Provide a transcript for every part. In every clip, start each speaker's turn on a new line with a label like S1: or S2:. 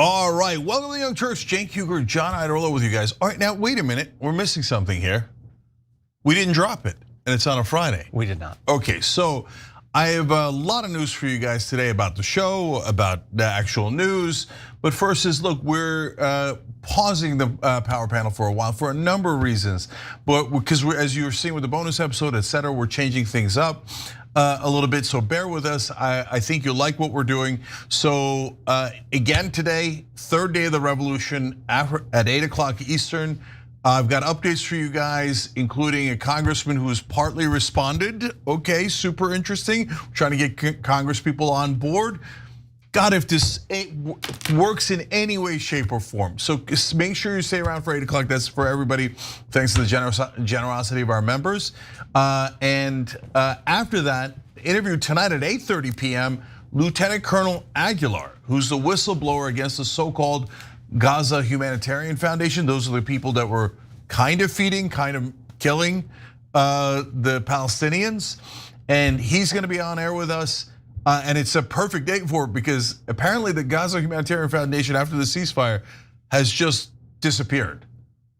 S1: All right, welcome to the Young Turks. Cenk Uygur, John Idaho with you guys. All right, now wait a minute, we're missing something here. We didn't drop it, and it's on a Friday.
S2: We did not.
S1: Okay, so I have a lot of news for you guys today about the show, about the actual news. But first is, look, we're pausing the power panel for a while for a number of reasons. But because as you were seeing with the bonus episode, et cetera, we're changing things up a little bit, so bear with us. I think you'll like what we're doing. So again today, third day of the revolution at 8 o'clock Eastern. I've got updates for you guys, including a congressman who has partly responded. Okay, super interesting. We're trying to get Congress people on board. God, if this works in any way, shape, or form. So make sure you stay around for 8 o'clock. That's for everybody, thanks to the generosity of our members. And after that, interview tonight at 8:30 p.m., Lieutenant Colonel Aguilar, who's the whistleblower against the so-called Gaza Humanitarian Foundation. Those are the people that were kind of feeding, kind of killing the Palestinians. And he's gonna be on air with us. And it's a perfect date for it because apparently the Gaza Humanitarian Foundation, after the ceasefire, has just disappeared.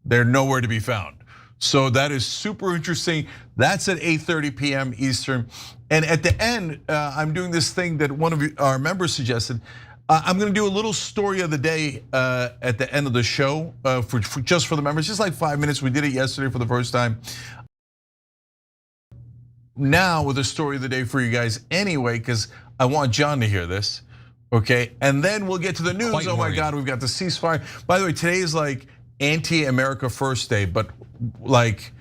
S1: They're nowhere to be found. So that is super interesting. That's at 8:30 p.m. Eastern. And at the end, I'm doing this thing that one of our members suggested. I'm gonna do a little story of the day at the end of the show just for the members, just like 5 minutes. We did it yesterday for the first time. Now with a story of the day for you guys anyway, because I want John to hear this, okay? And then we'll get to the news. Oh my God, we've got the ceasefire. By the way, today is like anti-America First Day, but like,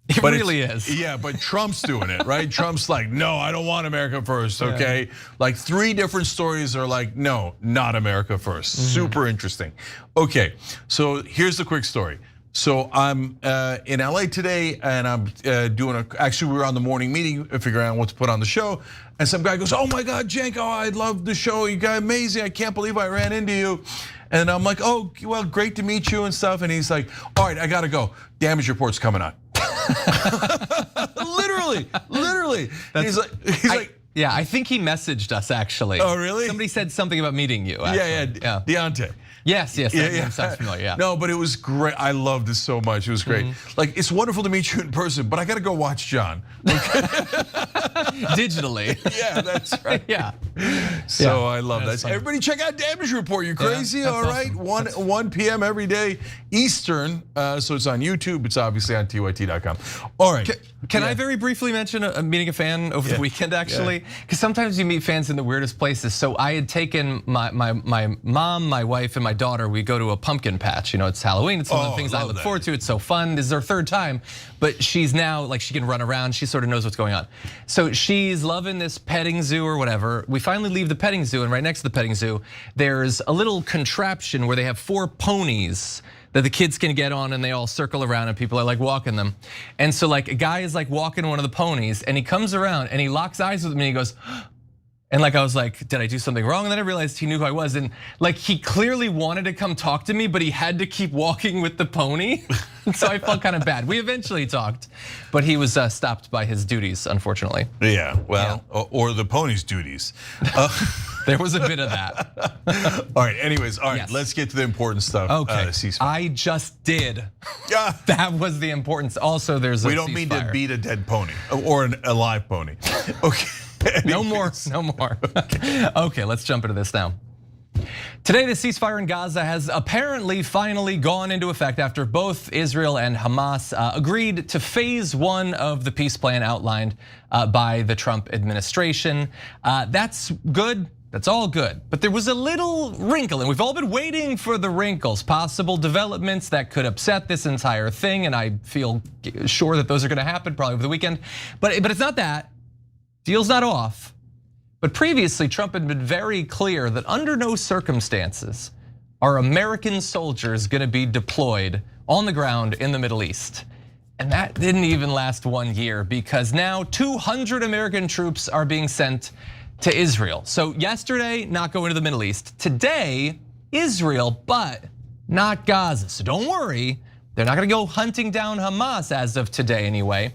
S2: it really is.
S1: Yeah, but Trump's doing it, right? Trump's like, no, I don't want America first, okay? Yeah. Like 3 different stories are like, no, not America first. Super interesting. Okay, so here's the quick story. So I'm in LA today and I'm actually we were on the morning meeting figuring out what to put on the show. And some guy goes, oh my God, Cenk, I love the show. You guys amazing, I can't believe I ran into you. And I'm like, oh, well, great to meet you and stuff. And he's like, all right, I gotta go. Damage report's coming on. literally.
S2: He's like, yeah, I think he messaged us actually.
S1: Oh, really?
S2: Somebody said something about meeting you.
S1: Actually. Yeah. Deontay.
S2: Yes, that sounds familiar, yeah.
S1: No, but it was great. I loved this so much. It was great. Like, it's wonderful to meet you in person, but I gotta go watch John.
S2: Digitally.
S1: Yeah, that's right.
S2: Yeah.
S1: So I love that. Everybody check out Damage Report. You crazy? Yeah, all right, awesome. 1 p.m. every day Eastern. So it's on YouTube. It's obviously on tyt.com. All right.
S2: Can I very briefly mention meeting a fan over the weekend actually? Because sometimes you meet fans in the weirdest places. So I had taken my mom, my wife, and my daughter. We go to a pumpkin patch. You know, it's Halloween. It's one of the things I look forward to. It's so fun. This is our 3rd time, but she's now like she can run around. She sort of knows what's going on. So she's loving this petting zoo or whatever. We finally leave the petting zoo, and right next to the petting zoo, there's a little contraption where they have 4 ponies that the kids can get on and they all circle around and people are like walking them. And so like a guy is like walking one of the ponies and he comes around and he locks eyes with me and he goes, and like I was like, did I do something wrong? And then I realized he knew who I was. And like he clearly wanted to come talk to me, but he had to keep walking with the pony. So I felt kind of bad. We eventually talked, but he was stopped by his duties, unfortunately.
S1: Yeah, well, or the pony's duties.
S2: There was a bit of that.
S1: All right, anyways, all right, let's get to the important stuff.
S2: Okay, I just did. That was the importance. Also, there's a
S1: We don't mean to beat a dead pony or a live pony. Okay.
S2: No more. Okay, let's jump into this now. Today, the ceasefire in Gaza has apparently finally gone into effect after both Israel and Hamas agreed to phase 1 of the peace plan outlined by the Trump administration. That's good. That's all good, but there was a little wrinkle, and we've all been waiting for the wrinkles, possible developments that could upset this entire thing, and I feel sure that those are gonna happen probably over the weekend, but it's not that. Deal's not off, but previously Trump had been very clear that under no circumstances are American soldiers gonna be deployed on the ground in the Middle East. And that didn't even last 1 year because now 200 American troops are being sent to Israel. So yesterday, not going to the Middle East. Today, Israel, but not Gaza. So don't worry, they're not gonna go hunting down Hamas as of today anyway.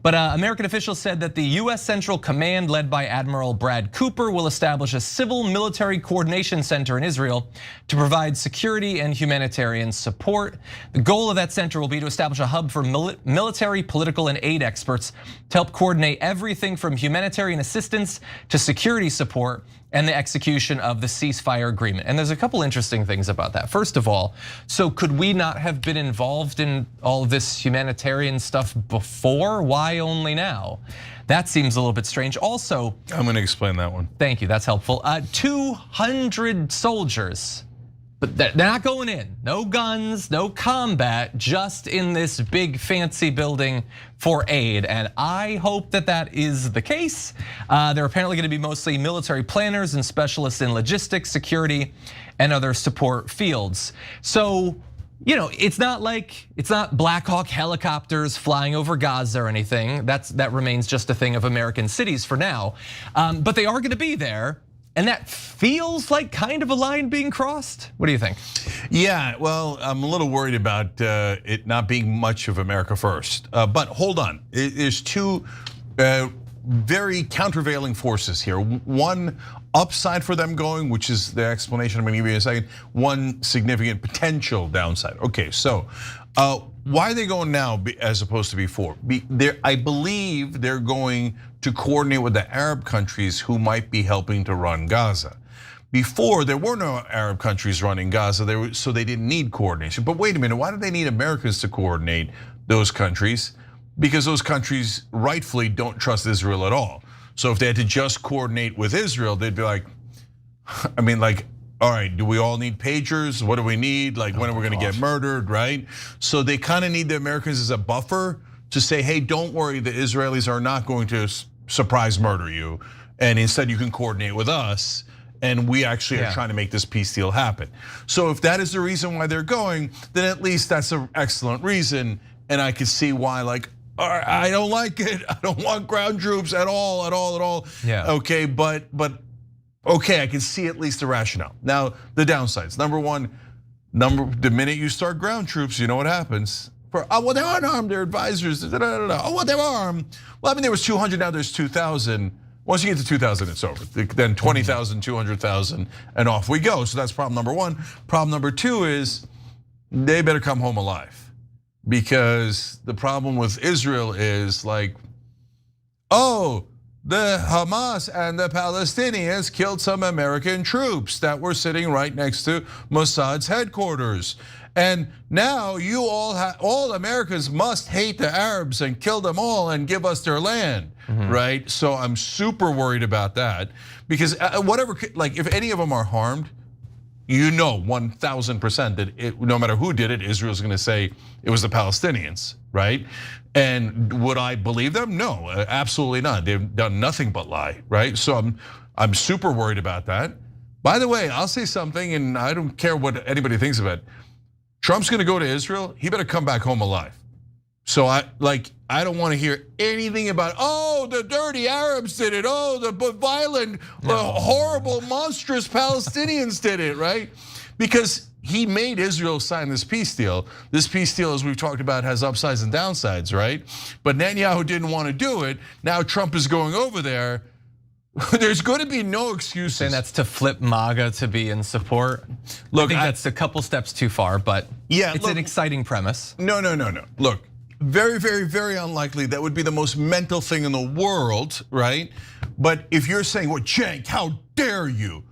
S2: But American officials said that the US Central Command, led by Admiral Brad Cooper, will establish a civil military coordination center in Israel to provide security and humanitarian support. The goal of that center will be to establish a hub for military, political, and aid experts to help coordinate everything from humanitarian assistance to security support and the execution of the ceasefire agreement. And there's a couple interesting things about that. First of all, so could we not have been involved in all of this humanitarian stuff before? Why only now? That seems a little bit strange. Also,
S1: I'm gonna explain that one.
S2: Thank you, that's helpful. 200 soldiers, but they're not going in. No guns, no combat, just in this big fancy building for aid. And I hope that that is the case. They're apparently gonna be mostly military planners and specialists in logistics, security, and other support fields. So, it's not Black Hawk helicopters flying over Gaza or anything. That remains just a thing of American cities for now. But they are gonna be there. And that feels like kind of a line being crossed. What do you think?
S1: Yeah, well, I'm a little worried about it not being much of America first. But hold on, there's two very countervailing forces here. One upside for them going, which is the explanation I'm gonna give you in a second. One significant potential downside. Okay, so why are they going now as opposed to before? I believe they're going to coordinate with the Arab countries who might be helping to run Gaza. Before, there were no Arab countries running Gaza, so they didn't need coordination. But wait a minute, why do they need Americans to coordinate those countries? Because those countries rightfully don't trust Israel at all. So if they had to just coordinate with Israel, they'd be like, all right, do we all need pagers? What do we need? Like, when are we gonna get murdered, right? So they kind of need the Americans as a buffer to say, hey, don't worry, the Israelis are not going to surprise murder you. And instead you can coordinate with us. And we actually are trying to make this peace deal happen. So if that is the reason why they're going, then at least that's an excellent reason. And I could see why, all right, I don't like it. I don't want ground troops at all.
S2: Yeah.
S1: Okay, but okay, I can see at least the rationale. Now, the downsides. Number one, the minute you start ground troops, you know what happens. Well, they're unarmed, they're advisors. Oh, well, they're armed. Well, there was 200, now there's 2,000. Once you get to 2,000, it's over. Then 20,000, 200,000, and off we go. So that's problem number one. Problem number two is they better come home alive. Because the problem with Israel is the Hamas and the Palestinians killed some American troops that were sitting right next to Mossad's headquarters. And now you all Americans must hate the Arabs and kill them all and give us their land, right? So I'm super worried about that because if any of them are harmed, 1,000% that no matter who did it, Israel's gonna say it was the Palestinians, right? And would I believe them? No, absolutely not. They've done nothing but lie, right? So I'm super worried about that. By the way, I'll say something, and I don't care what anybody thinks of it. Trump's gonna go to Israel, he better come back home alive. So I don't want to hear anything about, the dirty Arabs did it, the violent, horrible, monstrous Palestinians did it, right? Because he made Israel sign this peace deal. This peace deal, as we've talked about, has upsides and downsides, right? But Netanyahu didn't want to do it. Now Trump is going over there. There's going to be no excuses.
S2: And that's to flip MAGA to be in support.
S1: Look,
S2: I think that's a couple steps too far, but it's an exciting premise.
S1: No. Look, very, very, very unlikely. That would be the most mental thing in the world, right? But if you're saying, well, Cenk, how dare you?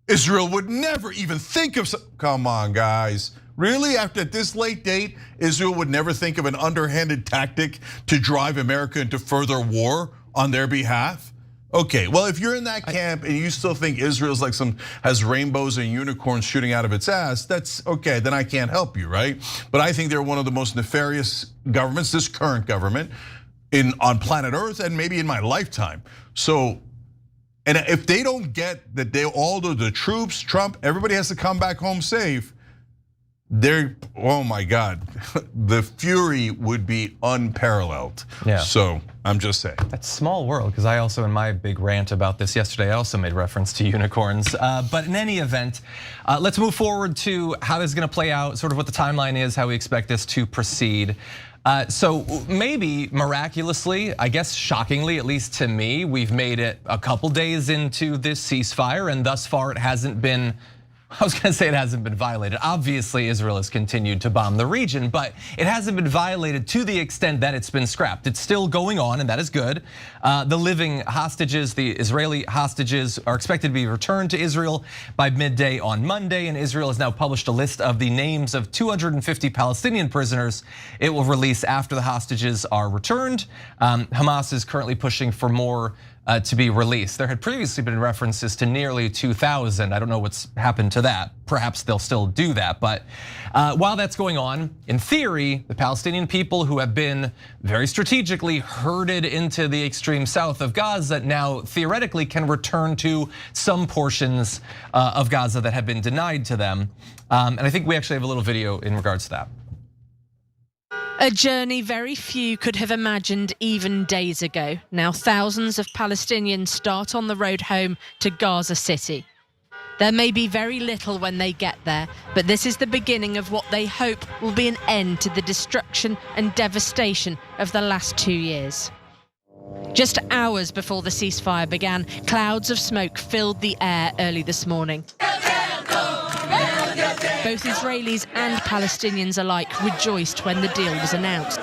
S1: Israel would never even think of, come on, guys. Really, after this late date, Israel would never think of an underhanded tactic to drive America into further war on their behalf? Okay, well, if you're in that camp and you still think Israel's has rainbows and unicorns shooting out of its ass, that's okay, then I can't help you, right? But I think they're one of the most nefarious governments, this current government, on planet Earth and maybe in my lifetime. So, and if they don't get that all the troops, Trump, everybody has to come back home safe, oh my God, the fury would be unparalleled.
S2: Yeah.
S1: So I'm just saying.
S2: That's small world, because I also, in my big rant about this yesterday, I also made reference to unicorns. But in any event, let's move forward to how this is gonna play out, sort of what the timeline is, how we expect this to proceed. So maybe miraculously, I guess shockingly, at least to me, we've made it a couple days into this ceasefire, and thus far it hasn't been, I was gonna say it hasn't been violated. Obviously, Israel has continued to bomb the region, but it hasn't been violated to the extent that it's been scrapped. It's still going on, and that is good. The living hostages, the Israeli hostages, are expected to be returned to Israel by midday on Monday, and Israel has now published a list of the names of 250 Palestinian prisoners it will release after the hostages are returned. Hamas is currently pushing for more to be released. There had previously been references to nearly 2,000. I don't know what's happened to that. Perhaps they'll still do that. But while that's going on, in theory, the Palestinian people who have been very strategically herded into the extreme south of Gaza now theoretically can return to some portions of Gaza that have been denied to them. And I think we actually have a little video in regards to that.
S3: A journey very few could have imagined even days ago. Now thousands of Palestinians start on the road home to Gaza City. There may be very little when they get there, but this is the beginning of what they hope will be an end to the destruction and devastation of the last 2 years. Just hours before the ceasefire began, clouds of smoke filled the air early this morning. Both Israelis and Palestinians alike rejoiced when the deal was announced.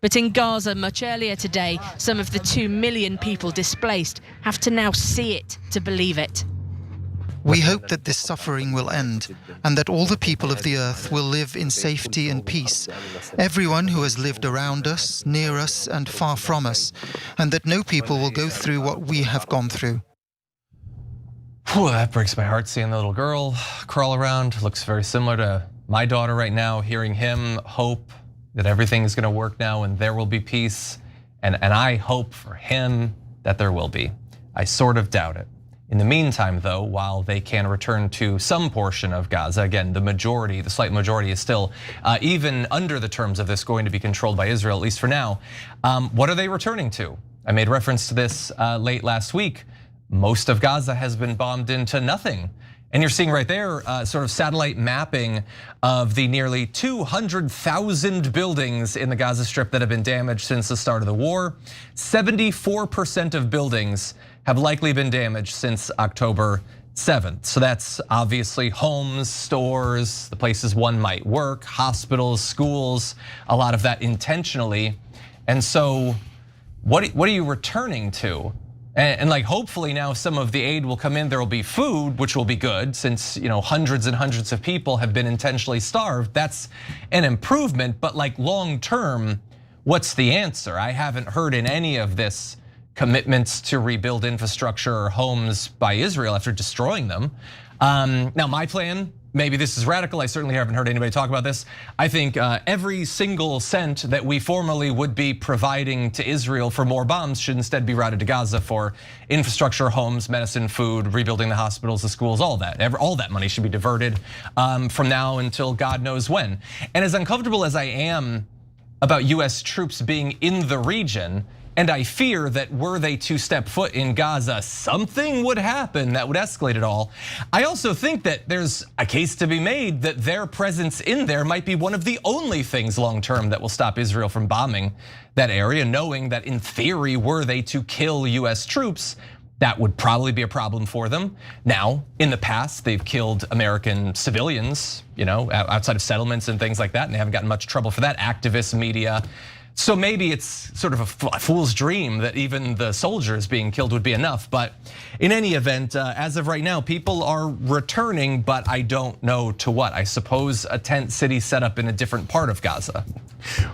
S3: But in Gaza much earlier today, some of the 2 million people displaced have to now see it to believe it.
S4: We hope that this suffering will end and that all the people of the earth will live in safety and peace. Everyone who has lived around us, near us and far from us, and that no people will go through what we have gone through.
S2: Whew, that breaks my heart seeing the little girl crawl around. Looks very similar to my daughter right now, hearing him hope that everything is gonna work now and there will be peace. And I hope for him that there will be. I sort of doubt it. In the meantime though, while they can return to some portion of Gaza, again, the majority, the slight majority is still, even under the terms of this, going to be controlled by Israel, at least for now. What are they returning to? I made reference to this late last week. Most of Gaza has been bombed into nothing. And you're seeing right there sort of satellite mapping of the nearly 200,000 buildings in the Gaza Strip that have been damaged since the start of the war. 74% of buildings have likely been damaged since October 7th. So that's obviously homes, stores, the places one might work, hospitals, schools, a lot of that intentionally. And so what are you returning to? And like hopefully now some of the aid will come in, there will be food, which will be good since hundreds and hundreds of people have been intentionally starved. That's an improvement, but like long term, what's the answer? I haven't heard in any of this commitments to rebuild infrastructure or homes by Israel after destroying them. Now my plan, maybe this is radical, I certainly haven't heard anybody talk about this. I think every single cent that we formerly would be providing to Israel for more bombs should instead be routed to Gaza for infrastructure, homes, medicine, food, rebuilding the hospitals, the schools, all that. All that money should be diverted from now until God knows when. And as uncomfortable as I am about US troops being in the region, and I fear that were they to step foot in Gaza, something would happen that would escalate it all. I also think that there's a case to be made that their presence in there might be one of the only things long term that will stop Israel from bombing that area, knowing that in theory, were they to kill US troops, that would probably be a problem for them. Now, in the past, they've killed American civilians, outside of settlements and things like that, and they haven't gotten much trouble for that, activists, media. So maybe it's sort of a fool's dream that even the soldiers being killed would be enough. But in any event, as of right now, people are returning, but I don't know to what. I suppose a tent city set up in a different part of Gaza.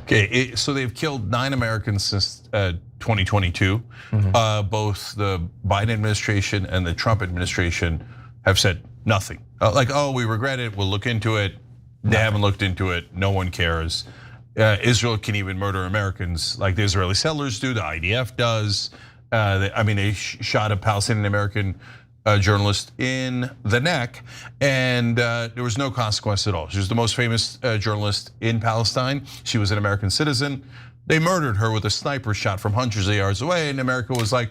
S1: Okay, so they've killed 9 Americans since 2022. Both the Biden administration and the Trump administration have said nothing. Like, oh, we regret it, we'll look into it. They haven't looked into it, no one cares. Israel can even murder Americans like the Israeli settlers do, the IDF does. They shot a Palestinian American journalist in the neck, and there was no consequence at all. She was the most famous journalist in Palestine. She was an American citizen. They murdered her with a sniper shot from hundreds of yards away, and America was like,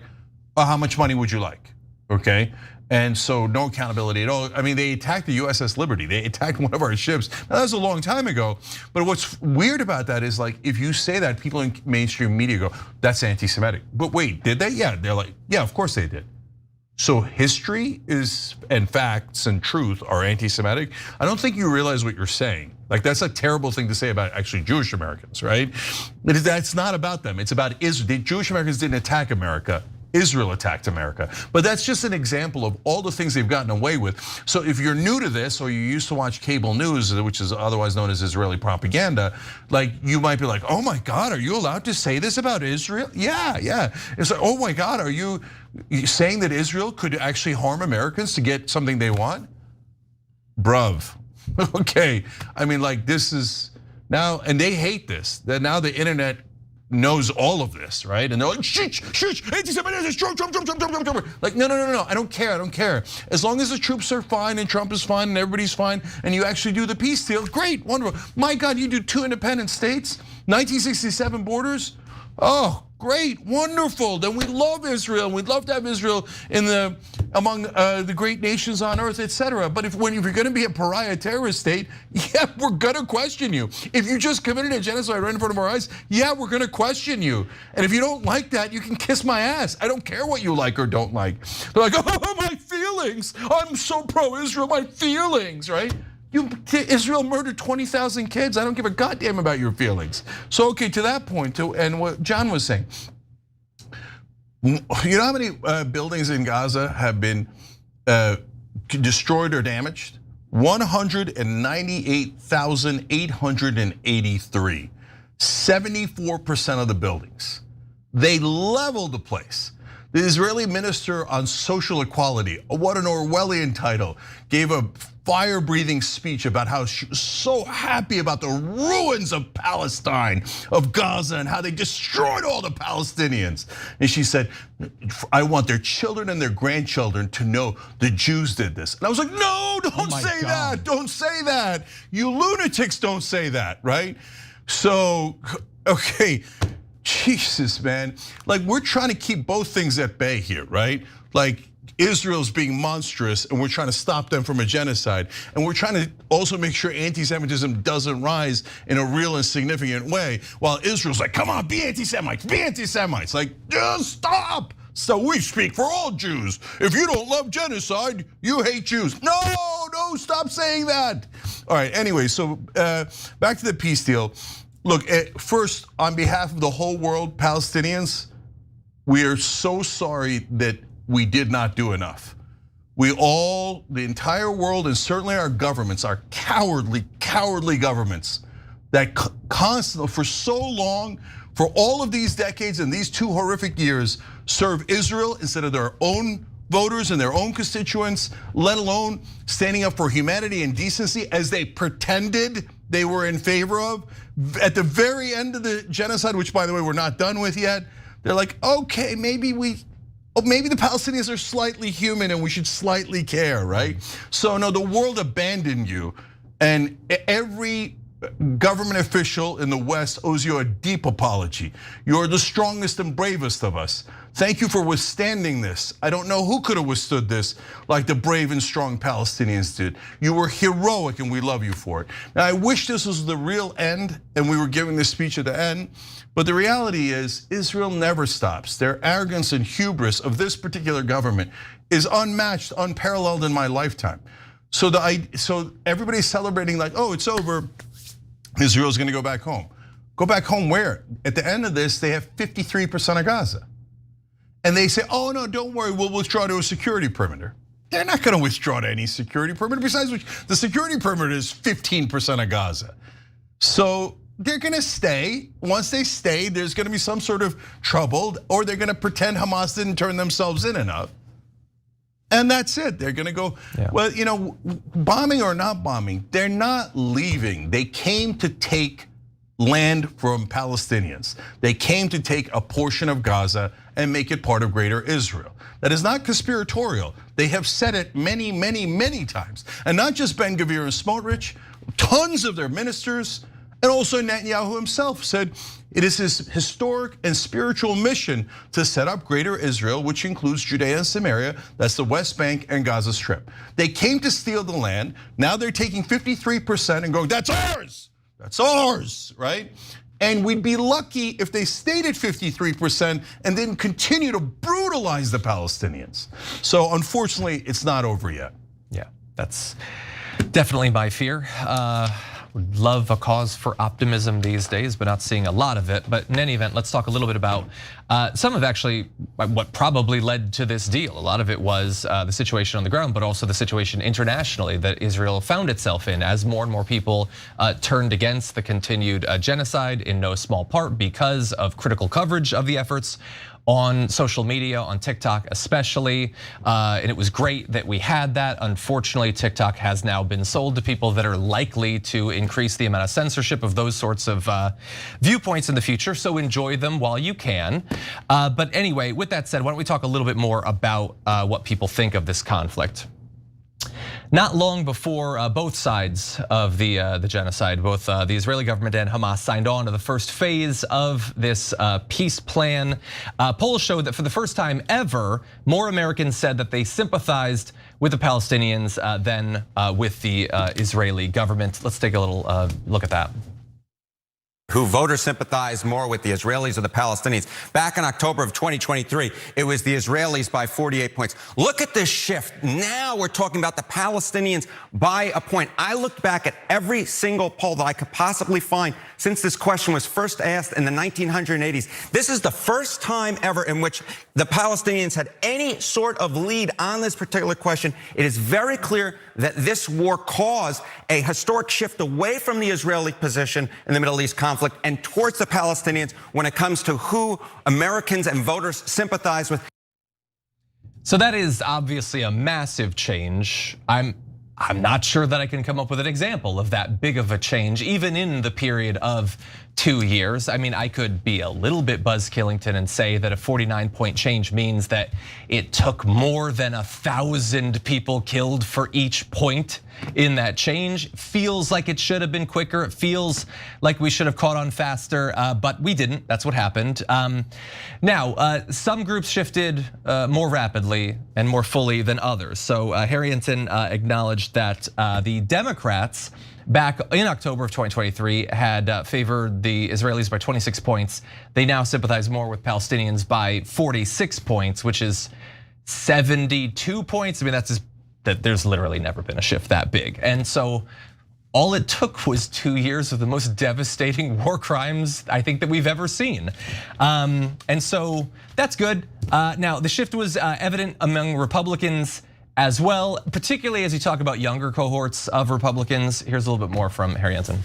S1: oh, how much money would you like? Okay, And so no accountability at all. I mean, they attacked the USS Liberty. They attacked one of our ships. Now, that was a long time ago. But what's weird about that is like, if you say that, people in mainstream media go, that's anti-Semitic. But wait, did they? Yeah, they're like, yeah, of course they did. So history is, and facts and truth are anti-Semitic. I don't think you realize what you're saying. Like, that's a terrible thing to say about actually Jewish Americans, right? That's not about them, it's about Israel. The Jewish Americans didn't attack America. Israel attacked America. But that's just an example of all the things they've gotten away with. So if you're new to this, or you used to watch cable news, which is otherwise known as Israeli propaganda, like you might be like, oh my God, are you allowed to say this about Israel? Yeah. It's like, oh my God, are you saying that Israel could actually harm Americans to get something they want? Bruv, okay. I mean, like, this is now, and they hate this, that now the internet knows all of this, right? And they're like, shh, anti-Semitism, Trump. Like, no, I don't care. As long as the troops are fine and Trump is fine and everybody's fine and you actually do the peace deal, great, wonderful. My God, you do 2 independent states, 1967 borders, oh, great, wonderful. Then we love Israel. We'd love to have Israel among the great nations on earth, etc. But if you're going to be a pariah terrorist state, yeah, we're going to question you. If you just committed a genocide right in front of our eyes, yeah, we're going to question you. And if you don't like that, you can kiss my ass. I don't care what you like or don't like. They're like, oh, my feelings. I'm so pro-Israel. My feelings, right? Israel murdered 20,000 kids. I don't give a goddamn about your feelings. So, okay, to that point, and what John was saying, you know how many buildings in Gaza have been destroyed or damaged? 198,883. 74% of the buildings. They leveled the place. The Israeli minister on social equality, what an Orwellian title, gave a fire-breathing speech about how she was so happy about the ruins of Palestine, of Gaza, and how they destroyed all the Palestinians. And she said, I want their children and their grandchildren to know the Jews did this. And I was like, no, don't say that, don't say that. You lunatics don't say that, right? So, okay. Jesus, man. Like, we're trying to keep both things at bay here, right? Like, Israel's being monstrous and we're trying to stop them from a genocide. And we're trying to also make sure anti-Semitism doesn't rise in a real and significant way. While Israel's like, come on, be anti-Semites, be anti-Semites. Like, just stop. So we speak for all Jews. If you don't love genocide, you hate Jews. No, stop saying that. All right, anyway, so back to the peace deal. Look, first, on behalf of the whole world, Palestinians, we are so sorry that we did not do enough. The entire world, and certainly our governments, our cowardly governments that constantly, for so long, for all of these decades and these 2 horrific years, serve Israel instead of their own voters and their own constituents, let alone standing up for humanity and decency as they pretended they were in favor of. At the very end of the genocide, which by the way, we're not done with yet, they're like, okay, maybe the Palestinians are slightly human and we should slightly care, right? So no, the world abandoned you, and every government official in the West owes you a deep apology. You're the strongest and bravest of us. Thank you for withstanding this. I don't know who could have withstood this like the brave and strong Palestinians did. You were heroic and we love you for it. Now, I wish this was the real end and we were giving this speech at the end, but the reality is Israel never stops. Their arrogance and hubris of this particular government is unmatched, unparalleled in my lifetime. So everybody's celebrating like, oh, it's over. Israel's gonna go back home. Go back home where? At the end of this, they have 53% of Gaza. And they say, oh no, don't worry, we'll withdraw to a security perimeter. They're not gonna withdraw to any security perimeter, besides which the security perimeter is 15% of Gaza. So they're gonna stay. Once they stay, there's gonna be some sort of trouble, or they're gonna pretend Hamas didn't turn themselves in enough. And that's it, they're gonna go, well, bombing or not bombing, they're not leaving. They came to take land from Palestinians. They came to take a portion of Gaza and make it part of greater Israel. That is not conspiratorial. They have said it many, many, many times. And not just Ben-Gvir and Smotrich, tons of their ministers, And also Netanyahu himself said it is his historic and spiritual mission to set up greater Israel, which includes Judea and Samaria, that's the West Bank and Gaza Strip. They came to steal the land, now they're taking 53% and going, that's ours, right? And we'd be lucky if they stayed at 53% and then continue to brutalize the Palestinians. So unfortunately, it's not over yet.
S2: Yeah, that's definitely my fear. Would love a cause for optimism these days, but not seeing a lot of it. But in any event, let's talk a little bit about some of actually what probably led to this deal. A lot of it was the situation on the ground, but also the situation internationally that Israel found itself in as more and more people turned against the continued genocide, in no small part because of critical coverage of the efforts on social media, on TikTok especially, and it was great that we had that. Unfortunately, TikTok has now been sold to people that are likely to increase the amount of censorship of those sorts of viewpoints in the future, so enjoy them while you can. But anyway, with that said, why don't we talk a little bit more about what people think of this conflict. Not long before both sides of the genocide, both the Israeli government and Hamas signed on to the first phase of this peace plan. Polls showed that for the first time ever, more Americans said that they sympathized with the Palestinians than with the Israeli government. Let's take a little look at that.
S5: Who voters sympathize more with the Israelis or the Palestinians? Back in October of 2023, it was the Israelis by 48 points. Look at this shift. Now we're talking about the Palestinians by a point. I looked back at every single poll that I could possibly find since this question was first asked in the 1980s. This is the first time ever in which the Palestinians had any sort of lead on this particular question. It is very clear that this war caused a historic shift away from the Israeli position in the Middle East conflict and towards the Palestinians when it comes to who Americans and voters sympathize with.
S2: So that is obviously a massive change. I'm not sure that I can come up with an example of that big of a change, even in the period of 2 years. I mean, I could be a little bit Buzz Killington and say that a 49-point change means that it took more than 1,000 people killed for each point in that change. Feels like it should have been quicker. It feels like we should have caught on faster, but we didn't. That's what happened. Now, some groups shifted more rapidly and more fully than others. So Harrington acknowledged that the Democrats back in October of 2023 had favored the Israelis by 26 points. They now sympathize more with Palestinians by 46 points, which is 72 points. I mean, there's literally never been a shift that big. And so all it took was 2 years of the most devastating war crimes I think that we've ever seen. And so that's good. Now, the shift was evident among Republicans as well, particularly as you talk about younger cohorts of Republicans. Here's a little bit more from Harrington.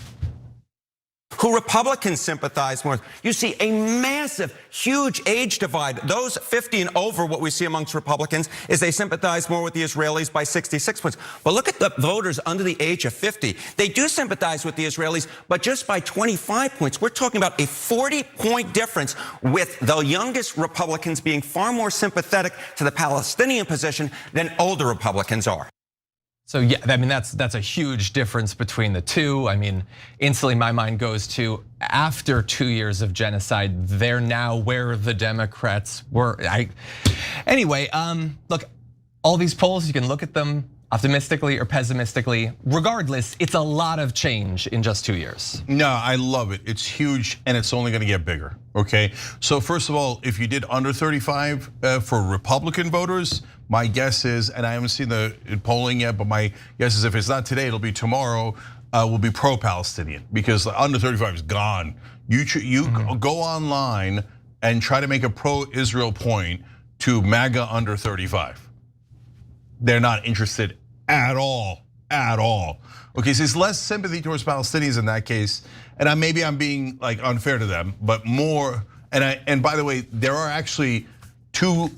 S5: Who Republicans sympathize more with. You see a massive, huge age divide. Those 50 and over, what we see amongst Republicans is they sympathize more with the Israelis by 66 points. But look at the voters under the age of 50. They do sympathize with the Israelis, but just by 25 points. We're talking about a 40-point difference, with the youngest Republicans being far more sympathetic to the Palestinian position than older Republicans are.
S2: So yeah, I mean, that's a huge difference between the two. I mean, instantly my mind goes to after 2 years of genocide, they're now where the Democrats were. Anyway, look, all these polls, you can look at them optimistically or pessimistically. Regardless, it's a lot of change in just 2 years.
S1: No, I love it. It's huge and it's only gonna get bigger, okay? So first of all, if you did under 35 for Republican voters, my guess is, and I haven't seen the polling yet, but my guess is if it's not today, it'll be tomorrow, will be pro-Palestinian, because under 35 is gone. You go online and try to make a pro-Israel point to MAGA under 35. They're not interested at all, at all. Okay, so it's less sympathy towards Palestinians in that case, and maybe I'm being like unfair to them, but more. And by the way, there are actually two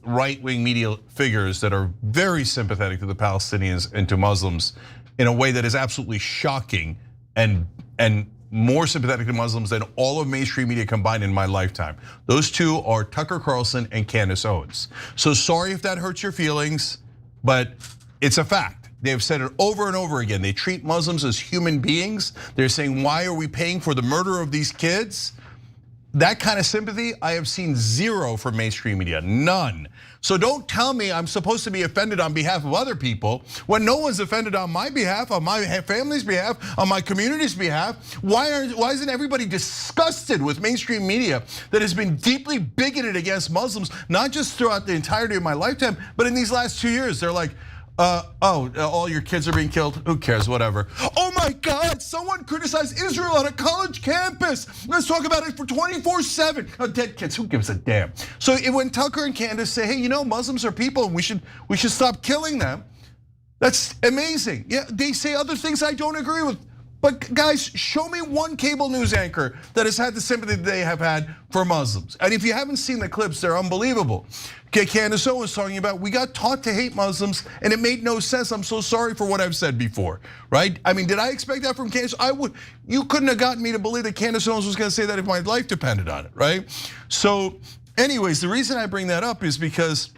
S1: right-wing media figures that are very sympathetic to the Palestinians and to Muslims in a way that is absolutely shocking, and more sympathetic to Muslims than all of mainstream media combined in my lifetime. Those two are Tucker Carlson and Candace Owens. So sorry if that hurts your feelings, but it's a fact. they've said it over and over again. They treat Muslims as human beings. They're saying, why are we paying for the murder of these kids? That kind of sympathy, I have seen zero from mainstream media, none. So don't tell me I'm supposed to be offended on behalf of other people when no one's offended on my behalf, on my family's behalf, on my community's behalf. Why isn't everybody disgusted with mainstream media that has been deeply bigoted against Muslims, not just throughout the entirety of my lifetime, but in these last 2 years? They're like, all your kids are being killed. Who cares? Whatever. Oh my God! Someone criticized Israel on a college campus. Let's talk about it for 24/7. Dead kids. Who gives a damn? So when Tucker and Candace say, "Hey, Muslims are people, and we should stop killing them," that's amazing. Yeah, they say other things I don't agree with. But guys, show me one cable news anchor that has had the sympathy they have had for Muslims. And if you haven't seen the clips, they're unbelievable. Candace Owens talking about, we got taught to hate Muslims and it made no sense. I'm so sorry for what I've said before, right? I mean, did I expect that from Candace? You couldn't have gotten me to believe that Candace Owens was gonna say that if my life depended on it, right? So anyways, the reason I bring that up is because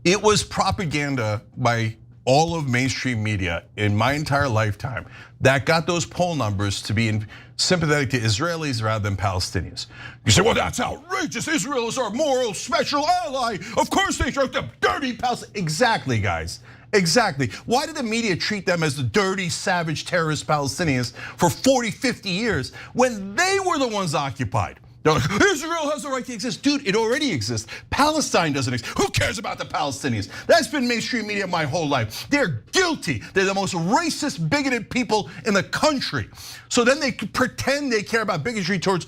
S1: it was propaganda by all of mainstream media in my entire lifetime that got those poll numbers to be sympathetic to Israelis rather than Palestinians. You say, well, that's outrageous. Israel is our moral special ally. Of course they shoot them dirty Palestinians. Exactly, guys. Exactly. Why did the media treat them as the dirty, savage, terrorist Palestinians for 40, 50 years when they were the ones occupied? They're like, Israel has the right to exist. Dude, it already exists. Palestine doesn't exist. Who cares about the Palestinians? That's been mainstream media my whole life. They're guilty. They're the most racist, bigoted people in the country. So then they pretend they care about bigotry towards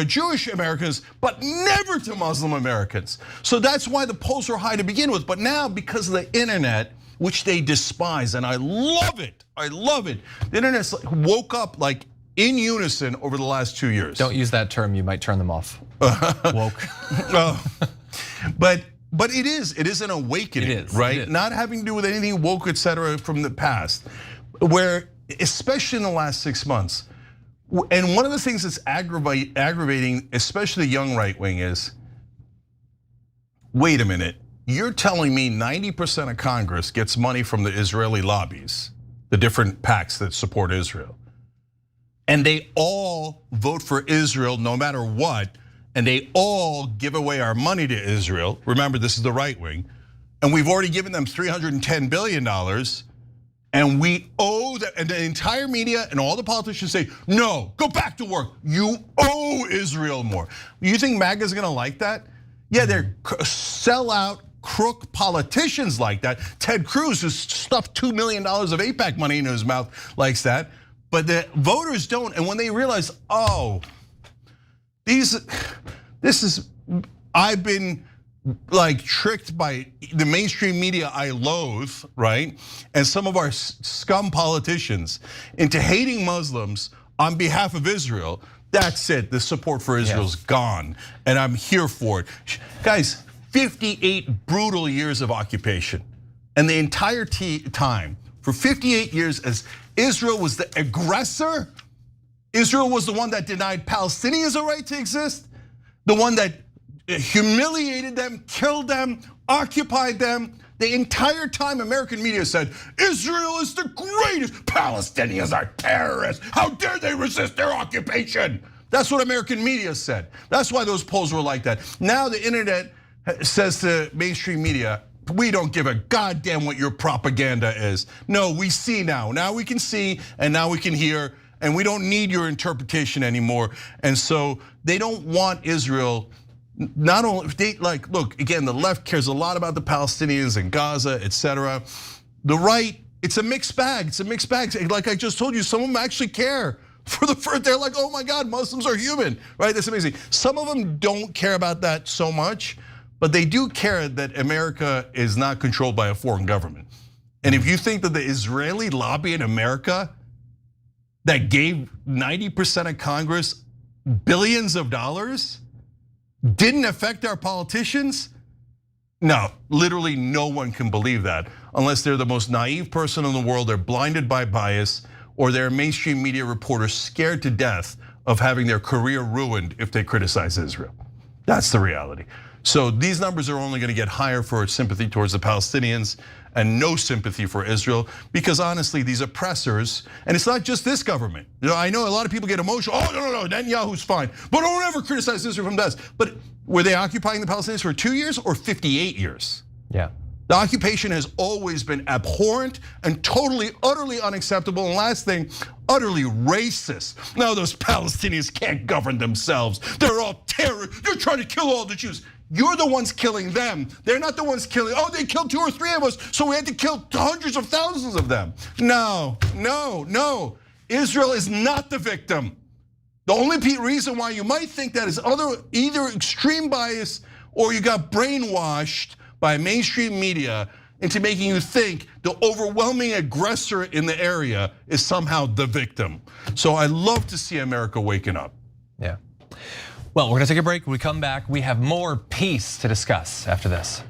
S1: Jewish Americans, but never to Muslim Americans. So that's why the polls are high to begin with. But now, because of the internet, which they despise, and I love it. I love it. The internet's woke up like in unison over the last 2 years.
S2: Don't use that term, you might turn them off. Woke.
S1: But it is an awakening,
S2: it is,
S1: right?
S2: It is.
S1: Not having to do with anything woke, etc., from the past, where, especially in the last 6 months, and one of the things that's aggravating, especially the young right wing, is, wait a minute, you're telling me 90% of Congress gets money from the Israeli lobbies, the different PACs that support Israel, and they all vote for Israel no matter what, and they all give away our money to Israel. Remember, this is the right wing, and we've already given them $310 billion, and we owe them, and the entire media and all the politicians say, no, go back to work. You owe Israel more. You think MAGA's gonna like that? Yeah, they're sellout, crook politicians like that. Ted Cruz, who stuffed $2 million of AIPAC money into his mouth, likes that. But the voters don't, and when they realize, oh, I've been like tricked by the mainstream media I loathe, right? And some of our scum politicians into hating Muslims on behalf of Israel. That's it, the support for Israel's gone, and I'm here for it. Guys, 58 brutal years of occupation, and the entire time, for 58 years, as Israel was the aggressor, Israel was the one that denied Palestinians a right to exist, the one that humiliated them, killed them, occupied them. The entire time American media said, Israel is the greatest, Palestinians are terrorists, how dare they resist their occupation? That's what American media said. That's why those polls were like that. Now the internet says to mainstream media, we don't give a goddamn what your propaganda is. No, we see now. Now we can see and now we can hear, and we don't need your interpretation anymore. And so they don't want Israel, not only, look, again, the left cares a lot about the Palestinians and Gaza, etc. The right, it's a mixed bag. It's a mixed bag. Like I just told you, some of them actually care. They're like, oh my God, Muslims are human, right? That's amazing. Some of them don't care about that so much, but they do care that America is not controlled by a foreign government. And if you think that the Israeli lobby in America that gave 90% of Congress billions of dollars didn't affect our politicians, no, literally no one can believe that unless they're the most naive person in the world, they're blinded by bias, or they're mainstream media reporters scared to death of having their career ruined if they criticize Israel. That's the reality. So these numbers are only going to get higher for sympathy towards the Palestinians and no sympathy for Israel, because honestly, these oppressors, and it's not just this government. I know a lot of people get emotional. Oh, no, Netanyahu's fine, but don't ever criticize Israel from this. But were they occupying the Palestinians for 2 years or 58 years?
S2: Yeah.
S1: The occupation has always been abhorrent and totally, utterly unacceptable. And last thing, utterly racist. Now those Palestinians can't govern themselves. They're all terrorists. You're trying to kill all the Jews. You're the ones killing them. They're not the ones killing. Oh, they killed 2 or 3 of us, so we had to kill hundreds of thousands of them. No. Israel is not the victim. The only reason why you might think that is either extreme bias or you got brainwashed by mainstream media into making you think the overwhelming aggressor in the area is somehow the victim. So I love to see America waking up.
S2: Yeah. Well, we're gonna take a break. When we come back, we have more peace to discuss after this.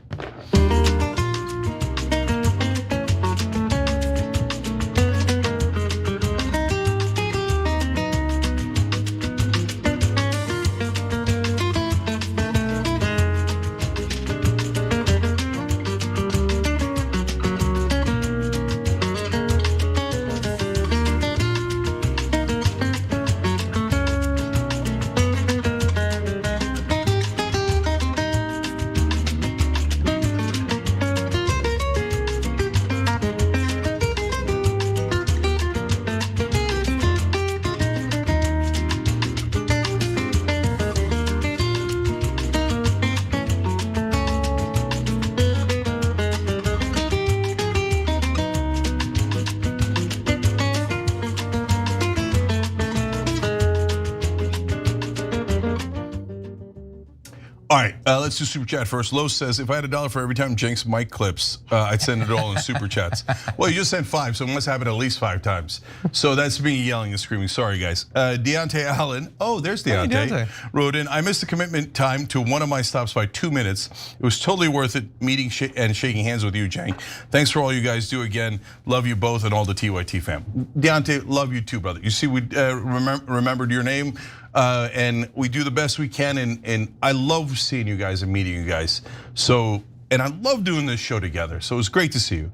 S1: All right, let's do super chat first. Lowe says, if I had $1 for every time Jenks mic clips, I'd send it all in super chats. Well, you just sent 5, so it must happen at least 5 times. So that's me yelling and screaming. Sorry, guys. Deontay Allen, there's Deontay.
S2: Hey, Deontay.
S1: Wrote in, I missed the commitment time to one of my stops by 2 minutes. It was totally worth it meeting and shaking hands with you, Cenk. Thanks for all you guys do again. Love you both and all the TYT fam. Deontay, love you too, brother. You see, we remembered your name. And we do the best we can, and I love seeing you guys and meeting you guys. So, and I love doing this show together. So it's great to see you.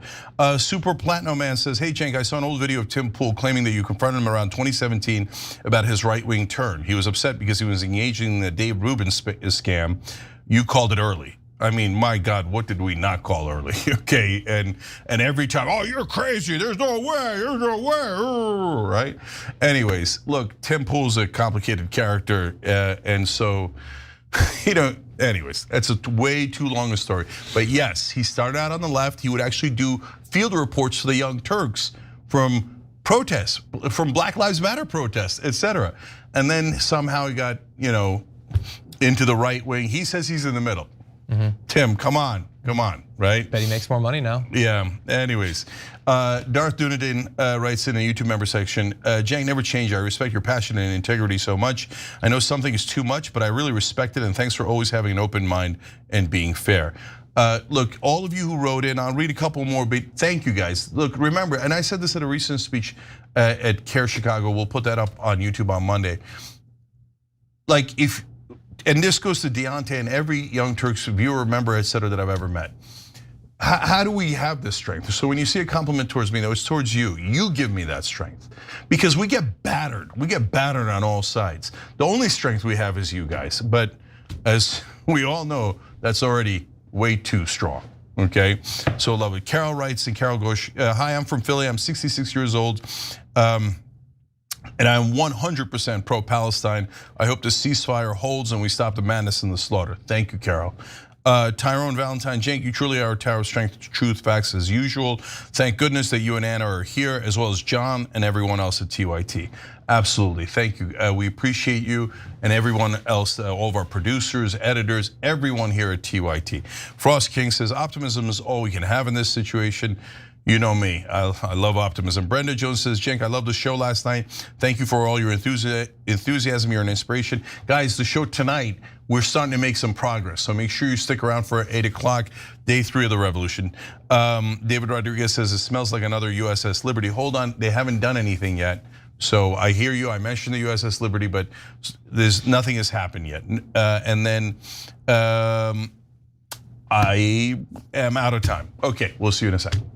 S1: Super Platinum Man says, hey Cenk, I saw an old video of Tim Pool claiming that you confronted him around 2017 about his right-wing turn. He was upset because he was engaging in the Dave Rubin scam. You called it early. I mean, my God, what did we not call early? Okay, and every time, oh, you're crazy. There's no way, right? Anyways, look, Tim Pool's a complicated character, and so, anyways, that's a way too long a story. But yes, he started out on the left. He would actually do field reports to the Young Turks from protests, from Black Lives Matter protests, etc. And then somehow he got, into the right wing. He says he's in the middle. Tim, come on, right?
S2: Bet he makes more money now.
S1: Yeah, anyways. Darth Dunedin writes in the YouTube member section, Cenk, never change. I respect your passion and integrity so much. I know something is too much, but I really respect it, and thanks for always having an open mind and being fair. Look, all of you who wrote in, I'll read a couple more, but thank you guys. Look, remember, and I said this at a recent speech at CARE Chicago, we'll put that up on YouTube on Monday. Like and this goes to Deontay and every Young Turks viewer, member, etc. that I've ever met. How do we have this strength? So when you see a compliment towards me, though, it's towards you. You give me that strength because we get battered. We get battered on all sides. The only strength we have is you guys. But as we all know, that's already way too strong. Okay, so love it. Carol writes, and Carol goes, hi, I'm from Philly. I'm 66 years old. And I'm 100% pro-Palestine. I hope the ceasefire holds and we stop the madness and the slaughter. Thank you, Carol. Tyrone Valentine, Cenk, you truly are a tower of strength, truth, facts as usual. Thank goodness that you and Anna are here, as well as John and everyone else at TYT. Absolutely, thank you. We appreciate you and everyone else, all of our producers, editors, everyone here at TYT. Frost King says, optimism is all we can have in this situation. You know me, I love optimism. Brenda Jones says, Cenk, I love the show last night. Thank you for all your enthusiasm, you're an inspiration. Guys, the show tonight, we're starting to make some progress. So make sure you stick around for 8 o'clock, day 3 of the revolution. David Rodriguez says, it smells like another USS Liberty. Hold on, they haven't done anything yet. So I hear you. I mentioned the USS Liberty, but nothing has happened yet. And then I am out of time. Okay, we'll see you in a second.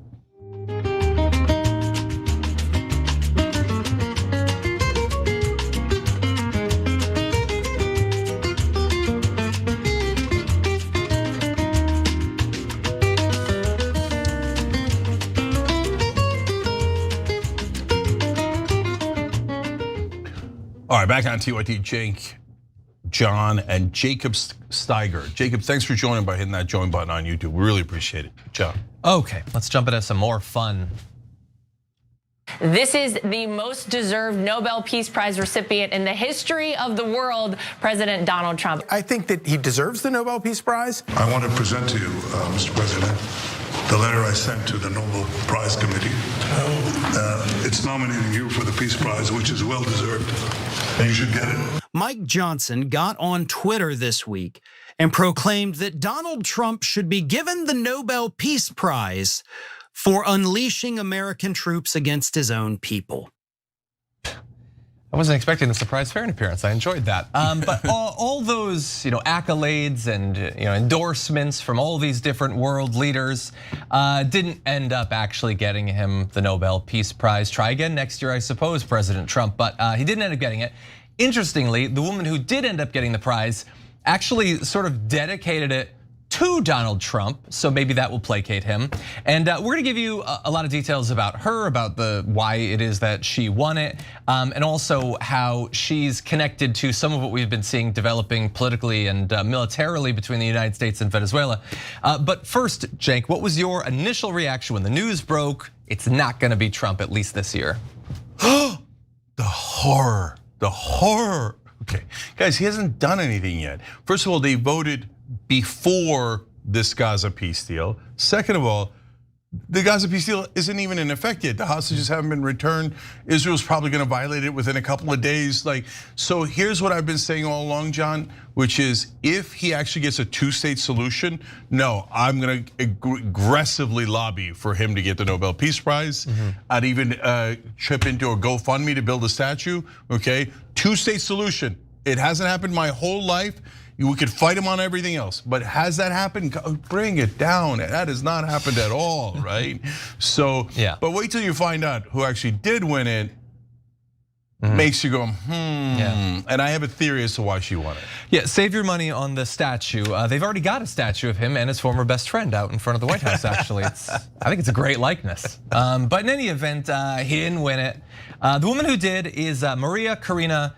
S1: All right, back on TYT, Jake, John, and Jacob Steiger. Jacob, thanks for joining by hitting that join button on YouTube. We really appreciate it. John.
S2: Okay, let's jump into some more fun.
S6: This is the most deserved Nobel Peace Prize recipient in the history of the world, President Donald Trump.
S7: I think that he deserves the Nobel Peace Prize.
S8: I want to present to you, Mr. President, the letter I sent to the Nobel Prize Committee. It's nominating you for the Peace Prize, which is well deserved, and you should get it.
S9: Mike Johnson got on Twitter this week and proclaimed that Donald Trump should be given the Nobel Peace Prize for unleashing American troops against his own people.
S2: I wasn't expecting the surprise Farron appearance. I enjoyed that. But all those accolades and endorsements from all these different world leaders didn't end up actually getting him the Nobel Peace Prize. Try again next year, I suppose, President Trump. But he didn't end up getting it. Interestingly, the woman who did end up getting the prize actually sort of dedicated it to Donald Trump, so maybe that will placate him. And we're gonna give you a lot of details about her, about why it is that she won it, and also how she's connected to some of what we've been seeing developing politically and militarily between the United States and Venezuela. But first, Jake, what was your initial reaction when the news broke? It's not gonna be Trump, at least this year.
S1: The horror, the horror. Okay, guys, he hasn't done anything yet. First of all, they voted before this Gaza peace deal. Second of all, the Gaza peace deal isn't even in effect yet. The hostages haven't been returned. Israel's probably gonna violate it within a couple of days. So here's what I've been saying all along, John, which is if he actually gets a two-state solution, no, I'm gonna aggressively lobby for him to get the Nobel Peace Prize. I'd even chip into a GoFundMe to build a statue, okay? Two-state solution. It hasn't happened my whole life. We could fight him on everything else, but has that happened? Bring it down. That has not happened at all, right? So,
S2: yeah.
S1: But wait till you find out who actually did win it. Makes you go,
S2: Yeah.
S1: And I have a theory as to why she won it.
S2: Yeah, save your money on the statue. They've already got a statue of him and his former best friend out in front of the White House, actually. I think it's a great likeness. But in any event, he didn't win it. The woman who did is Maria Corina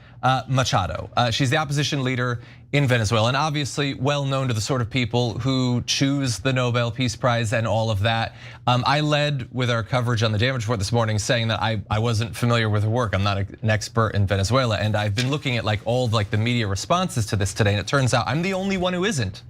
S2: Machado. She's the opposition leader in Venezuela, and obviously well known to the sort of people who choose the Nobel Peace Prize and all of that. I led with our coverage on the Damage Report this morning saying that I wasn't familiar with her work. I'm not an expert in Venezuela, and I've been looking at all the media responses to this today, and it turns out I'm the only one who isn't.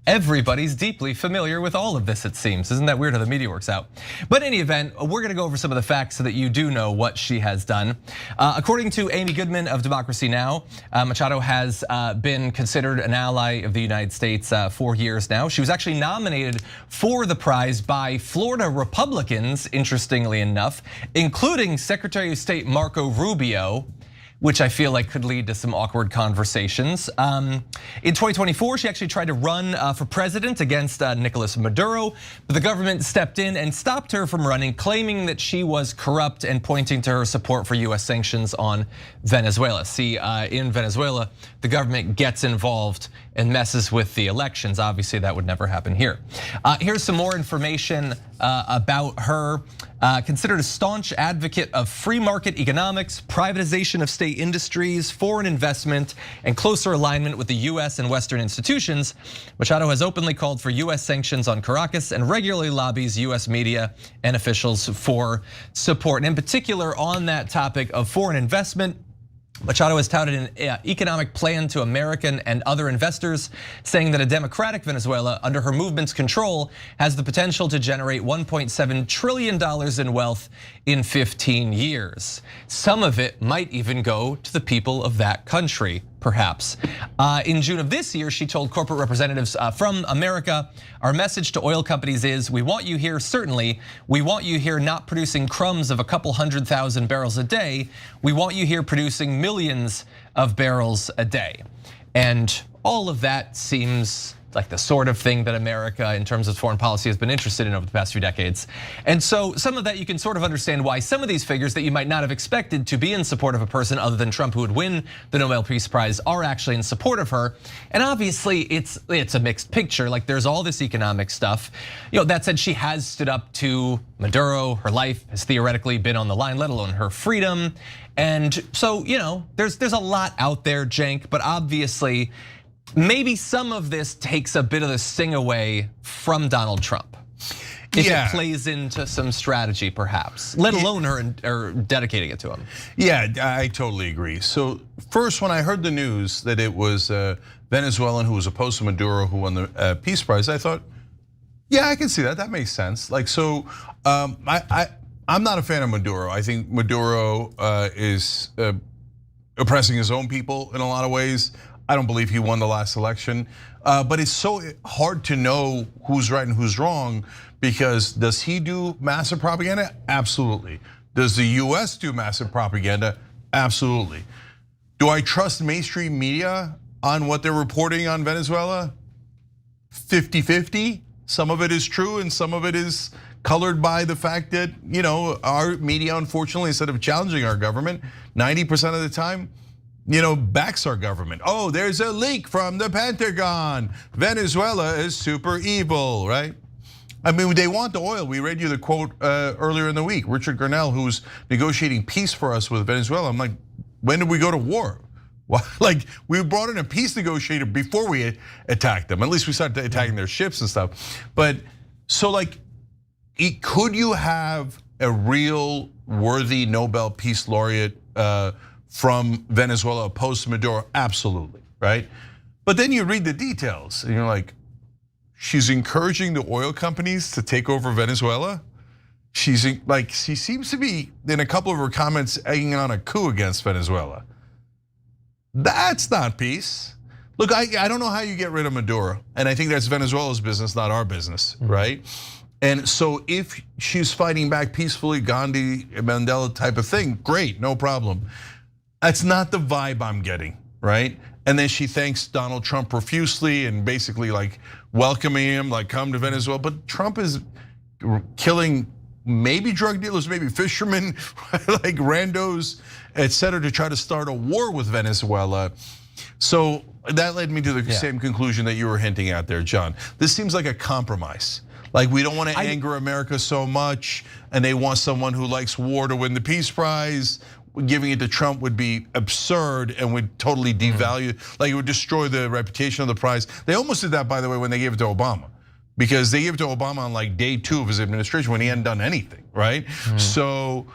S2: Everybody's deeply familiar with all of this, it seems. Isn't that weird how the media works out? But in any event, we're gonna go over some of the facts so that you do know what she has done. According to Amy Goodman of Democracy Now!, Machado has been considered an ally of the United States for years now. She was actually nominated for the prize by Florida Republicans, interestingly enough, including Secretary of State Marco Rubio, which I feel like could lead to some awkward conversations. In 2024, she actually tried to run for president against Nicolas Maduro, but the government stepped in and stopped her from running, claiming that she was corrupt and pointing to her support for US sanctions on Venezuela. See, in Venezuela, the government gets involved and messes with the elections. Obviously, that would never happen here. Here's some more information about her. Considered a staunch advocate of free market economics, privatization of state industries, foreign investment, and closer alignment with the US and Western institutions, Machado has openly called for US sanctions on Caracas and regularly lobbies US media and officials for support. And in particular, on that topic of foreign investment, Machado has touted an economic plan to American and other investors, saying that a democratic Venezuela under her movement's control has the potential to generate $1.7 trillion in wealth in 15 years. Some of it might even go to the people of that country. perhaps. In June of this year, she told corporate representatives from America, our message to oil companies is, we want you here, certainly. We want you here not producing crumbs of a couple 100,000 barrels a day. We want you here producing millions of barrels a day. And all of that seems like the sort of thing that America, in terms of foreign policy, has been interested in over the past few decades. And so some of that you can sort of understand why some of these figures that you might not have expected to be in support of a person other than Trump who would win the Nobel Peace Prize are actually in support of her. And obviously it's a mixed picture. Like there's all this economic stuff. That said, she has stood up to Maduro. Her life has theoretically been on the line, let alone her freedom. And so, there's a lot out there, Cenk, but obviously, maybe some of this takes a bit of the sting away from Donald Trump. If it plays into some strategy, perhaps, let alone her dedicating it to him.
S1: Yeah, I totally agree. So first, when I heard the news that it was a Venezuelan who was opposed to Maduro who won the Peace Prize, I thought, yeah, I can see that. That makes sense. Like, so I'm not a fan of Maduro. I think Maduro is oppressing his own people in a lot of ways. I don't believe he won the last election, but it's so hard to know who's right and who's wrong because does he do massive propaganda? Absolutely. Does the US do massive propaganda? Absolutely. Do I trust mainstream media on what they're reporting on Venezuela? 50-50. Some of it is true and some of it is colored by the fact that, our media, unfortunately, instead of challenging our government, 90% of the time, backs our government. Oh, there's a leak from the Pentagon. Venezuela is super evil, right? I mean, they want the oil. We read you the quote earlier in the week. Richard Grenell, who's negotiating peace for us with Venezuela. I'm like, when did we go to war? Like, we brought in a peace negotiator before we attacked them. At least we started attacking their ships and stuff. But so like, could you have a real worthy Nobel Peace Laureate from Venezuela opposed to Maduro? Absolutely, right? But then you read the details and you're like, she's encouraging the oil companies to take over Venezuela. She seems to be, in a couple of her comments, egging on a coup against Venezuela. That's not peace. Look, I don't know how you get rid of Maduro. And I think that's Venezuela's business, not our business, right? And so if she's fighting back peacefully, Gandhi, Mandela type of thing, great, no problem. That's not the vibe I'm getting, right? And then she thanks Donald Trump profusely and basically like welcoming him, like come to Venezuela. But Trump is killing maybe drug dealers, maybe fishermen, like randos, etc., to try to start a war with Venezuela. So that led me to the same conclusion that you were hinting at there, John. This seems like a compromise. Like we don't want to anger America so much, and they want someone who likes war to win the Peace Prize. Giving it to Trump would be absurd and would totally devalue, like it would destroy the reputation of the prize. They almost did that, by the way, when they gave it to Obama, because they gave it to Obama on like day 2 of his administration when he hadn't done anything, right? So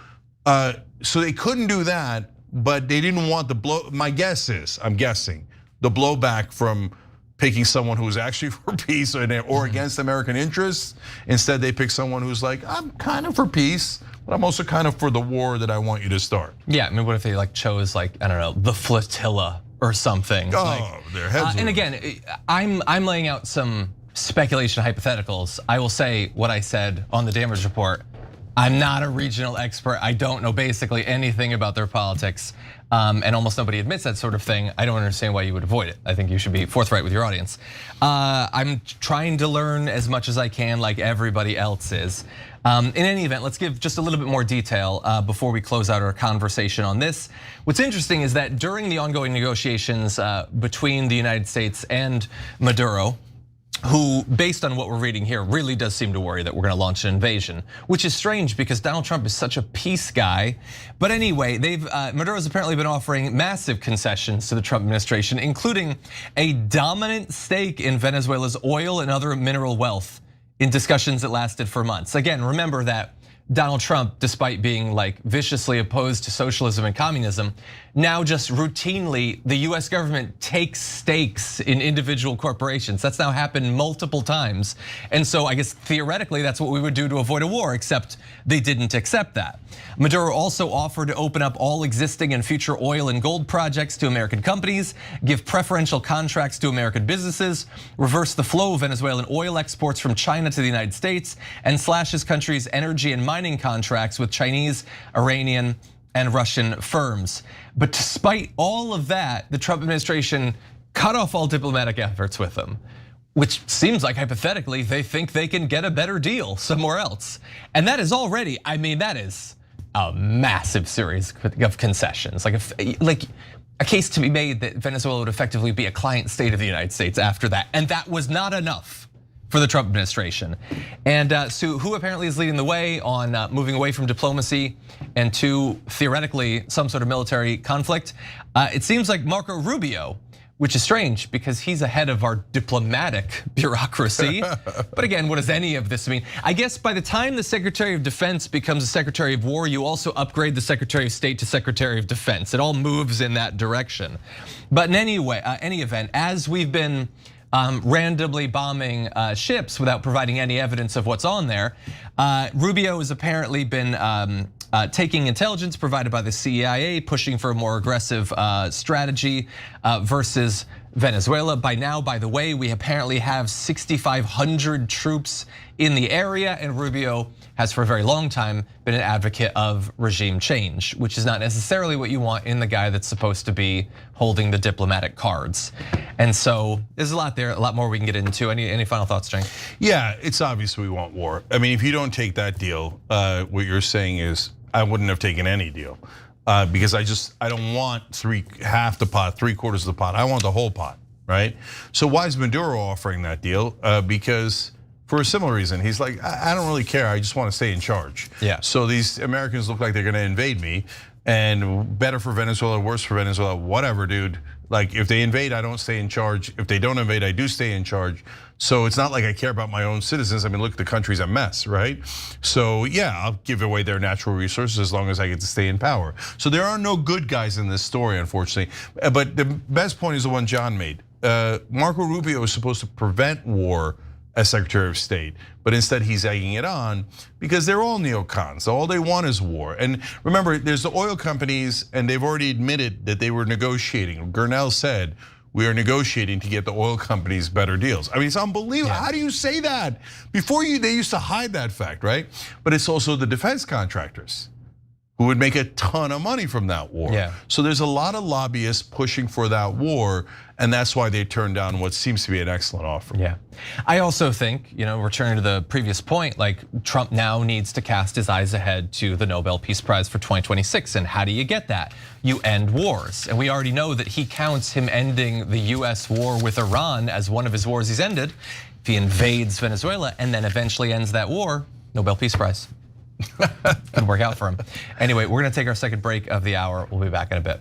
S1: they couldn't do that, but they didn't want the blow. My guess is, I'm guessing, the blowback from picking someone who's actually for peace or against American interests. Instead, they pick someone who's like, I'm kind of for peace, but I'm also kind of for the war that I want you to start.
S2: Yeah, I mean, what if they like chose like, I don't know, the flotilla or something?
S1: Oh, their heads.
S2: And again, I'm laying out some speculation hypotheticals. I will say what I said on the Damage Report. I'm not a regional expert. I don't know basically anything about their politics. And almost nobody admits that sort of thing. I don't understand why you would avoid it. I think you should be forthright with your audience. I'm trying to learn as much as I can, like everybody else is. In any event, let's give just a little bit more detail before we close out our conversation on this. What's interesting is that during the ongoing negotiations between the United States and Maduro, who, based on what we're reading here, really does seem to worry that we're gonna launch an invasion, which is strange because Donald Trump is such a peace guy. But anyway, Maduro's apparently been offering massive concessions to the Trump administration, including a dominant stake in Venezuela's oil and other mineral wealth in discussions that lasted for months. Again, remember that Donald Trump, despite being like viciously opposed to socialism and communism, now just routinely the US government takes stakes in individual corporations. That's now happened multiple times. And so I guess theoretically that's what we would do to avoid a war, except they didn't accept that. Maduro also offered to open up all existing and future oil and gold projects to American companies, give preferential contracts to American businesses, reverse the flow of Venezuelan oil exports from China to the United States, and slash his country's energy and mining contracts with Chinese, Iranian, and Russian firms. But despite all of that, the Trump administration cut off all diplomatic efforts with them, which seems like hypothetically they think they can get a better deal somewhere else. And that is already, I mean, that is a massive series of concessions. Like a case to be made that Venezuela would effectively be a client state of the United States after that. And that was not enough for the Trump administration. And so who apparently is leading the way on moving away from diplomacy and to theoretically some sort of military conflict? It seems like Marco Rubio, which is strange because he's ahead of our diplomatic bureaucracy. But again, what does any of this mean? I guess by the time the Secretary of Defense becomes a Secretary of War, you also upgrade the Secretary of State to Secretary of Defense. It all moves in that direction. But in any event, as we've been randomly bombing ships without providing any evidence of what's on there, Rubio has apparently been taking intelligence provided by the CIA, pushing for a more aggressive strategy versus Venezuela. By now, by the way, we apparently have 6,500 troops in the area, and Rubio has for a very long time been an advocate of regime change, which is not necessarily what you want in the guy that's supposed to be holding the diplomatic cards. And so there's a lot there, a lot more we can get into. Any final thoughts, Cenk?
S1: Yeah, it's obvious we want war. I mean, if you don't take that deal, what you're saying is I wouldn't have taken any deal because I don't want half the pot, 3/4 of the pot. I want the whole pot, right? So why is Maduro offering that deal? Because for a similar reason, he's like, I don't really care. I just want to stay in charge.
S2: Yeah.
S1: So these Americans look like they're going to invade me, and better for Venezuela, worse for Venezuela, whatever, dude. Like if they invade, I don't stay in charge. If they don't invade, I do stay in charge. So it's not like I care about my own citizens. I mean, look, the country's a mess, right? So yeah, I'll give away their natural resources as long as I get to stay in power. So there are no good guys in this story, unfortunately. But the best point is the one John made. Marco Rubio is supposed to prevent war as Secretary of State, but instead he's egging it on because they're all neocons. All they want is war. And remember, there's the oil companies, and they've already admitted that they were negotiating. Gurnell said, we are negotiating to get the oil companies better deals. I mean, it's unbelievable.
S2: Yeah.
S1: How do you say that? Before they used to hide that fact, right? But it's also the defense contractors who would make a ton of money from that war.
S2: Yeah.
S1: So there's a lot of lobbyists pushing for that war, and that's why they turned down what seems to be an excellent offer.
S2: Yeah, I also think, returning to the previous point, like Trump now needs to cast his eyes ahead to the Nobel Peace Prize for 2026. And how do you get that? You end wars. And we already know that he counts him ending the US war with Iran as one of his wars he's ended. If he invades Venezuela and then eventually ends that war, Nobel Peace Prize. Could work out for him. Anyway, we're gonna take our second break of the hour. We'll be back in a bit.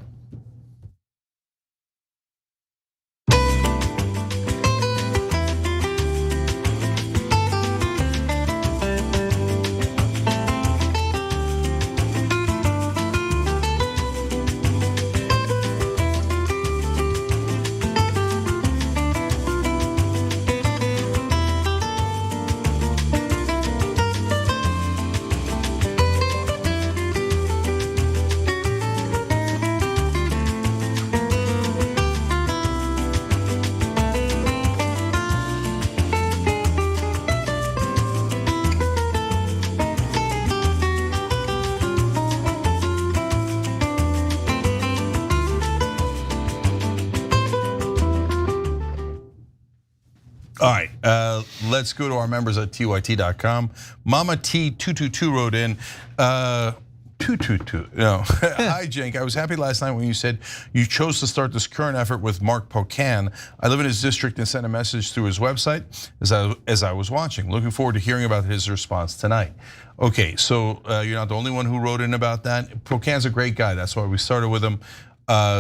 S1: All right, let's go to our members at tyt.com. Mama T222 wrote in, 222, no. Hi, Cenk. I was happy last night when you said you chose to start this current effort with Mark Pocan. I live in his district and sent a message through his website as I was watching. Looking forward to hearing about his response tonight. Okay, so you're not the only one who wrote in about that. Pocan's a great guy. That's why we started with him.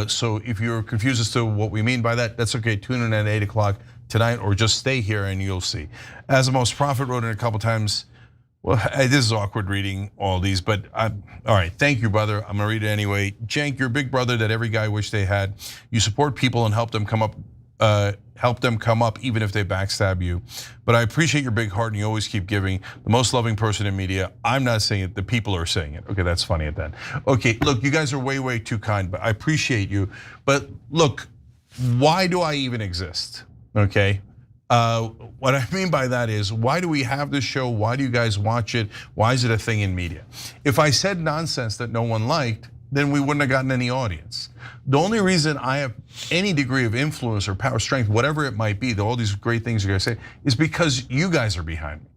S1: So if you're confused as to what we mean by that, that's okay. Tune in at 8 o'clock tonight, or just stay here and you'll see. As the Most Prophet wrote in a couple times, Well, this is awkward reading all these, but all right. Thank you, brother. I'm gonna read it anyway. Cenk, you're a big brother that every guy wished they had. You support people and help them come up. Even if they backstab you. But I appreciate your big heart and you always keep giving. The most loving person in media. I'm not saying it, the people are saying it. Okay, that's funny at that. Okay, look, you guys are way, way too kind, but I appreciate you. But look, why do I even exist? Okay, what I mean by that is, why do we have this show? Why do you guys watch it? Why is it a thing in media? If I said nonsense that no one liked, then we wouldn't have gotten any audience. The only reason I have any degree of influence or power, strength, whatever it might be, all these great things you're gonna say, is because you guys are behind me.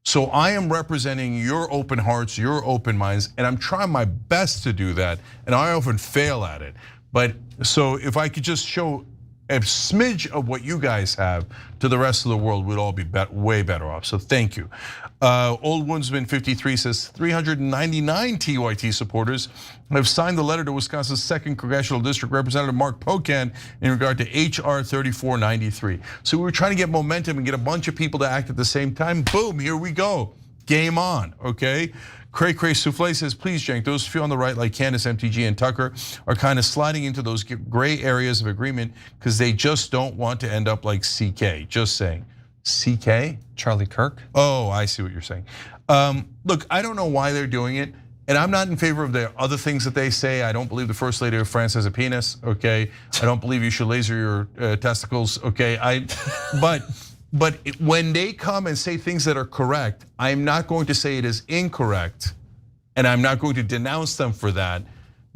S1: So I am representing your open hearts, your open minds, and I'm trying my best to do that, and I often fail at it. But so if I could just show a smidge of what you guys have to the rest of the world, we'd all be way better off. So thank you. Old Woundsman 53 says 399 TYT supporters have signed the letter to Wisconsin's 2nd Congressional District Representative Mark Pocan in regard to HR 3493. So we were trying to get momentum and get a bunch of people to act at the same time. Boom, here we go. Game on, okay? Cray Cray Souffle says, please, Cenk, those few on the right like Candace, MTG, and Tucker are kind of sliding into those gray areas of agreement because they just don't want to end up like CK. Just saying. CK?
S2: Charlie Kirk?
S1: Oh, I see what you're saying. Look, I don't know why they're doing it, and I'm not in favor of the other things that they say. I don't believe the First Lady of France has a penis, okay? I don't believe you should laser your testicles, okay? But when they come and say things that are correct, I'm not going to say it is incorrect, and I'm not going to denounce them for that.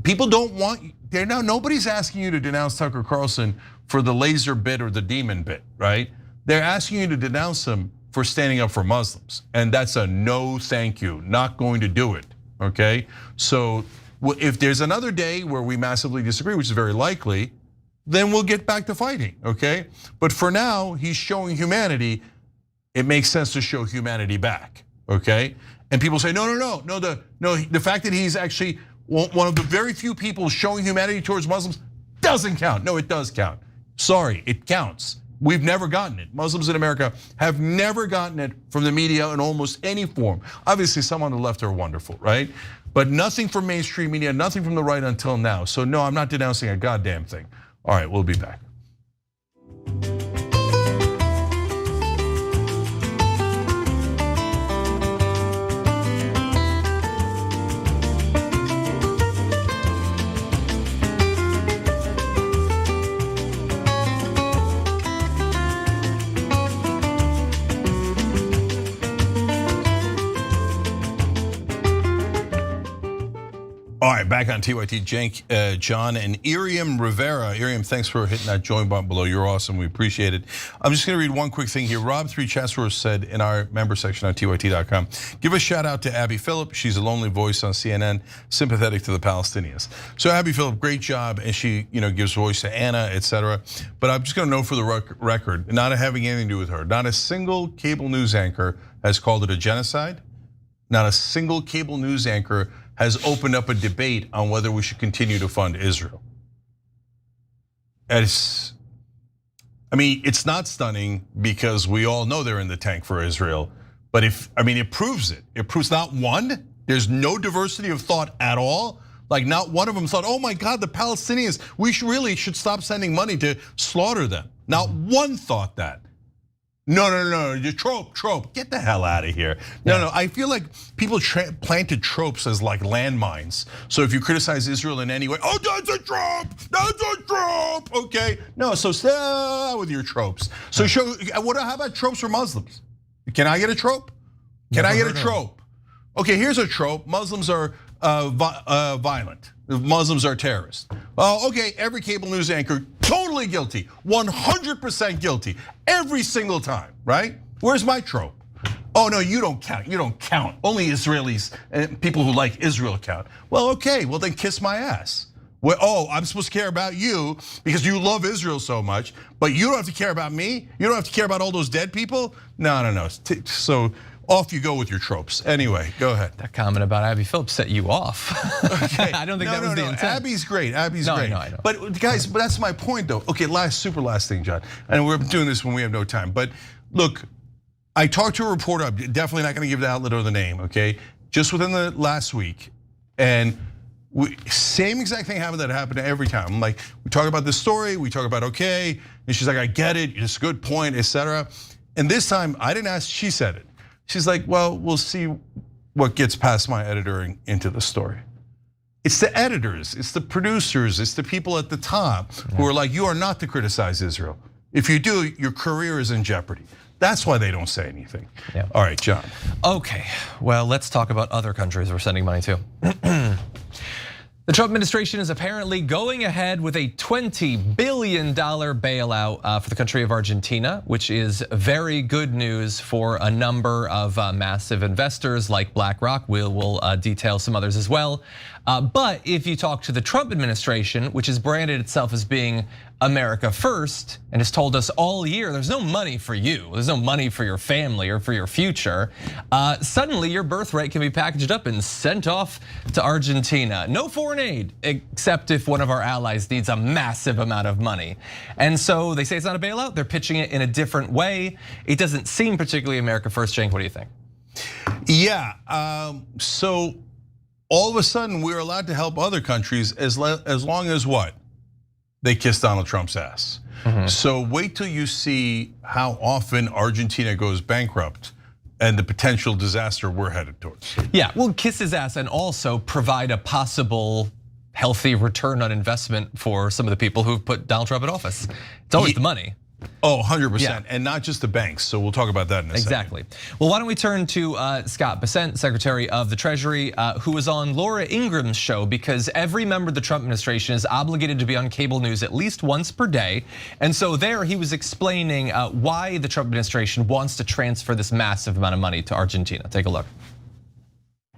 S1: People don't want, nobody's asking you to denounce Tucker Carlson for the laser bit or the demon bit, right? They're asking you to denounce him for standing up for Muslims, and that's a no thank you, not going to do it, okay? So if there's another day where we massively disagree, which is very likely, then we'll get back to fighting, okay? But for now, he's showing humanity. It makes sense to show humanity back, okay? And people say, no, the fact that he's actually one of the very few people showing humanity towards Muslims doesn't count. No, it does count. Sorry, it counts. We've never gotten it. Muslims in America have never gotten it from the media in almost any form. Obviously, some on the left are wonderful, right? But nothing from mainstream media, nothing from the right until now. So no, I'm not denouncing a goddamn thing. All right, we'll be back. All right, back on TYT, Cenk, John, and Iriam Rivera. Iriam, thanks for hitting that join button below. You're awesome, we appreciate it. I'm just gonna read one quick thing here. Rob3 Chatsworth said in our member section on TYT.com, give a shout out to Abby Phillip. She's a lonely voice on CNN, sympathetic to the Palestinians. So Abby Phillip, great job, and she gives voice to Anna, etc. But I'm just gonna note for the record, not having anything to do with her, not a single cable news anchor has called it a genocide. Not a single cable news anchor has opened up a debate on whether we should continue to fund Israel. It's not stunning because we all know they're in the tank for Israel. But it proves it. It proves not one, there's no diversity of thought at all. Like not one of them thought, oh my God, the Palestinians, we really should stop sending money to slaughter them. Not one thought that. No, you trope, get the hell out of here. No, I feel like people planted tropes as like landmines. So if you criticize Israel in any way, oh, that's a trope, okay? No, so stay with your tropes. So how about tropes for Muslims? Can I get a trope? Can I get a trope? Okay, here's a trope, Muslims are violent. Muslims are terrorists. Oh, okay, every cable news anchor totally guilty, 100% guilty, every single time, right? Where's my trope? Oh no, you don't count, Only Israelis and people who like Israel count. Well, okay, well then kiss my ass. Well, oh, I'm supposed to care about you because you love Israel so much, but you don't have to care about me? You don't have to care about all those dead people? No. So off you go with your tropes. Anyway, go ahead.
S2: That comment about Abby Phillip set you off. Okay. I don't think that was the intent.
S1: Abby's great, great. I know. But guys, that's my point though. Okay, super last thing, John. And we're doing this when we have no time. But look, I talked to a reporter, I'm definitely not gonna give the outlet or the name, okay? Just within the last week, and same exact thing happened that happened every time. I'm like, we talk about this story, we talk about okay, and she's like, I get it, it's a good point, etc. And this time, I didn't ask, she said it. She's like, well, we'll see what gets past my editor into the story. It's the editors, it's the producers, it's the people at the top who are like, you are not to criticize Israel. If you do, your career is in jeopardy. That's why they don't say anything. Yeah. All right, John.
S2: Okay, well, let's talk about other countries we're sending money to. The Trump administration is apparently going ahead with a $20 billion bailout for the country of Argentina, which is very good news for a number of massive investors like BlackRock. We'll detail some others as well. But if you talk to the Trump administration, which has branded itself as being America first and has told us all year, there's no money for you, there's no money for your family or for your future. Suddenly your birthright can be packaged up and sent off to Argentina. No foreign aid, except if one of our allies needs a massive amount of money. And so they say it's not a bailout, they're pitching it in a different way. It doesn't seem particularly America first. Cenk, what do you think?
S1: Yeah, so all of a sudden we're allowed to help other countries as long as what? They kiss Donald Trump's ass. So wait till you see how often Argentina goes bankrupt and the potential disaster we're headed towards.
S2: Yeah, we'll kiss his ass and also provide a possible healthy return on investment for some of the people who've put Donald Trump in office. It's always the money.
S1: Oh, 100%, and not just the banks. So we'll talk about that in a second.
S2: Exactly. Well, why don't we turn to Scott Bessent, Secretary of the Treasury, who was on Laura Ingram's show, because every member of the Trump administration is obligated to be on cable news at least once per day. And so there he was explaining why the Trump administration wants to transfer this massive amount of money to Argentina. Take a look.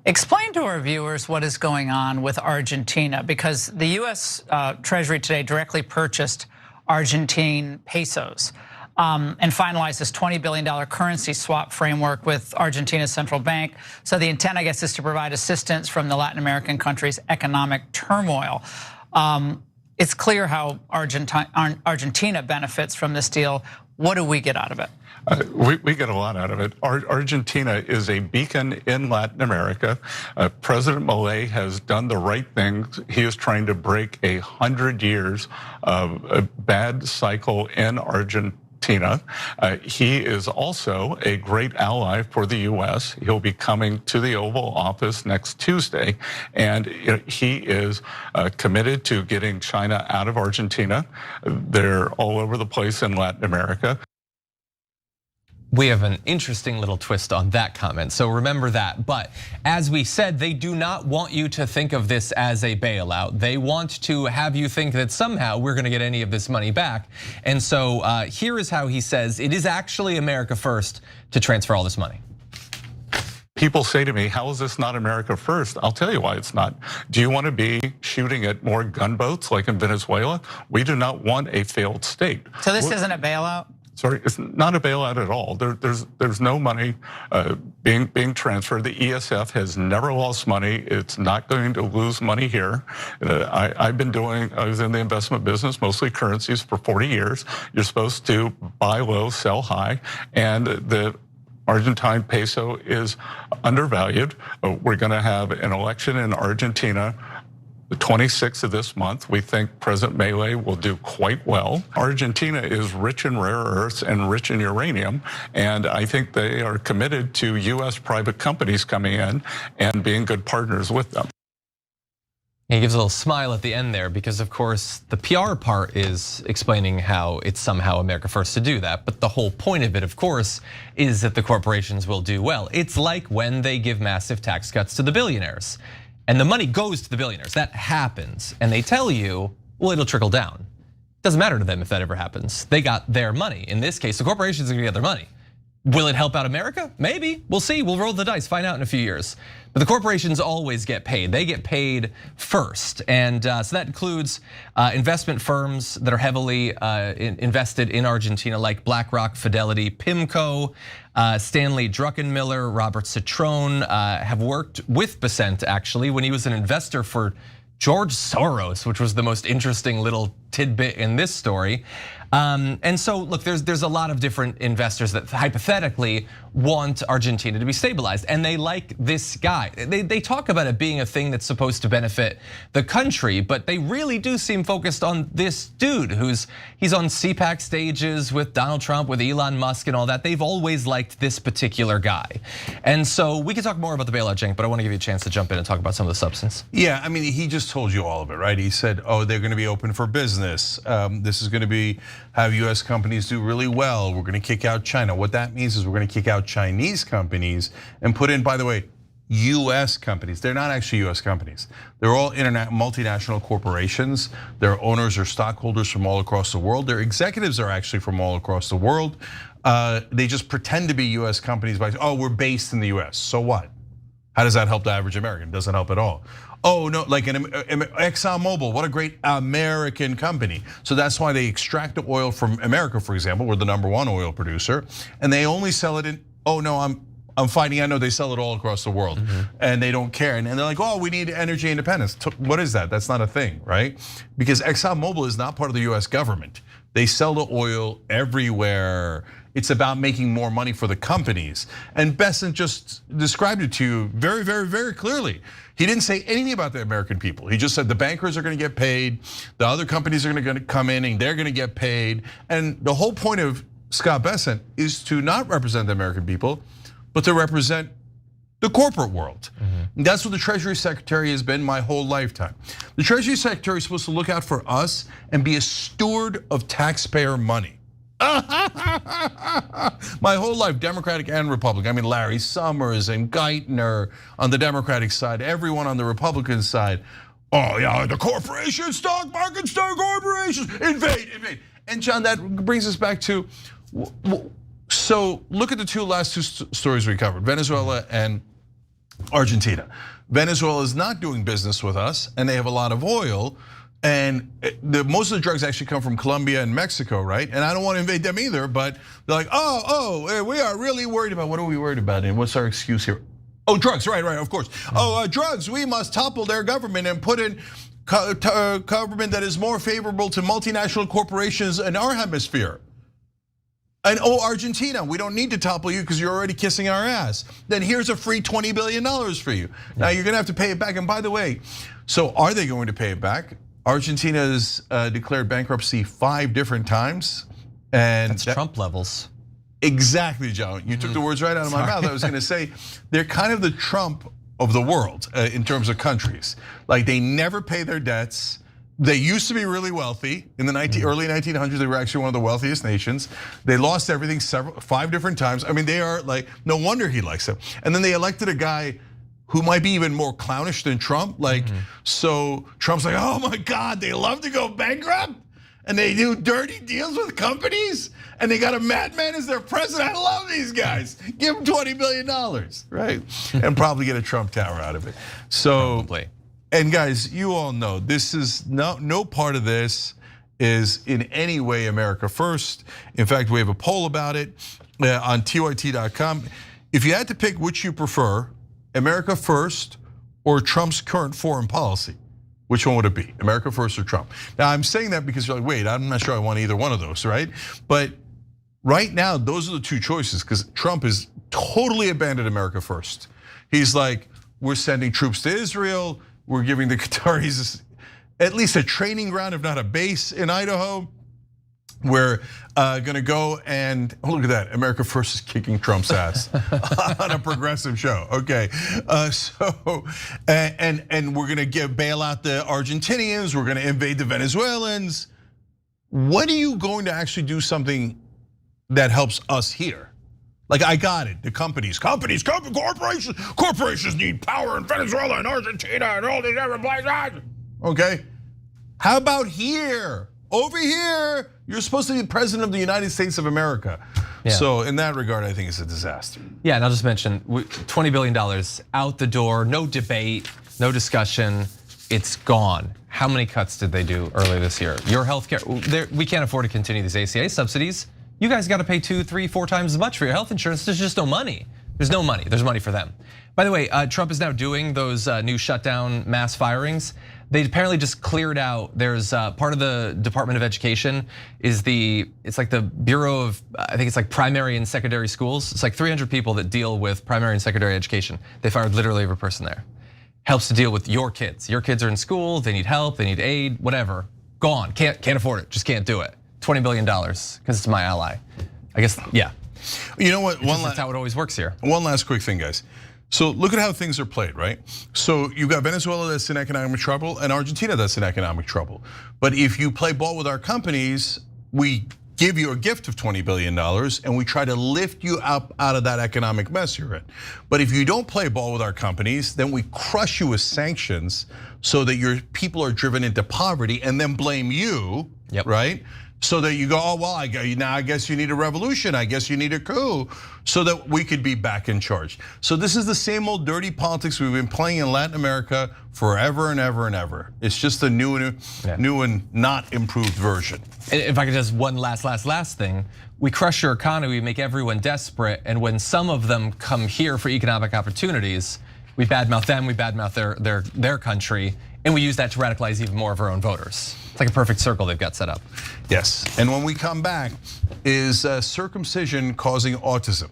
S10: Explain to our viewers what is going on with Argentina, because the US Treasury today directly purchased Argentine pesos and finalized this $20 billion currency swap framework with Argentina's central bank. So the intent, I guess, is to provide assistance from the Latin American country's economic turmoil. It's clear how Argentina benefits from this deal. What do we get out of it?
S11: We get a lot out of it. Argentina is a beacon in Latin America. President Milei has done the right thing. He is trying to break 100 years of a bad cycle in Argentina. He is also a great ally for the US. He'll be coming to the Oval Office next Tuesday, and he is committed to getting China out of Argentina. They're all over the place in Latin America.
S2: We have an interesting little twist on that comment, so remember that. But as we said, they do not want you to think of this as a bailout. They want to have you think that somehow we're gonna get any of this money back. And so here is how he says it is actually America first to transfer all this money.
S11: People say to me, how is this not America first? I'll tell you why it's not. Do you want to be shooting at more gunboats like in Venezuela? We do not want a failed state.
S10: So this isn't a bailout?
S11: Sorry, it's not a bailout at all. There's no money being transferred. The ESF has never lost money. It's not going to lose money here. I was in the investment business, mostly currencies, for 40 years. You're supposed to buy low, sell high, and the Argentine peso is undervalued. We're going to have an election in Argentina the 26th of this month. We think President Milei will do quite well. Argentina is rich in rare earths and rich in uranium, and I think they are committed to US private companies coming in and being good partners with them.
S2: He gives a little smile at the end there because, of course, the PR part is explaining how it's somehow America first to do that. But the whole point of it, of course, is that the corporations will do well. It's like when they give massive tax cuts to the billionaires. And the money goes to the billionaires, that happens. And they tell you, well, it'll trickle down. Doesn't matter to them if that ever happens. They got their money. In this case, the corporations are gonna get their money. Will it help out America? Maybe, we'll see, we'll roll the dice, find out in a few years. But the corporations always get paid. They get paid first. And so that includes investment firms that are heavily invested in Argentina, like BlackRock, Fidelity, PIMCO, Stanley Druckenmiller, Robert Citron have worked with Bessent actually when he was an investor for George Soros, which was the most interesting little tidbit in this story. And so look, there's a lot of different investors that hypothetically want Argentina to be stabilized, and they like this guy. They talk about it being a thing that's supposed to benefit the country, but they really do seem focused on this dude he's on CPAC stages with Donald Trump, with Elon Musk and all that. They've always liked this particular guy. And so we can talk more about the bailout, Cenk, but I want to give you a chance to jump in and talk about some of the substance.
S1: Yeah, I mean, he just told you all of it, right? He said, oh, they're gonna be open for business. This is gonna be have US companies do really well. We're gonna kick out China. What that means is we're gonna kick out Chinese companies and put in, by the way, US companies. They're not actually US companies. They're all multinational corporations. Their owners are stockholders from all across the world. Their executives are actually from all across the world. They just pretend to be US companies by, oh, we're based in the US. So what? How does that help the average American? It doesn't help at all. Oh no, like an ExxonMobil, what a great American company. So that's why they extract the oil from America, for example. We're the #1 oil producer, and they only sell it in, oh no, I'm finding out, no, they sell it all across the world, and they don't care. And they're like, oh, we need energy independence. What is that? That's not a thing, right? Because ExxonMobil is not part of the US government. They sell the oil everywhere. It's about making more money for the companies. And Bessent just described it to you very, very, very clearly. He didn't say anything about the American people. He just said the bankers are gonna get paid, the other companies are gonna come in and they're gonna get paid. And the whole point of Scott Bessent is to not represent the American people, but to represent the corporate world. And that's what the Treasury Secretary has been my whole lifetime. The Treasury Secretary is supposed to look out for us and be a steward of taxpayer money. My whole life, Democratic and Republican. I mean, Larry Summers and Geithner on the Democratic side, everyone on the Republican side. Oh yeah, the corporations, stock market, stock corporations, invade. And John, that brings us back to, so look at the last two stories we covered, Venezuela and Argentina. Venezuela is not doing business with us, and they have a lot of oil. And most of the drugs actually come from Colombia and Mexico, right? And I don't want to invade them either, but they're like, oh, we are really worried about, what are we worried about? And what's our excuse here? Oh, drugs, right, of course. Oh, drugs, we must topple their government and put in government that is more favorable to multinational corporations in our hemisphere. And oh, Argentina, we don't need to topple you because you're already kissing our ass. Then here's a free $20 billion for you. Now you're gonna have to pay it back. And by the way, so are they going to pay it back? Argentina has declared bankruptcy 5 different times. And
S2: that's Trump levels.
S1: Exactly, John. You took the words right out of my mouth. I was gonna say, they're kind of the Trump of the world in terms of countries. Like they never pay their debts. They used to be really wealthy. In the early 1900s, they were actually one of the wealthiest nations. They lost everything 5 different times. I mean, they are like, no wonder he likes them. And then they elected a guy who might be even more clownish than Trump. Like, so Trump's like, oh my God, they love to go bankrupt and they do dirty deals with companies and they got a madman as their president. I love these guys. Give them $20 billion, right? And probably get a Trump Tower out of it. So,
S2: probably.
S1: And guys, you all know this is no part of this is in any way America first. In fact, we have a poll about it on tyt.com. If you had to pick which you prefer, America first or Trump's current foreign policy, which one would it be? America first or Trump? Now I'm saying that because you're like, wait, I'm not sure I want either one of those, right? But right now, those are the 2 choices because Trump has totally abandoned America first. He's like, we're sending troops to Israel. We're giving the Qataris at least a training ground, if not a base in Idaho. We're gonna go and look at that. America First is kicking Trump's ass on a progressive show. Okay, so and we're gonna bail out the Argentinians. We're gonna invade the Venezuelans. When are you going to actually do something that helps us here? Like I got it, the corporations need power in Venezuela and Argentina and all these other places. Okay, how about here? Over here, you're supposed to be president of the United States of America. Yeah. So in that regard, I think it's a disaster.
S2: Yeah, and I'll just mention, $20 billion out the door, no debate, no discussion, it's gone. How many cuts did they do earlier this year? Your healthcare, we can't afford to continue these ACA subsidies. You guys got to pay 2, 3, 4 times as much for your health insurance. There's just no money. There's no money, there's money for them. By the way, Trump is now doing those new shutdown mass firings. They apparently just cleared out. There's part of the Department of Education is it's like the Bureau of, I think it's like primary and secondary schools. It's like 300 people that deal with primary and secondary education. They fired literally every person there. Helps to deal with your kids. Your kids are in school, they need help, they need aid, whatever. Gone, can't afford it, just can't do it. $20 billion, because it's my ally. I guess, yeah.
S1: You know what,
S2: that's how it always works here.
S1: One last quick thing, guys. So look at how things are played, right? So you got Venezuela that's in economic trouble and Argentina that's in economic trouble. But if you play ball with our companies, we give you a gift of $20 billion and we try to lift you up out of that economic mess you're in. But if you don't play ball with our companies, then we crush you with sanctions so that your people are driven into poverty and then blame you, right? So that you go, oh, well, now I guess you need a revolution. I guess you need a coup so that we could be back in charge. So this is the same old dirty politics we've been playing in Latin America forever and ever and ever. It's just a new and not improved version.
S2: If I could just one last thing, we crush your economy, we make everyone desperate, and when some of them come here for economic opportunities, we badmouth them, we badmouth their country, and we use that to radicalize even more of our own voters. It's like a perfect circle they've got set up.
S1: Yes, and when we come back, is circumcision causing autism?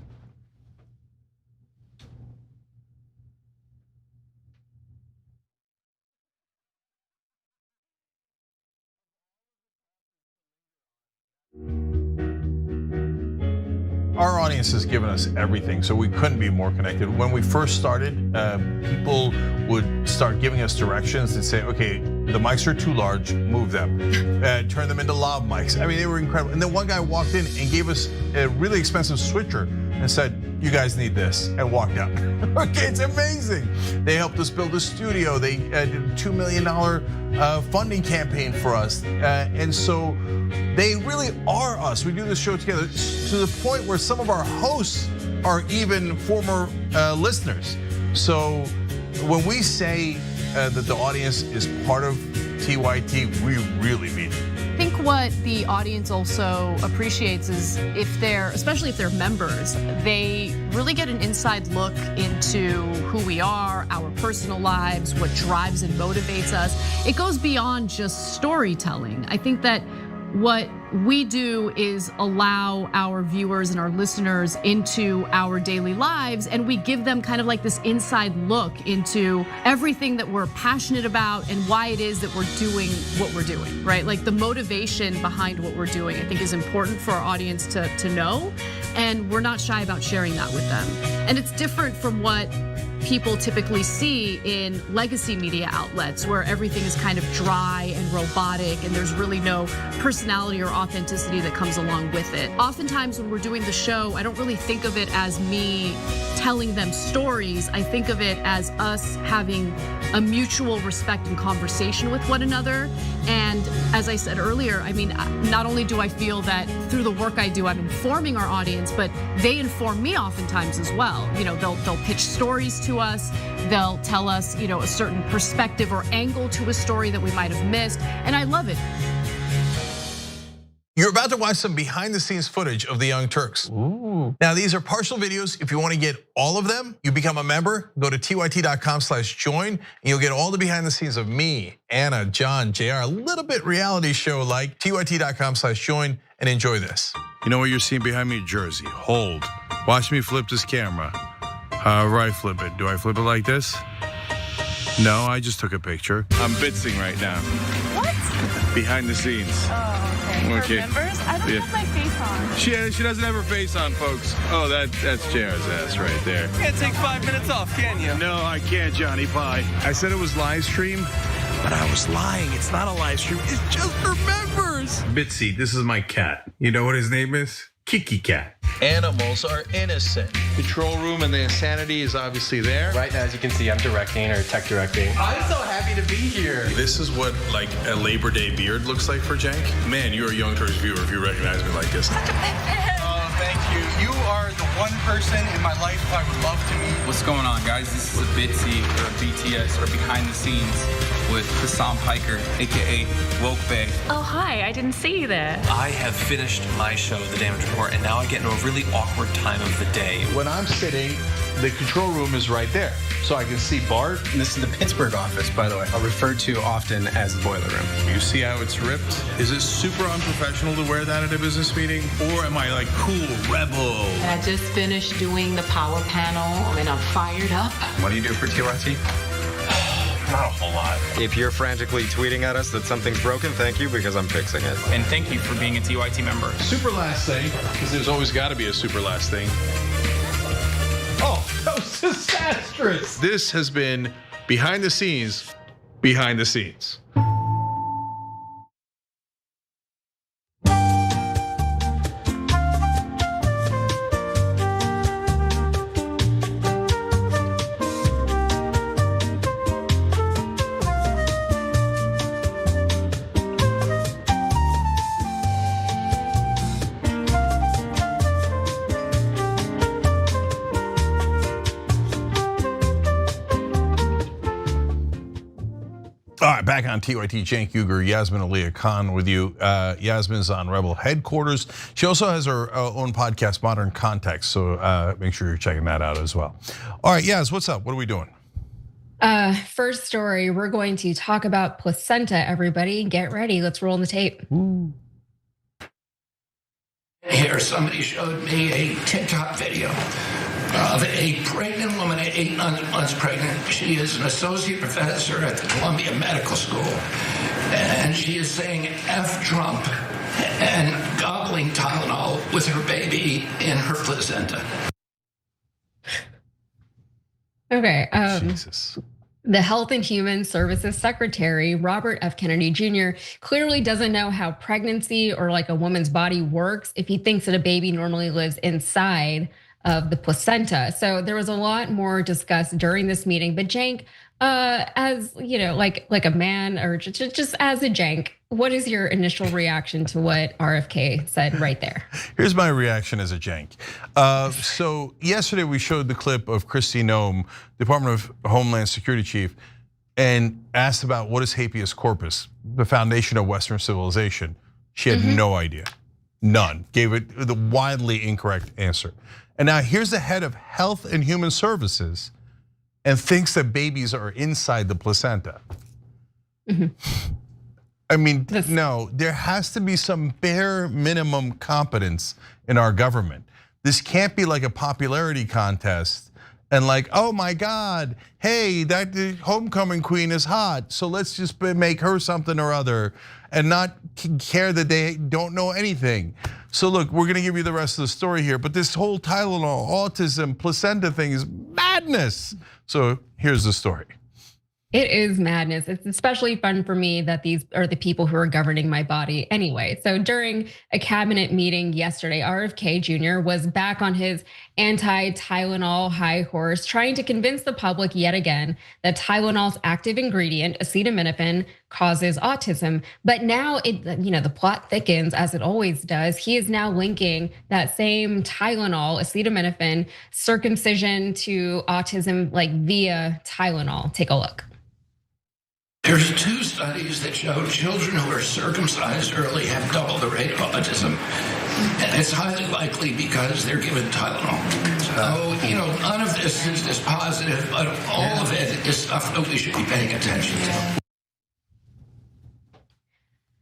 S1: Our audience has given us everything, so we couldn't be more connected. When we first started, people would start giving us directions and say, okay, the mics are too large, move them. Turn them into lav mics. I mean, they were incredible. And then one guy walked in and gave us a really expensive switcher and said, you guys need this, and walked out. Okay, it's amazing. They helped us build a studio. They did a $2 million funding campaign for us. And so they really are us. We do this show together to the point where some of our hosts are even former listeners. So when we say that the audience is part of TYT, we really mean it.
S12: I think what the audience also appreciates is especially if they're members, they really get an inside look into who we are, our personal lives, what drives and motivates us. It goes beyond just storytelling. I think that what we do is allow our viewers and our listeners into our daily lives, and we give them kind of like this inside look into everything that we're passionate about and why it is that we're doing what we're doing, right? Like the motivation behind what we're doing, I think is important for our audience to know, and we're not shy about sharing that with them. And it's different from what people typically see in legacy media outlets where everything is kind of dry and robotic and there's really no personality or authenticity that comes along with it. Oftentimes when we're doing the show, I don't really think of it as me telling them stories. I think of it as us having a mutual respect and conversation with one another. And as I said earlier, I mean, not only do I feel that through the work I do, I'm informing our audience, but they inform me oftentimes as well. You know, they'll pitch stories to us. They'll tell us, you know, a certain perspective or angle to a story that we might have missed. And I love it.
S1: You're about to watch some behind the scenes footage of the Young Turks. Ooh. Now these are partial videos. If you want to get all of them, you become a member, go to tyt.com/join, and you'll get all the behind the scenes of me, Anna, John, JR, a little bit reality show like. tyt.com/join and enjoy this. You know what you're seeing behind me? Jersey, hold. Watch me flip this camera. However I flip it. Do I flip it like this? No, I just took a picture. I'm bitzing right now.
S13: What?
S1: Behind the scenes.
S13: Oh, okay. For members? I don't have my face on.
S1: She doesn't have her face on, folks. Oh, that's JR's ass right there.
S14: You can't take 5 minutes off, can you?
S1: No, I can't, Johnny Pie. I said it was live stream, but I was lying. It's not a live stream. It's just for members. Bitsy, this is my cat. You know what his name is? Kiki Cat. Animals are innocent. Control room and the insanity is obviously there.
S14: Right now, as you can see, I'm directing or tech directing. I'm so happy to be here.
S1: This is what like a Labor Day beard looks like for Jank. Man, you're a Young Turks viewer if you recognize me like this.
S14: Oh, thank you. You are the one person in my life I would love to meet. What's going on, guys? This is a Bitsy or BTS or behind the scenes with Hassan Piker, AKA Woke Bay.
S13: Oh, hi, I didn't see you there.
S15: I have finished my show, The Damage Report, and now I get into a really awkward time of the day.
S1: When I'm sitting the control room is right there. So I can see Bart.
S14: This is the Pittsburgh office, by the way, referred to often as the boiler room.
S15: You see how it's ripped? Is it super unprofessional to wear that at a business meeting? Or am I like cool, rebel?
S16: I just finished doing the power panel and I'm fired up.
S14: What do you do for TYT?
S15: Not a whole lot.
S17: If you're frantically tweeting at us that something's broken, thank you, because I'm fixing it.
S14: And thank you for being a TYT member.
S15: Super last thing, because there's always got to be a super last thing.
S1: Oh, that was disastrous.
S15: This has been behind the scenes, behind the scenes.
S1: All right, back on TYT, Cenk Uygur, Yasmin Aliyah Khan with you. Yasmin's on Rebel headquarters. She also has her own podcast, Modern Context, so make sure you're checking that out as well. All right, Yas, what's up? What are we doing?
S18: First story, we're going to talk about placenta, everybody. Get ready, let's roll the tape.
S1: Ooh.
S19: Here, somebody showed me a TikTok video of a pregnant woman at 8 months pregnant. She is an associate professor at the Columbia Medical School. And she is saying F Trump and gobbling Tylenol with her baby in her placenta.
S18: Okay,
S1: Jesus.
S18: The Health and Human Services Secretary, Robert F. Kennedy Jr., clearly doesn't know how pregnancy or like a woman's body works if he thinks that a baby normally lives inside of the placenta. So there was a lot more discussed during this meeting. But Cenk, as you know, like a man or just as a Cenk, what is your initial reaction to what RFK said right there?
S1: Here's my reaction as a Cenk. So yesterday we showed the clip of Kristi Noem, Department of Homeland Security chief, and asked about what is habeas corpus, the foundation of Western civilization. She had no idea, none. Gave it the widely incorrect answer. And now here's the head of Health and Human Services and thinks that babies are inside the placenta. I mean, no, there has to be some bare minimum competence in our government. This can't be like a popularity contest and like, oh my God, hey, that homecoming queen is hot, so let's just make her something or other and not care that they don't know anything. So look, we're gonna give you the rest of the story here, but this whole Tylenol, autism, placenta thing is madness. So here's the story.
S18: It is madness. It's especially fun for me that these are the people who are governing my body anyway. So during a cabinet meeting yesterday, RFK Jr. was back on his anti-Tylenol high horse, trying to convince the public yet again that Tylenol's active ingredient, acetaminophen, causes autism. But now the plot thickens as it always does. He is now linking that same Tylenol, acetaminophen, circumcision to autism like via Tylenol. Take a look.
S19: There's 2 studies that show children who are circumcised early have double the rate of autism. And it's highly likely because they're given Tylenol. So, none of this is positive, but all of it is stuff that we should be paying attention to.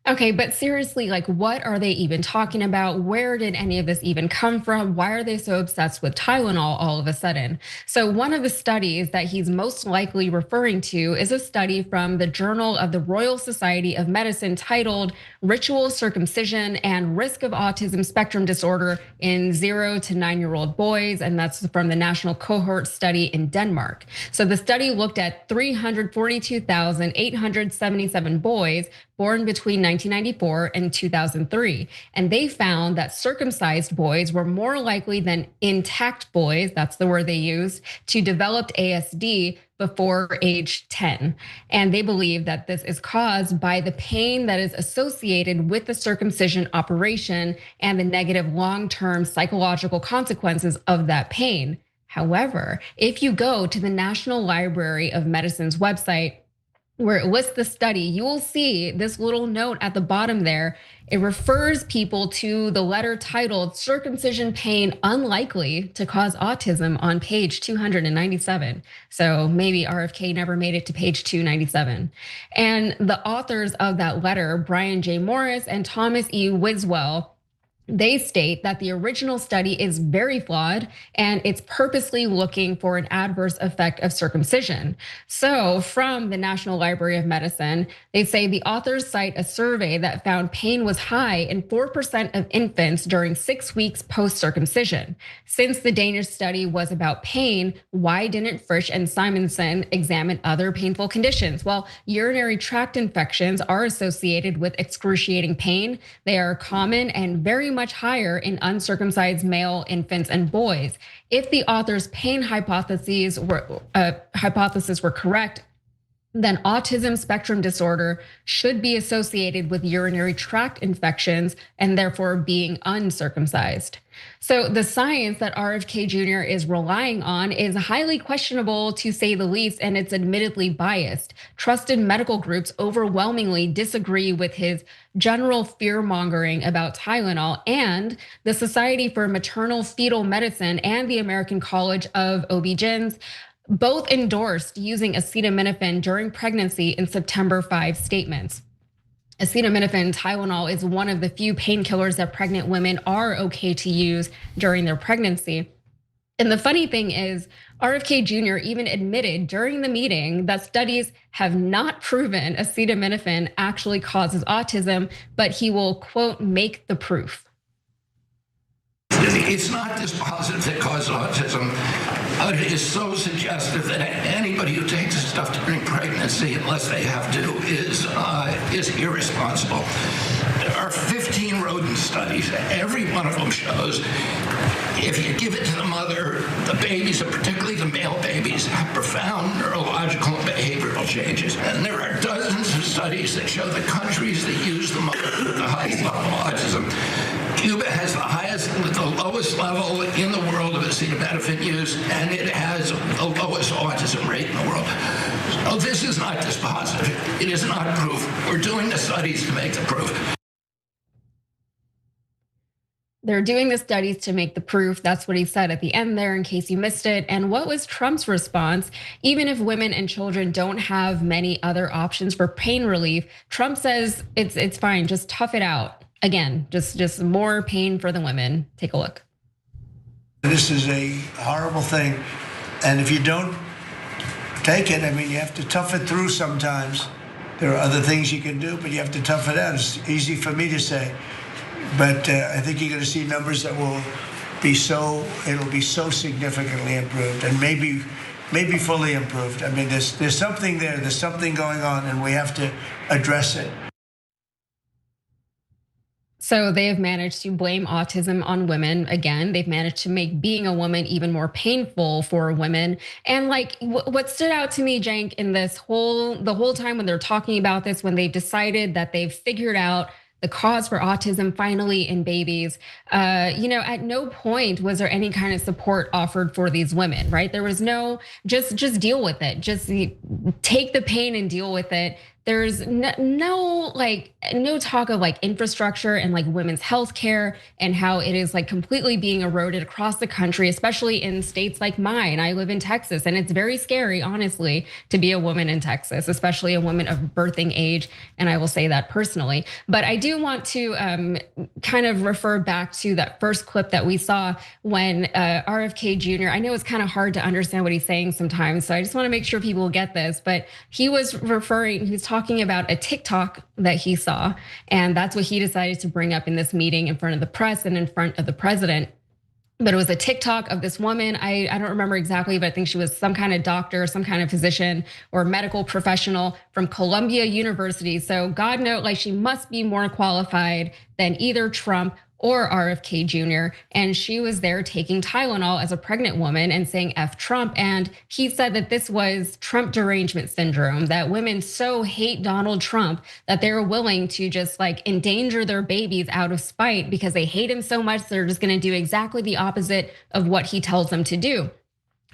S18: Okay, but seriously, like what are they even talking about? Where did any of this even come from? Why are they so obsessed with Tylenol all of a sudden? So one of the studies that he's most likely referring to is a study from the Journal of the Royal Society of Medicine titled Ritual Circumcision and Risk of Autism Spectrum Disorder in 0 to 9-year-old boys. And that's from the National Cohort Study in Denmark. So the study looked at 342,877 boys born between 1994 and 2003. And they found that circumcised boys were more likely than intact boys, that's the word they used, to develop ASD before age 10. And they believe that this is caused by the pain that is associated with the circumcision operation and the negative long-term psychological consequences of that pain. However, if you go to the National Library of Medicine's website, where it lists the study, you will see this little note at the bottom there. It refers people to the letter titled "Circumcision Pain Unlikely to Cause Autism" on page 297. So maybe RFK never made it to page 297. And the authors of that letter, Brian J. Morris and Thomas E. Wiswell, they state that the original study is very flawed and it's purposely looking for an adverse effect of circumcision. So from the National Library of Medicine, they say the authors cite a survey that found pain was high in 4% of infants during 6 weeks post-circumcision. Since the Danish study was about pain, why didn't Frisch and Simonson examine other painful conditions? Well, urinary tract infections are associated with excruciating pain. They are common and very much higher in uncircumcised male infants and boys. If the author's pain hypotheses were correct, then autism spectrum disorder should be associated with urinary tract infections and therefore being uncircumcised. So the science that RFK Jr. is relying on is highly questionable, to say the least, and it's admittedly biased. Trusted medical groups overwhelmingly disagree with his general fear-mongering about Tylenol, and the Society for Maternal Fetal Medicine and the American College of OB-GYNs both endorsed using acetaminophen during pregnancy in September 5 statements. Acetaminophen, Tylenol, is one of the few painkillers that pregnant women are okay to use during their pregnancy. And the funny thing is, RFK Jr. even admitted during the meeting that studies have not proven acetaminophen actually causes autism, but he will, quote, make the proof.
S19: It's not dispositive that causes autism. It is so suggestive that anybody who takes this stuff during pregnancy, unless they have to, is irresponsible. There are 15 rodent studies. Every one of them shows if you give it to the mother, the babies, and particularly the male babies, have profound neurological and behavioral changes. And there are dozens of studies that show the countries that use the highest level of autism. Cuba has the lowest level in the world of acetaminophen use, and it has the lowest autism rate in the world. So this is not dispositive. It is not proof. We're doing the studies to make the proof.
S18: They're doing the studies to make the proof. That's what he said at the end there, in case you missed it. And what was Trump's response? Even if women and children don't have many other options for pain relief, Trump says it's fine, just tough it out. Again, just more pain for the women. Take a look.
S20: This is a horrible thing. And if you don't take it, I mean, you have to tough it through sometimes. There are other things you can do, but you have to tough it out. It's easy for me to say. But I think you're going to see numbers that will be it'll be so significantly improved, and maybe fully improved. I mean, there's something there, there's something going on, and we have to address it.
S18: So they have managed to blame autism on women. Again, they've managed to make being a woman even more painful for women. And like what stood out to me, Cenk, in the whole time when they're talking about this, when they've decided that they've figured out the cause for autism finally in babies, at no point was there any kind of support offered for these women, right? There was no, just deal with it. Just take the pain and deal with it. There's no talk of like infrastructure and like women's health care and how it is like completely being eroded across the country, especially in states like mine. I live in Texas, and it's very scary, honestly, to be a woman in Texas, especially a woman of birthing age. And I will say that personally. But I do want to kind of refer back to that first clip that we saw when RFK Jr., I know it's kind of hard to understand what he's saying sometimes, so I just want to make sure people get this, but he was talking about a TikTok that he saw, and that's what he decided to bring up in this meeting in front of the press and in front of the president. But it was a TikTok of this woman. I don't remember exactly, but I think she was some kind of doctor, some kind of physician or medical professional from Columbia University. So God knows, like, she must be more qualified than either Trump or RFK Jr. And she was there taking Tylenol as a pregnant woman and saying F Trump. And he said that this was Trump derangement syndrome, that women so hate Donald Trump that they're willing to just like endanger their babies out of spite because they hate him so much, they're just gonna do exactly the opposite of what he tells them to do.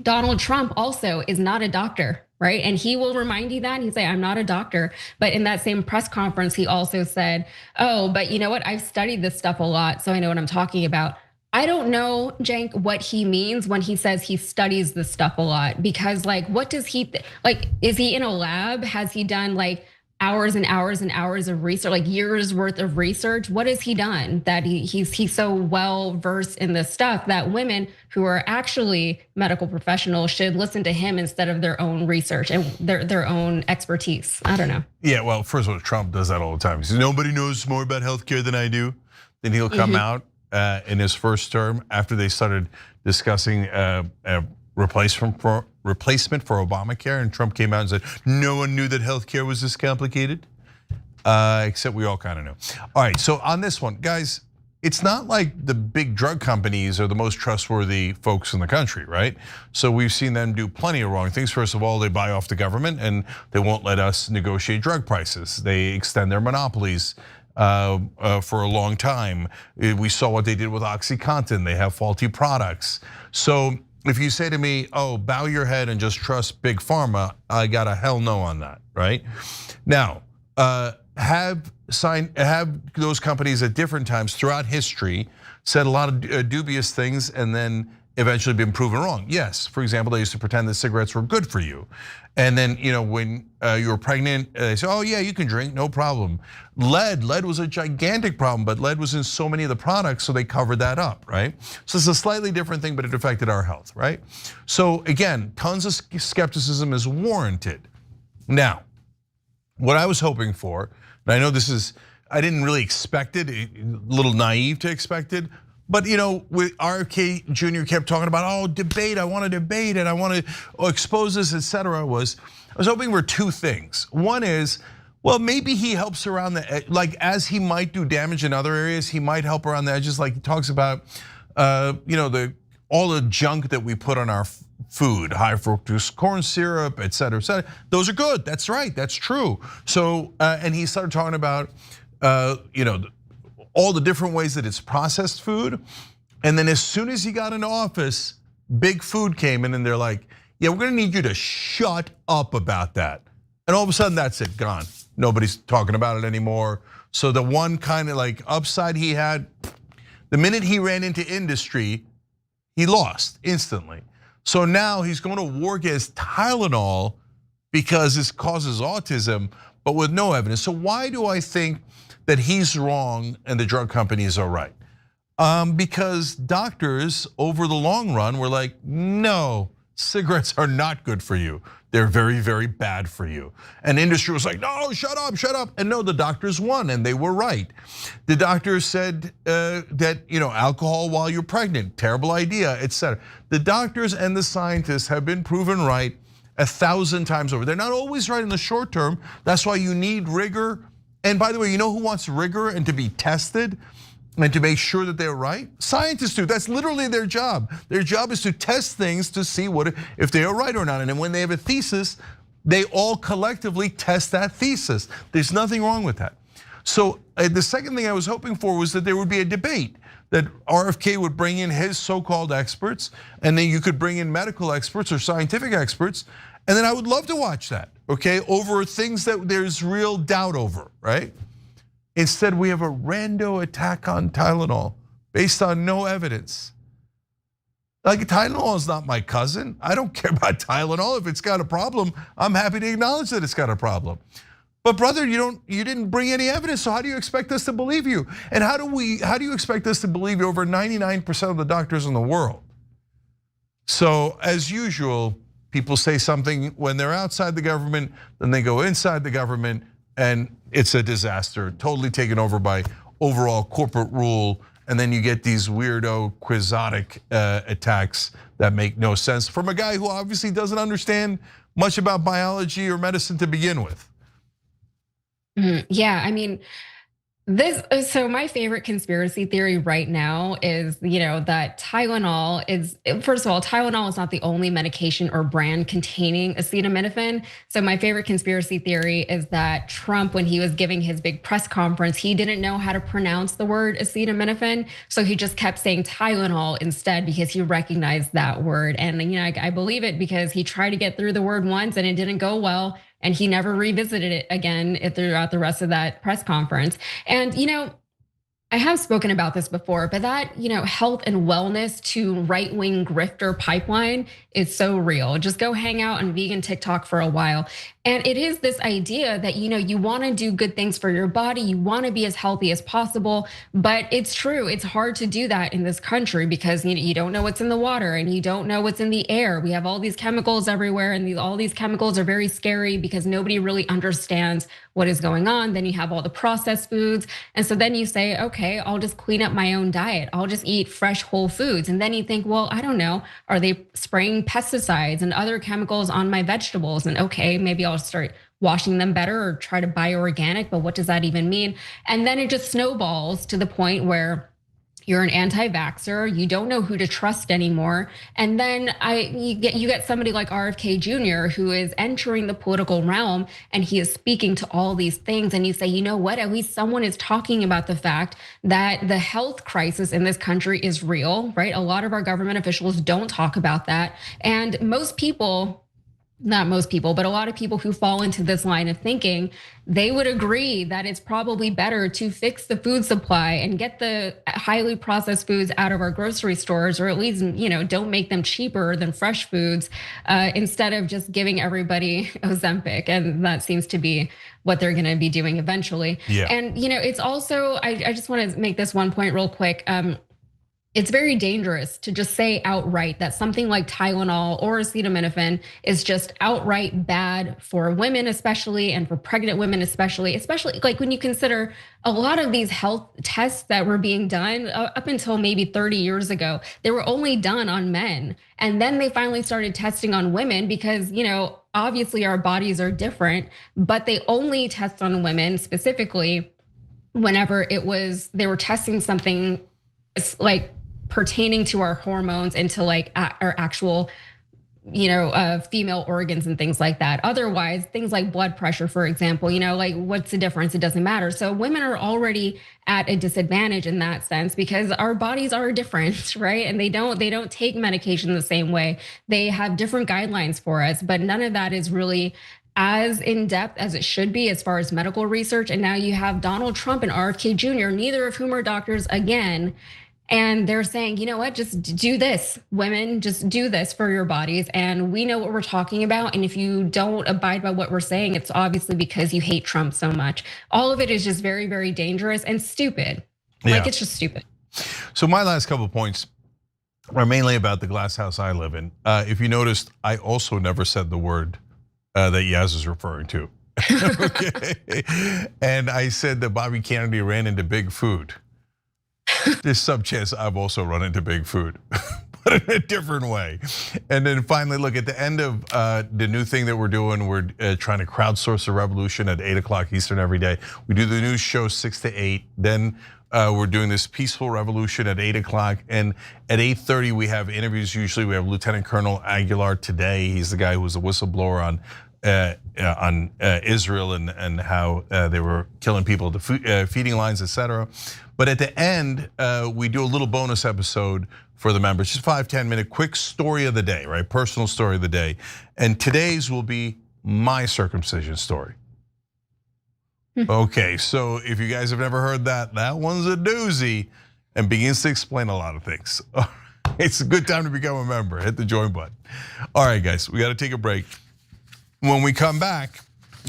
S18: Donald Trump also is not a doctor. right? And he will remind you that. He's like, I'm not a doctor. But in that same press conference, he also said, oh, but you know what? I've studied this stuff a lot, so I know what I'm talking about. I don't know, Cenk, what he means when he says he studies this stuff a lot, because like, what does he, like, is he in a lab? Has he done like hours and hours and hours of research, like years worth of research? What has he done that he's so well versed in this stuff that women who are actually medical professionals should listen to him instead of their own research and their own expertise? I don't know.
S1: Yeah, well, first of all, Trump does that all the time. He says, nobody knows more about healthcare than I do. Then he'll come out in his first term after they started discussing a replacement for Obamacare, and Trump came out and said, no one knew that healthcare was this complicated, except we all kind of know. All right, so on this one, guys, it's not like the big drug companies are the most trustworthy folks in the country, right? So we've seen them do plenty of wrong things. First of all, they buy off the government and they won't let us negotiate drug prices. They extend their monopolies for a long time. We saw what they did with OxyContin. They have faulty products. So if you say to me, oh, bow your head and just trust big pharma, I got a hell no on that, right? Now, have those companies at different times throughout history said a lot of dubious things and then eventually been proven wrong? Yes. For example, they used to pretend that cigarettes were good for you. And then, when you were pregnant, they said, oh yeah, you can drink, no problem. Lead was a gigantic problem, but lead was in so many of the products, so they covered that up, right? So it's a slightly different thing, but it affected our health, right? So again, tons of skepticism is warranted. Now, what I was hoping for, and I know I didn't really expect it, a little naive to expect it, but with RFK Jr. kept talking about, oh, debate, I want to debate it, I want to expose this, etc. I was hoping for two things. One is, well, maybe he helps around the, like as he might do damage in other areas, he might help around the edges, like he talks about, all the junk that we put on our food, high fructose corn syrup, et cetera, et cetera. Those are good, that's right, that's true. So, and he started talking about, all the different ways that it's processed food. And then as soon as he got into office, Big Food came in and they're like, yeah, we're gonna need you to shut up about that. And all of a sudden that's it, gone. Nobody's talking about it anymore. So the one kind of like upside he had, the minute he ran into industry, he lost instantly. So now he's going to war against Tylenol because this causes autism, but with no evidence. So why do I think that he's wrong and the drug companies are right? Because doctors over the long run were like, no, cigarettes are not good for you. They're very, very bad for you. And industry was like, no, shut up, shut up. And no, the doctors won and they were right. The doctors said that alcohol while you're pregnant, terrible idea, etc. The doctors and the scientists have been proven right 1,000 times over. They're not always right in the short term. That's why you need rigor. And by the way, you know who wants rigor and to be tested and to make sure that they're right? Scientists do, that's literally their job. Their job is to test things to see if they are right or not. And then when they have a thesis, they all collectively test that thesis. There's nothing wrong with that. So the second thing I was hoping for was that there would be a debate, that RFK would bring in his so-called experts, and then you could bring in medical experts or scientific experts, and then I would love to watch that, okay, over things that there's real doubt over, right? Instead, we have a rando attack on Tylenol based on no evidence. Like, Tylenol is not my cousin. I don't care about Tylenol. If it's got a problem, I'm happy to acknowledge that it's got a problem. But brother, you didn't bring any evidence, so how do you expect us to believe you? And how do you expect us to believe you over 99% of the doctors in the world? So as usual, people say something when they're outside the government, then they go inside the government, and it's a disaster, totally taken over by overall corporate rule. And then you get these weirdo quixotic attacks that make no sense from a guy who obviously doesn't understand much about biology or medicine to begin with.
S18: Yeah, I mean, So my favorite conspiracy theory right now is, that Tylenol is, first of all, Tylenol is not the only medication or brand containing acetaminophen. So my favorite conspiracy theory is that Trump, when he was giving his big press conference, he didn't know how to pronounce the word acetaminophen. So he just kept saying Tylenol instead because he recognized that word. And I believe it because he tried to get through the word once and it didn't go well. And he never revisited it again throughout the rest of that press conference. And, I have spoken about this before, but that, health and wellness to right-wing grifter pipeline is so real. Just go hang out on vegan TikTok for a while. And it is this idea that, you want to do good things for your body. You want to be as healthy as possible. But it's true. It's hard to do that in this country because you don't know what's in the water and you don't know what's in the air. We have all these chemicals everywhere and all these chemicals are very scary because nobody really understands what is going on. Then you have all the processed foods. And so then you say, okay, I'll just clean up my own diet. I'll just eat fresh whole foods. And then you think, well, I don't know, are they spraying pesticides and other chemicals on my vegetables? And okay, maybe I'll start washing them better or try to buy organic, but what does that even mean? And then it just snowballs to the point where you're an anti-vaxxer, you don't know who to trust anymore. And then you get somebody like RFK Jr. who is entering the political realm and he is speaking to all these things. And you say, you know what, at least someone is talking about the fact that the health crisis in this country is real, right? A lot of our government officials don't talk about that. And most people, not most people, but a lot of people who fall into this line of thinking, they would agree that it's probably better to fix the food supply and get the highly processed foods out of our grocery stores, or at least, don't make them cheaper than fresh foods, instead of just giving everybody Ozempic. And that seems to be what they're gonna be doing eventually.
S1: Yeah.
S18: And it's also, I just wanna make this one point real quick. It's very dangerous to just say outright that something like Tylenol or acetaminophen is just outright bad for women, especially, and for pregnant women, especially like when you consider a lot of these health tests that were being done up until maybe 30 years ago, they were only done on men. And then they finally started testing on women because, obviously our bodies are different, but they only test on women specifically whenever they were testing something like pertaining to our hormones and to like our actual, female organs and things like that. Otherwise, things like blood pressure, for example, like what's the difference? It doesn't matter. So women are already at a disadvantage in that sense because our bodies are different, right? And they don't take medication the same way. They have different guidelines for us, but none of that is really as in depth as it should be as far as medical research. And now you have Donald Trump and RFK Jr., neither of whom are doctors again. And they're saying, you know what, just do this. Women, just do this for your bodies. And we know what we're talking about. And if you don't abide by what we're saying, it's obviously because you hate Trump so much. All of it is just very, very dangerous and stupid. Like, it's just stupid.
S1: So my last couple of points are mainly about the glass house I live in. If you noticed, I also never said the word that Yaz is referring to. Okay. And I said that Bobby Kennedy ran into big food. There's some chance I've also run into big food, but in a different way. And then finally, look, at the end of the new thing that we're doing, we're trying to crowdsource a revolution at 8 o'clock Eastern every day. We do the news show 6 to 8. Then we're doing this peaceful revolution at 8 o'clock. And at 8:30, we have interviews. Usually we have Lieutenant Colonel Aguilar today. He's the guy who was a whistleblower on Israel and how they were killing people at the feeding lines, etc. But at the end, we do a little bonus episode for the members, just 5-10 minute quick story of the day, right? Personal story of the day. And today's will be my circumcision story. Okay, so if you guys have never heard that, that one's a doozy and begins to explain a lot of things. It's a good time to become a member. Hit the join button. All right, guys, we got to take a break. When we come back,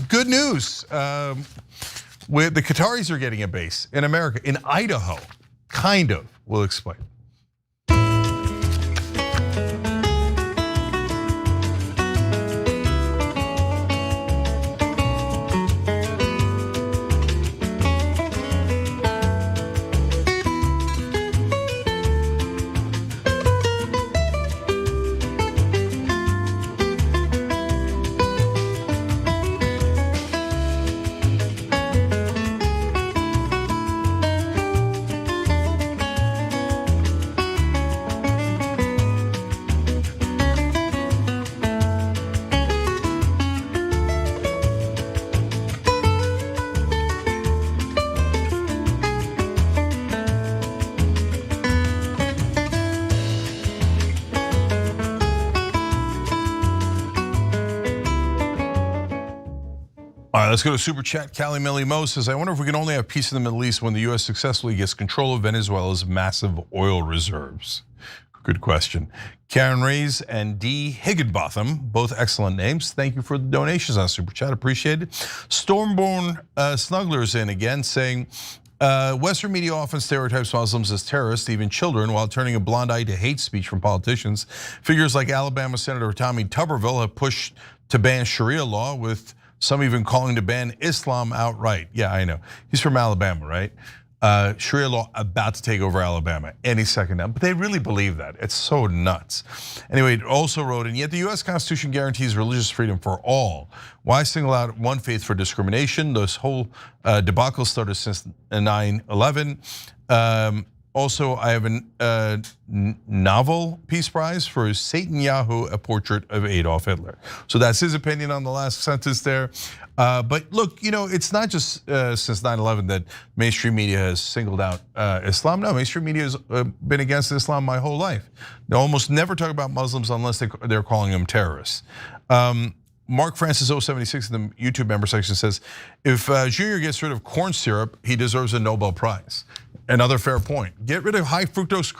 S1: good news. The Qataris are getting a base in America, in Idaho, kind of. We'll explain. All right, let's go to Super Chat. Callie Millie Mo says, I wonder if we can only have peace in the Middle East when the US successfully gets control of Venezuela's massive oil reserves. Good question. Karen Reyes and D. Higginbotham, both excellent names. Thank you for the donations on Super Chat, appreciate it. Stormborn Snuggler's in again saying, Western media often stereotypes Muslims as terrorists, even children, while turning a blind eye to hate speech from politicians. Figures like Alabama Senator Tommy Tuberville have pushed to ban Sharia law, with some even calling to ban Islam outright. Yeah, I know. He's from Alabama, right? Sharia law about to take over Alabama any second now, but they really believe that. It's so nuts. Anyway, it also wrote, and yet the US Constitution guarantees religious freedom for all. Why single out one faith for discrimination? This whole debacle started since 9/11. Also, I have a Nobel Peace Prize for Satan Yahoo, a portrait of Adolf Hitler. So that's his opinion on the last sentence there. But look, it's not just since 9/11 that mainstream media has singled out Islam. No, mainstream media has been against Islam my whole life. They almost never talk about Muslims unless they're calling them terrorists. Mark Francis 076 in the YouTube member section says, if Junior gets rid of corn syrup, he deserves a Nobel Prize. Another fair point. Get rid of high fructose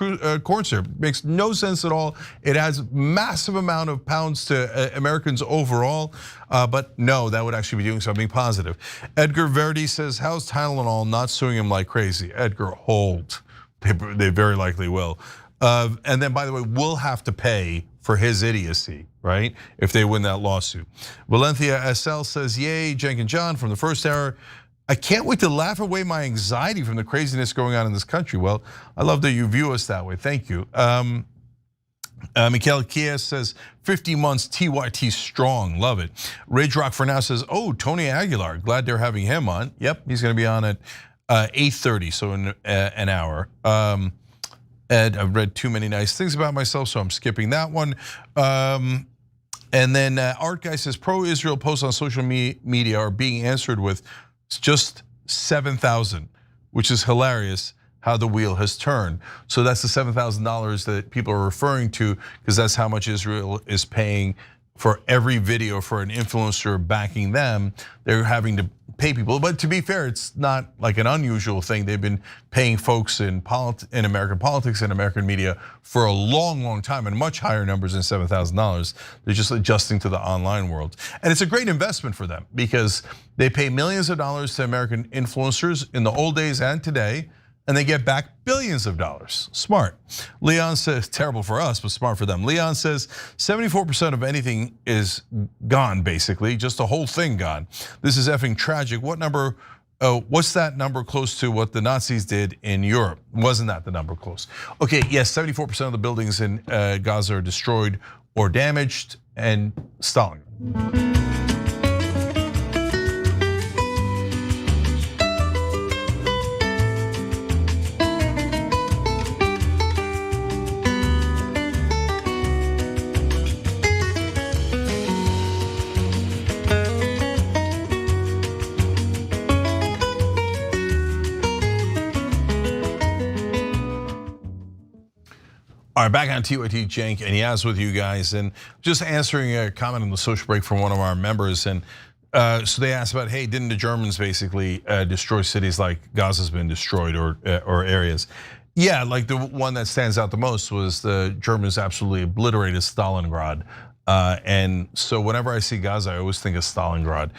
S1: corn syrup. Makes no sense at all. It adds massive amount of pounds to Americans overall, but no, that would actually be doing something positive. Edgar Verdi says, how's Tylenol not suing him like crazy? Edgar, hold. They very likely will. And then, by the way, we'll have to pay for his idiocy, right? If they win that lawsuit. Valencia SL says, yay, Cenk and John from the first hour. I can't wait to laugh away my anxiety from the craziness going on in this country. Well, I love that you view us that way. Thank you. Mikhail Kies says, 50 months TYT strong, love it. Rage Rock for now says, oh, Tony Aguilar, glad they're having him on. Yep, he's gonna be on at 8:30, so in an hour. And I've read too many nice things about myself, so I'm skipping that one. And then Art Guy says, pro-Israel posts on social media are being answered with just 7,000, which is hilarious how the wheel has turned. So that's the $7,000 that people are referring to, because that's how much Israel is paying for every video for an influencer backing them. They're having to pay people, but to be fair, it's not like an unusual thing. They've been paying folks in American politics and American media for a long, long time, and much higher numbers than $7,000. They're just adjusting to the online world. And it's a great investment for them because they pay millions of dollars to American influencers in the old days and today, and they get back billions of dollars. Smart. Leon says, terrible for us, but smart for them. Leon says, 74% of anything is gone, basically, just the whole thing gone. This is effing tragic. What number, what's that number close to what the Nazis did in Europe? Wasn't that the number close? Okay, yes, 74% of the buildings in Gaza are destroyed or damaged, and Stalin. All right, back on TYT, Cenk and Yaz with you guys, and just answering a comment on the social break from one of our members. And so they asked about, hey, didn't the Germans basically destroy cities like Gaza's been destroyed or areas? Yeah, like the one that stands out the most was the Germans absolutely obliterated Stalingrad. And so whenever I see Gaza, I always think of Stalingrad.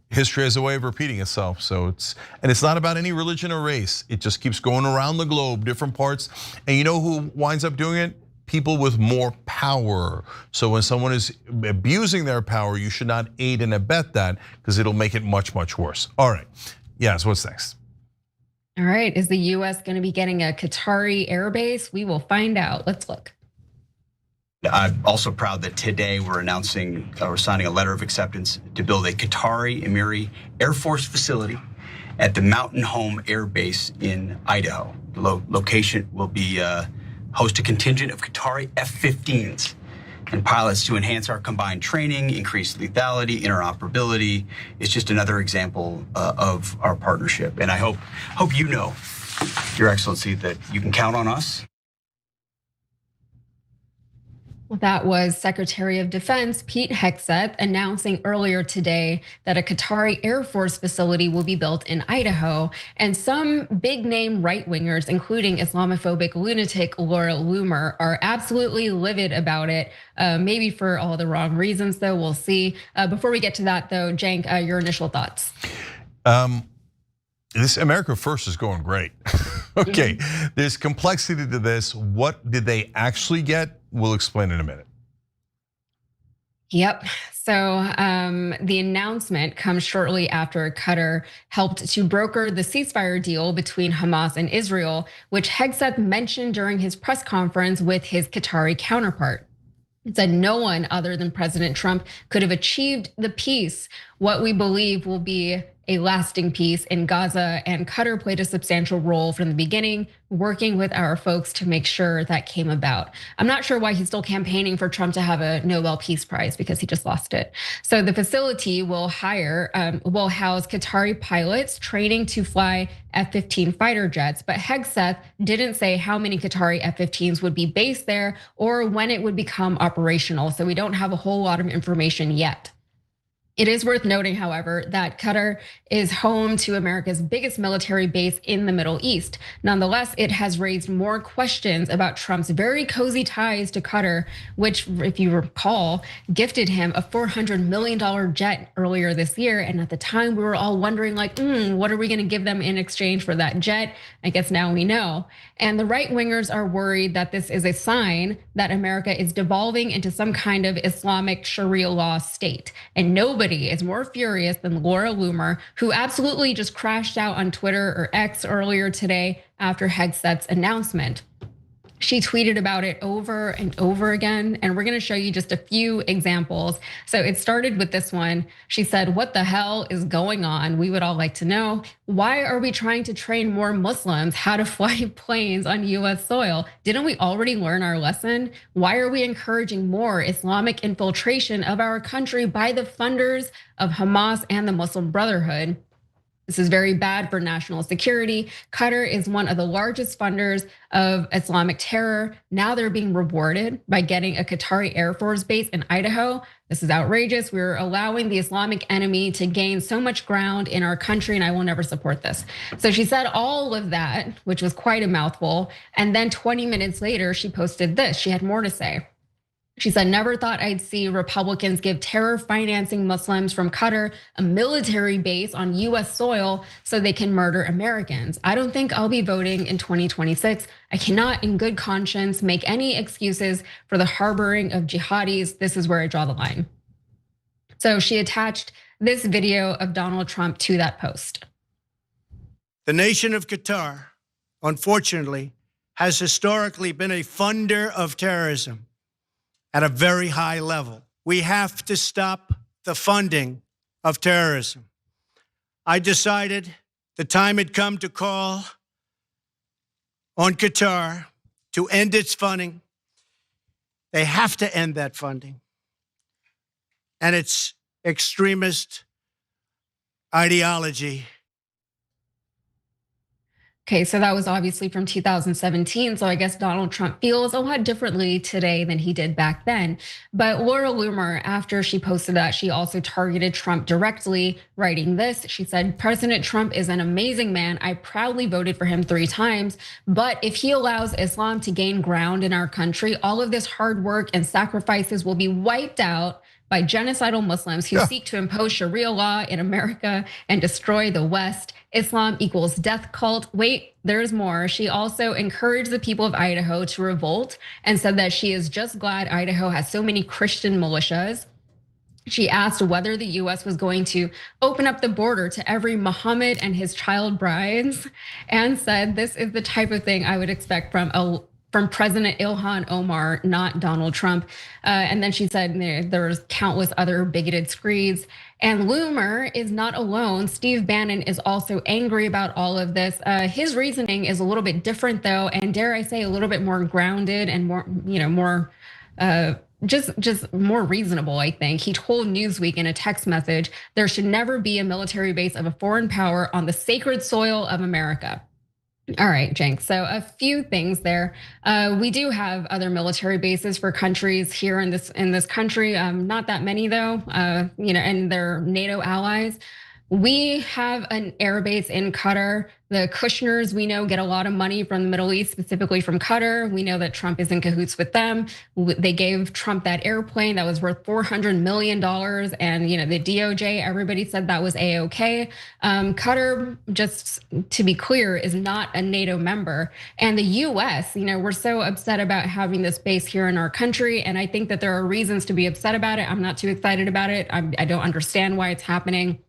S1: History has a way of repeating itself, so it's not about any religion or race. It just keeps going around the globe, different parts. And you know who winds up doing it? People with more power. So when someone is abusing their power, you should not aid and abet that, because it'll make it much, much worse. All right, yes, what's next?
S18: All right, is the US gonna be getting a Qatari Air Base? We will find out, let's look.
S21: I'm also proud that today we're announcing, we're signing a letter of acceptance to build a Qatari Emiri Air Force facility at the Mountain Home Airbase in Idaho. The location will be host a contingent of Qatari F-15s and pilots to enhance our combined training, increase lethality, interoperability. It's just another example of our partnership. And I hope you know, Your Excellency, that you can count on us.
S18: That was Secretary of Defense Pete Hegseth announcing earlier today that a Qatari Air Force facility will be built in Idaho. And some big name right wingers, including Islamophobic lunatic Laura Loomer, are absolutely livid about it. Maybe for all the wrong reasons, though. We'll see. Before we get to that, though, Cenk, your initial thoughts.
S1: This America First is going great. Okay, there's complexity to this. What did they actually get? We'll explain in a minute.
S18: Yep. So the announcement comes shortly after Qatar helped to broker the ceasefire deal between Hamas and Israel, which Hegseth mentioned during his press conference with his Qatari counterpart. It said no one other than President Trump could have achieved the peace, what we believe will be a lasting peace in Gaza, and Qatar played a substantial role from the beginning, working with our folks to make sure that came about. I'm not sure why he's still campaigning for Trump to have a Nobel Peace Prize because he just lost it. So the facility will house Qatari pilots training to fly F-15 fighter jets, but Hegseth didn't say how many Qatari F-15s would be based there or when it would become operational. So we don't have a whole lot of information yet. It is worth noting, however, that Qatar is home to America's biggest military base in the Middle East. Nonetheless, it has raised more questions about Trump's very cozy ties to Qatar, which, if you recall, gifted him a $400 million jet earlier this year. And at the time, we were all wondering, like, what are we going to give them in exchange for that jet? I guess now we know. And the right wingers are worried that this is a sign that America is devolving into some kind of Islamic Sharia law state. And nobody is more furious than Laura Loomer, who absolutely just crashed out on Twitter or X earlier today after Hegseth's announcement. She tweeted about it over and over again, and we're gonna show you just a few examples. So it started with this one. She said, "What the hell is going on? We would all like to know. Why are we trying to train more Muslims how to fly planes on US soil? Didn't we already learn our lesson? Why are we encouraging more Islamic infiltration of our country by the funders of Hamas and the Muslim Brotherhood? This is very bad for national security. Qatar is one of the largest funders of Islamic terror. Now they're being rewarded by getting a Qatari Air Force base in Idaho. This is outrageous. We're allowing the Islamic enemy to gain so much ground in our country, and I will never support this." So she said all of that, which was quite a mouthful. And then 20 minutes later, she posted this. She had more to say. She said, "Never thought I'd see Republicans give terror financing Muslims from Qatar a military base on US soil so they can murder Americans. I don't think I'll be voting in 2026. I cannot in good conscience make any excuses for the harboring of jihadis. This is where I draw the line." So she attached this video of Donald Trump to that post.
S20: The nation of Qatar, unfortunately, has historically been a funder of terrorism at a very high level. We have to stop the funding of terrorism. I decided the time had come to call on Qatar to end its funding. They have to end that funding and its extremist ideology.
S18: Okay, so that was obviously from 2017. So I guess Donald Trump feels a lot differently today than he did back then. But Laura Loomer, after she posted that, she also targeted Trump directly, writing this. She said, "President Trump is an amazing man. I proudly voted for him 3 times. But if he allows Islam to gain ground in our country, all of this hard work and sacrifices will be wiped out by genocidal Muslims who seek to impose Sharia law in America and destroy the West. Islam equals death cult." Wait, there's more. She also encouraged the people of Idaho to revolt and said that she is just glad Idaho has so many Christian militias. She asked whether the US was going to open up the border to every Muhammad and his child brides, and said, "This is the type of thing I would expect from President Ilhan Omar, not Donald Trump." And then she said there's countless other bigoted screeds. And Loomer is not alone. Steve Bannon is also angry about all of this. His reasoning is a little bit different though, and dare I say a little bit more grounded and more, just more reasonable, I think. He told Newsweek in a text message, "There should never be a military base of a foreign power on the sacred soil of America." All right, Cenk. So a few things there. We do have other military bases for countries here in this country. Not that many though. And they're NATO allies. We have an air base in Qatar. The Kushners, we know, get a lot of money from the Middle East, specifically from Qatar. We know that Trump is in cahoots with them. They gave Trump that airplane that was worth $400 million. And the DOJ, everybody said that was A-OK. Qatar, just to be clear, is not a NATO member. And the US, we're so upset about having this base here in our country. And I think that there are reasons to be upset about it. I'm not too excited about it. I don't understand why it's happening.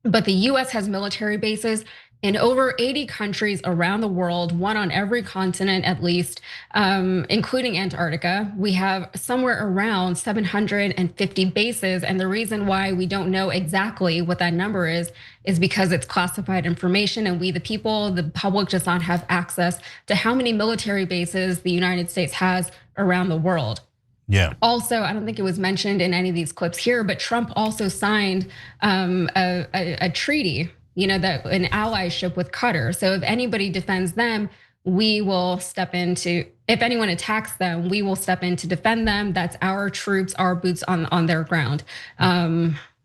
S18: But the US has military bases in over 80 countries around the world, one on every continent at least, including Antarctica. We have somewhere around 750 bases. And the reason why we don't know exactly what that number is because it's classified information. And we, the people, the public, does not have access to how many military bases the United States has around the world.
S1: Yeah.
S18: Also, I don't think it was mentioned in any of these clips here, but Trump also signed a treaty, that an allyship with Qatar. So if anybody defends them, we will step into. If anyone attacks them, we will step in to defend them. That's our troops, our boots on their ground.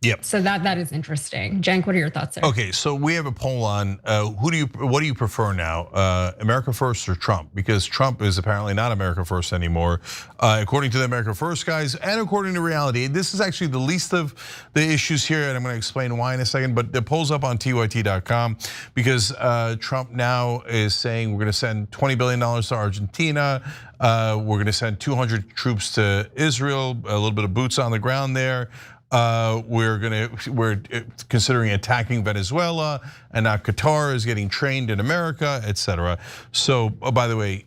S1: Yep.
S18: So that is interesting. Cenk, what are your thoughts there?
S1: Okay, so we have a poll on what do you prefer now, America First or Trump? Because Trump is apparently not America First anymore, according to the America First guys, and according to reality. This is actually the least of the issues here, and I'm going to explain why in a second. But the poll's up on tyt.com because Trump now is saying we're going to send $20 billion to Argentina. We're going to send 200 troops to Israel, a little bit of boots on the ground there. We're considering attacking Venezuela, and now Qatar is getting trained in America, etc. So, by the way,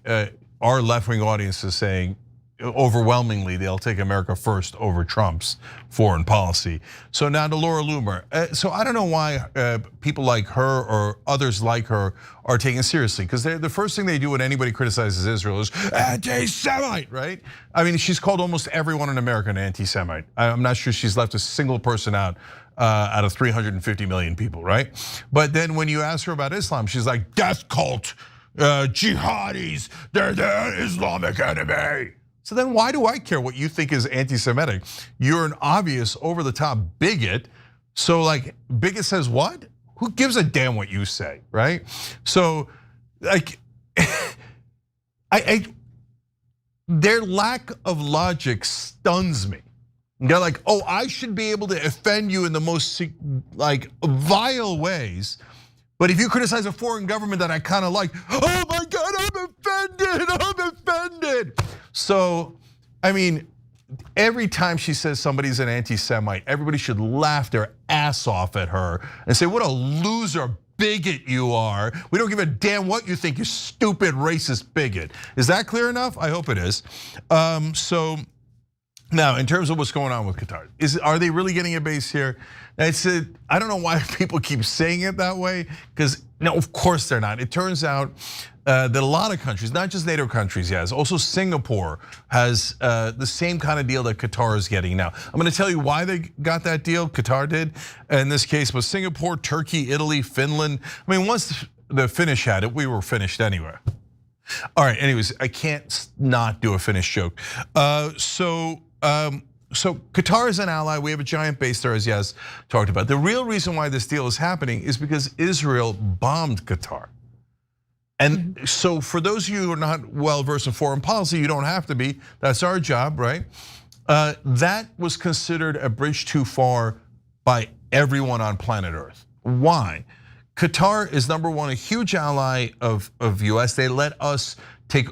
S1: our left-wing audience is saying overwhelmingly they'll take America first over Trump's foreign policy. So now to Laura Loomer. So I don't know why people like her or others like her are taken seriously, because the first thing they do when anybody criticizes Israel is anti-Semite, right? I mean, she's called almost everyone in America an anti-Semite. I'm not sure she's left a single person out of 350 million people, right? But then when you ask her about Islam, she's like, death cult, jihadis, they're the Islamic enemy. So then why do I care what you think is anti-Semitic? You're an obvious over-the-top bigot. So like, bigot says what? Who gives a damn what you say, right? So like, their lack of logic stuns me. They're like, oh, I should be able to offend you in the most like vile ways. But if you criticize a foreign government that I kind of like, oh my God, I'm offended. So, I mean, every time she says somebody's an anti-Semite, everybody should laugh their ass off at her and say, what a loser bigot you are. We don't give a damn what you think, you stupid racist bigot. Is that clear enough? I hope it is. So now, in terms of what's going on with Qatar, are they really getting a base here? I don't know why people keep saying it that way, because no, of course they're not. It turns out that a lot of countries, not just NATO countries, yes, also Singapore has the same kind of deal that Qatar is getting now. I'm going to tell you why they got that deal, Qatar did, in this case, but Singapore, Turkey, Italy, Finland. I mean, once the Finnish had it, we were finished anyway. All right, anyways, I can't not do a Finnish joke. So Qatar is an ally. We have a giant base there, as Yaz talked about. The real reason why this deal is happening is because Israel bombed Qatar. And so for those of you who are not well versed in foreign policy, you don't have to be, that's our job, right? That was considered a bridge too far by everyone on planet Earth. Why? Qatar is number one, a huge ally of US. They let us take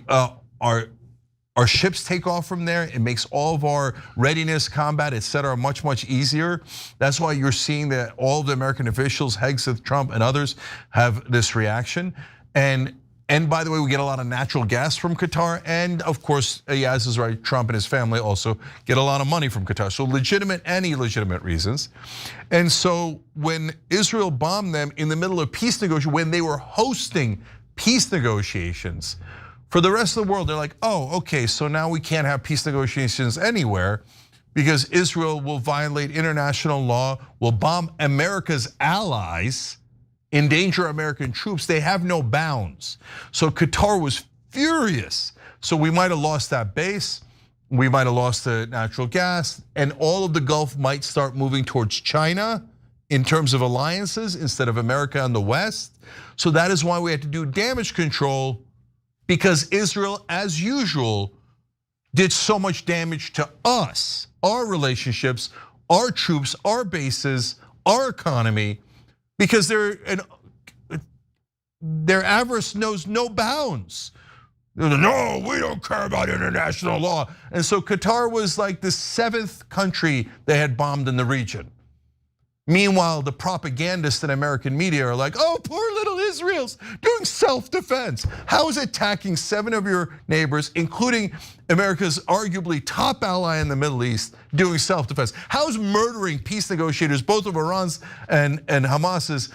S1: our ships take off from there. It makes all of our readiness, combat, etc., much, much easier. That's why you're seeing that all of the American officials, Hegseth, Trump, and others have this reaction. And by the way, we get a lot of natural gas from Qatar. And of course, Yaz is right, Trump and his family also get a lot of money from Qatar. So legitimate and illegitimate reasons. And so when Israel bombed them in the middle of peace negotiations, when they were hosting peace negotiations, for the rest of the world, they're like, oh, okay, so now we can't have peace negotiations anywhere because Israel will violate international law, will bomb America's allies, endanger American troops, they have no bounds. So Qatar was furious. So we might have lost that base. We might have lost the natural gas, and all of the Gulf might start moving towards China in terms of alliances instead of America and the West. So that is why we had to do damage control, because Israel, as usual, did so much damage to us, our relationships, our troops, our bases, our economy, because their avarice knows no bounds. No, we don't care about international law. And so Qatar was like the 7th country they had bombed in the region. Meanwhile, the propagandists in American media are like, oh, poor little Israel's doing self-defense. How is attacking 7 of your neighbors, including America's arguably top ally in the Middle East, doing self-defense? How is murdering peace negotiators, both of Iran's and Hamas's,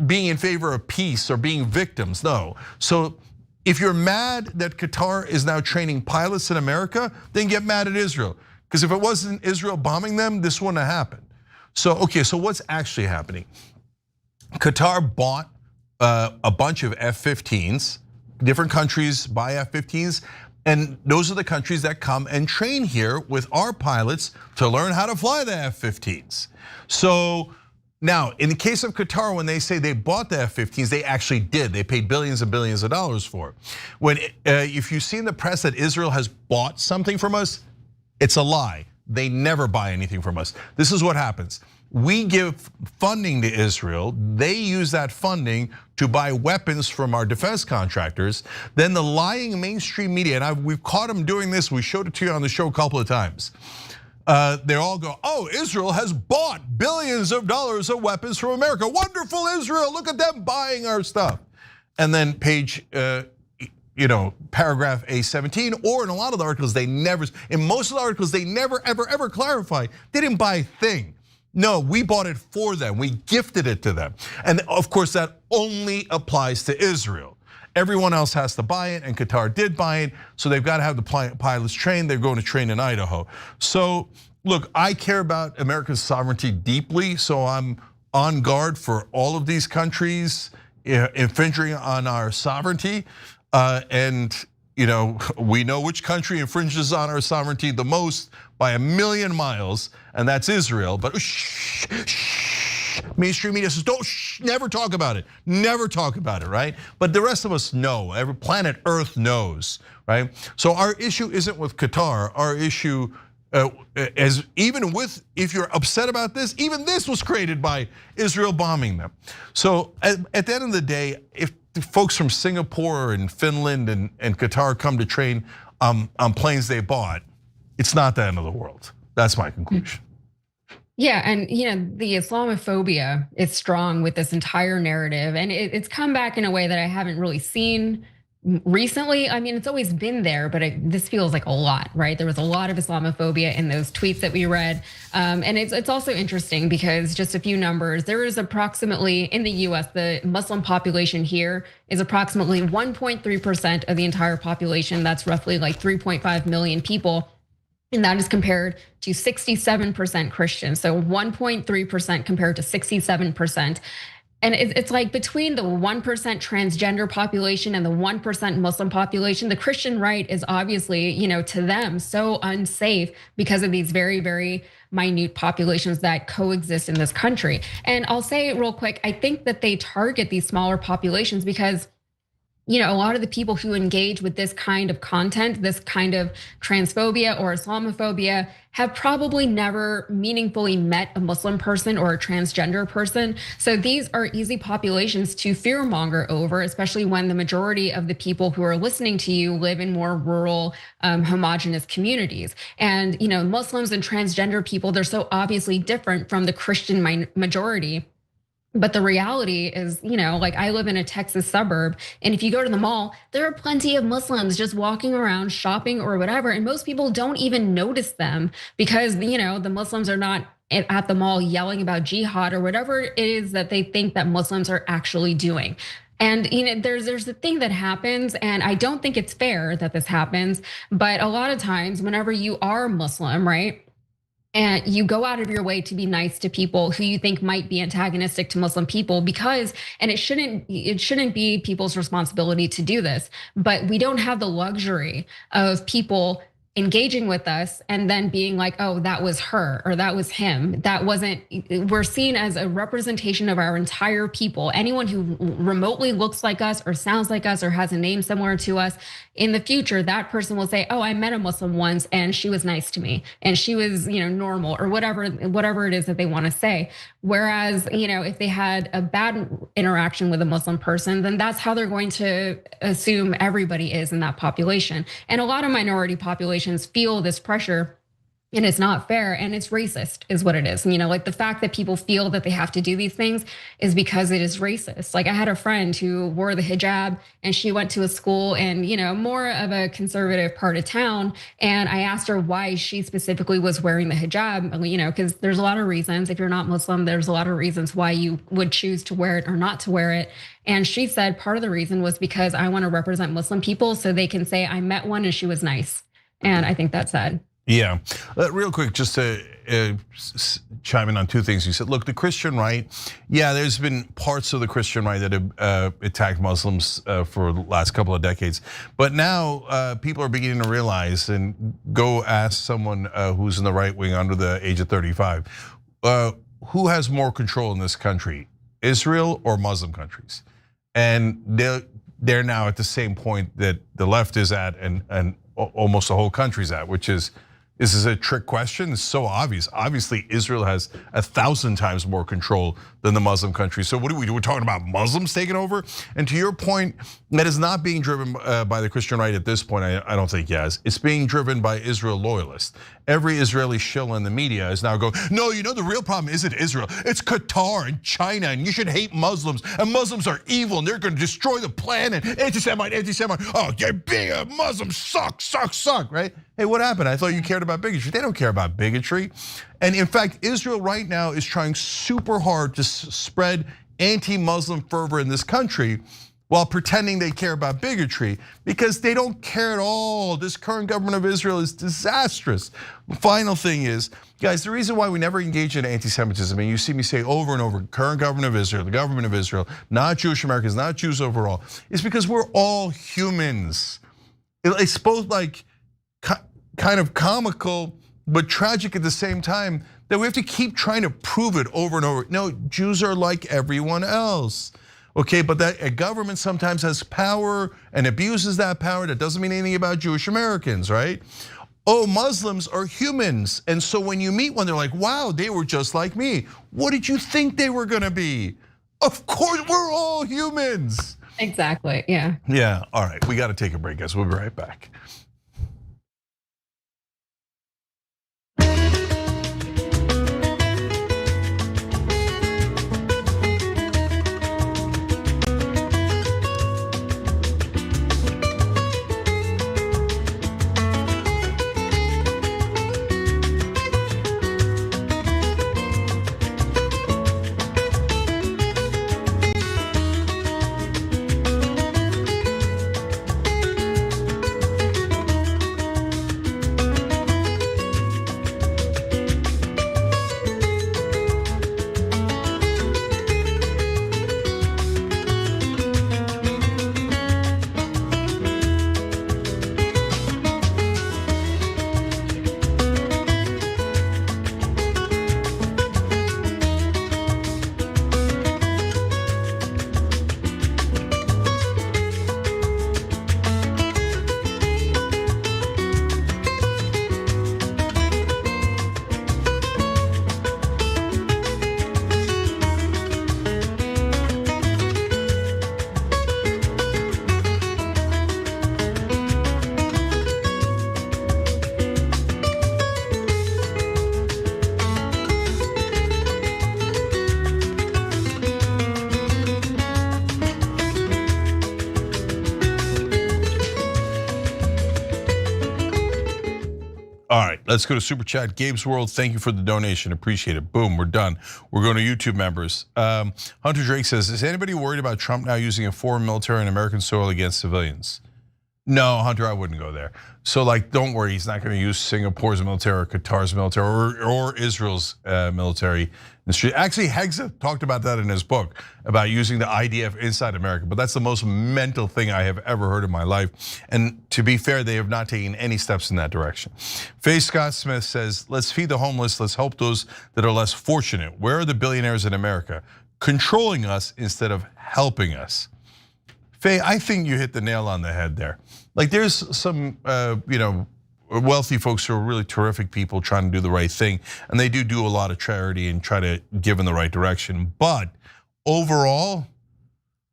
S1: being in favor of peace or being victims? No. So if you're mad that Qatar is now training pilots in America, then get mad at Israel. Because if it wasn't Israel bombing them, this wouldn't have happened. So, okay, so what's actually happening? Qatar bought a bunch of F-15s. Different countries buy F-15s, and those are the countries that come and train here with our pilots to learn how to fly the F-15s. So now, in the case of Qatar, when they say they bought the F-15s, they actually did. They paid billions and billions of dollars for it. When, if you see in the press that Israel has bought something from us, it's a lie. They never buy anything from us. This is what happens. We give funding to Israel. They use that funding to buy weapons from our defense contractors. Then the lying mainstream media, and we've caught them doing this. We showed it to you on the show a couple of times. They all go, oh, Israel has bought billions of dollars of weapons from America. Wonderful Israel, look at them buying our stuff. And then page, paragraph A17, or in a lot of the articles, in most of the articles, they never, ever clarify. They didn't buy a thing. No, we bought it for them. We gifted it to them. And of course, that only applies to Israel. Everyone else has to buy it, and Qatar did buy it, so they've got to have the pilots trained. They're going to train in Idaho. So look, I care about America's sovereignty deeply, so I'm on guard for all of these countries infringing on our sovereignty. And we know which country infringes on our sovereignty the most by 1,000,000 miles, and that's Israel. But mainstream media says, don't, never talk about it. Never talk about it, right? But the rest of us know, every planet Earth knows, right? So our issue isn't with Qatar. Our issue, if you're upset about this, even this was created by Israel bombing them. So at the end of the day, if the folks from Singapore and Finland and Qatar come to train on planes they bought, it's not the end of the world. That's my conclusion.
S18: Yeah, and the Islamophobia is strong with this entire narrative, and it's come back in a way that I haven't really seen recently. I mean, it's always been there, but this feels like a lot, right? There was a lot of Islamophobia in those tweets that we read. And it's also interesting because just a few numbers, there is approximately, in the US, the Muslim population here is approximately 1.3% of the entire population. That's roughly like 3.5 million people. And that is compared to 67% Christian. So 1.3% compared to 67%. And it's like between the 1% transgender population and the 1% Muslim population, the Christian right is obviously, to them so unsafe because of these very, very minute populations that coexist in this country. And I'll say real quick, I think that they target these smaller populations because a lot of the people who engage with this kind of content, this kind of transphobia or Islamophobia, have probably never meaningfully met a Muslim person or a transgender person. So these are easy populations to fearmonger over, especially when the majority of the people who are listening to you live in more rural, homogenous communities. And Muslims and transgender people, they're so obviously different from the Christian majority. But the reality is, like I live in a Texas suburb, and if you go to the mall, there are plenty of Muslims just walking around shopping or whatever, and most people don't even notice them because, the Muslims are not at the mall yelling about jihad or whatever it is that they think that Muslims are actually doing. And there's a thing that happens, and I don't think it's fair that this happens, but a lot of times whenever you are Muslim, right? and you go out of your way to be nice to people who you think might be antagonistic to Muslim people because, and it shouldn't be people's responsibility to do this, but we don't have the luxury of people engaging with us and then being like, oh, that was her or that was him. That wasn't, we're seen as a representation of our entire people. Anyone who remotely looks like us or sounds like us or has a name similar to us, in the future, that person will say, oh, I met a Muslim once and she was nice to me and she was, normal, or whatever it is that they want to say. Whereas, if they had a bad interaction with a Muslim person, then that's how they're going to assume everybody is in that population. And a lot of minority populations feel this pressure, and it's not fair, and it's racist is what it is. Like the fact that people feel that they have to do these things is because it is racist. Like I had a friend who wore the hijab and she went to a school and, more of a conservative part of town. And I asked her why she specifically was wearing the hijab, because there's a lot of reasons. If you're not Muslim, there's a lot of reasons why you would choose to wear it or not to wear it. And she said part of the reason was because I want to represent Muslim people so they can say I met one and she was nice. And I think that's sad.
S1: Yeah, real quick, just to chime in on two things. You said, look, the Christian right, yeah, there's been parts of the Christian right that have attacked Muslims for the last couple of decades. But now people are beginning to realize, and go ask someone who's in the right wing under the age of 35, who has more control in this country, Israel or Muslim countries? And they're now at the same point that the left is at and almost the whole country's at, which is, this is a trick question. It's so obvious. Obviously, Israel has 1,000 times more control than the Muslim countries. So what do we do? We're talking about Muslims taking over? And to your point, that is not being driven by the Christian right at this point, I don't think, yes. It's being driven by Israel loyalists. Every Israeli shill in the media is now going, no, the real problem isn't Israel. It's Qatar and China, and you should hate Muslims. And Muslims are evil, and they're going to destroy the planet. Anti-Semite. Oh, yeah, being a Muslim suck, right? Hey, what happened? I thought you cared about bigotry. They don't care about bigotry. And in fact, Israel right now is trying super hard to spread anti-Muslim fervor in this country while pretending they care about bigotry, because they don't care at all. This current government of Israel is disastrous. The final thing is, guys, the reason why we never engage in anti-Semitism, and you see me say over and over, current government of Israel, the government of Israel, not Jewish Americans, not Jews overall, is because we're all humans. It's both like kind of comical, but tragic at the same time, that we have to keep trying to prove it over and over. No, Jews are like everyone else. Okay, but that a government sometimes has power and abuses that power. That doesn't mean anything about Jewish Americans, right? Oh, Muslims are humans. And so when you meet one, they're like, wow, they were just like me. What did you think they were gonna be? Of course, we're all humans.
S18: Exactly, yeah.
S1: Yeah, all right, we gotta take a break, guys. We'll be right back. All right, let's go to Super Chat. Gabe's World, thank you for the donation, appreciate it. Boom, we're done. We're going to YouTube members. Hunter Drake says, is anybody worried about Trump now using a foreign military on American soil against civilians? No, Hunter, I wouldn't go there. So like, don't worry, he's not going to use Singapore's military or Qatar's military or Israel's military. Actually, Hegseth talked about that in his book, about using the IDF inside America, but that's the most mental thing I have ever heard in my life. And to be fair, they have not taken any steps in that direction. Faye Scott Smith says, let's feed the homeless, let's help those that are less fortunate. Where are the billionaires in America? Controlling us instead of helping us. Faye, I think you hit the nail on the head there. Like there's some, wealthy folks who are really terrific people trying to do the right thing, and they do a lot of charity and try to give in the right direction. But overall,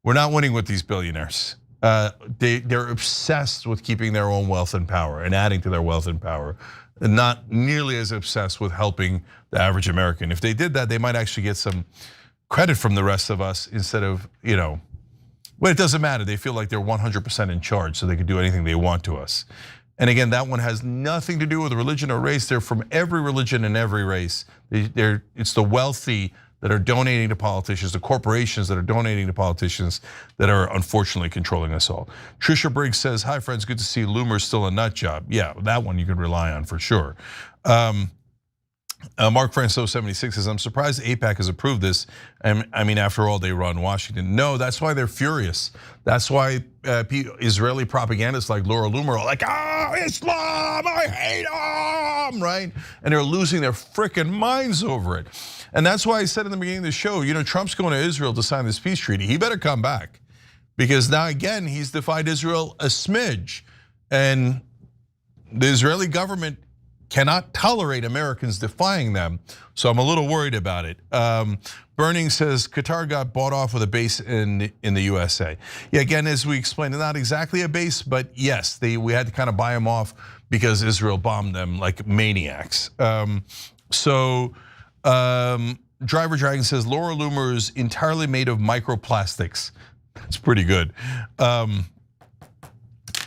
S1: we're not winning with these billionaires. They're obsessed with keeping their own wealth and power and adding to their wealth and power, and not nearly as obsessed with helping the average American. If they did that, they might actually get some credit from the rest of us instead of, well, it doesn't matter. They feel like they're 100% in charge, so they can do anything they want to us. And again, that one has nothing to do with religion or race. They're from every religion and every race. It's the wealthy that are donating to politicians, the corporations that are donating to politicians that are unfortunately controlling us all. Trisha Briggs says, hi friends, good to see Loomer still a nut job. Yeah, that one you can rely on for sure. Mark Franco 76 says, I'm surprised AIPAC has approved this. I mean, after all, they run Washington. No, that's why they're furious. That's why Israeli propagandists like Laura Loomer are like, Islam, I hate them, right? And they're losing their freaking minds over it. And that's why I said in the beginning of the show, Trump's going to Israel to sign this peace treaty. He better come back, because now again, he's defied Israel a smidge. And the Israeli government cannot tolerate Americans defying them. So I'm a little worried about it. Burning says Qatar got bought off with a base in the USA. Yeah, again, as we explained, not exactly a base, but yes, we had to kind of buy them off because Israel bombed them like maniacs. Driver Dragon says Laura Loomer is entirely made of microplastics. That's pretty good.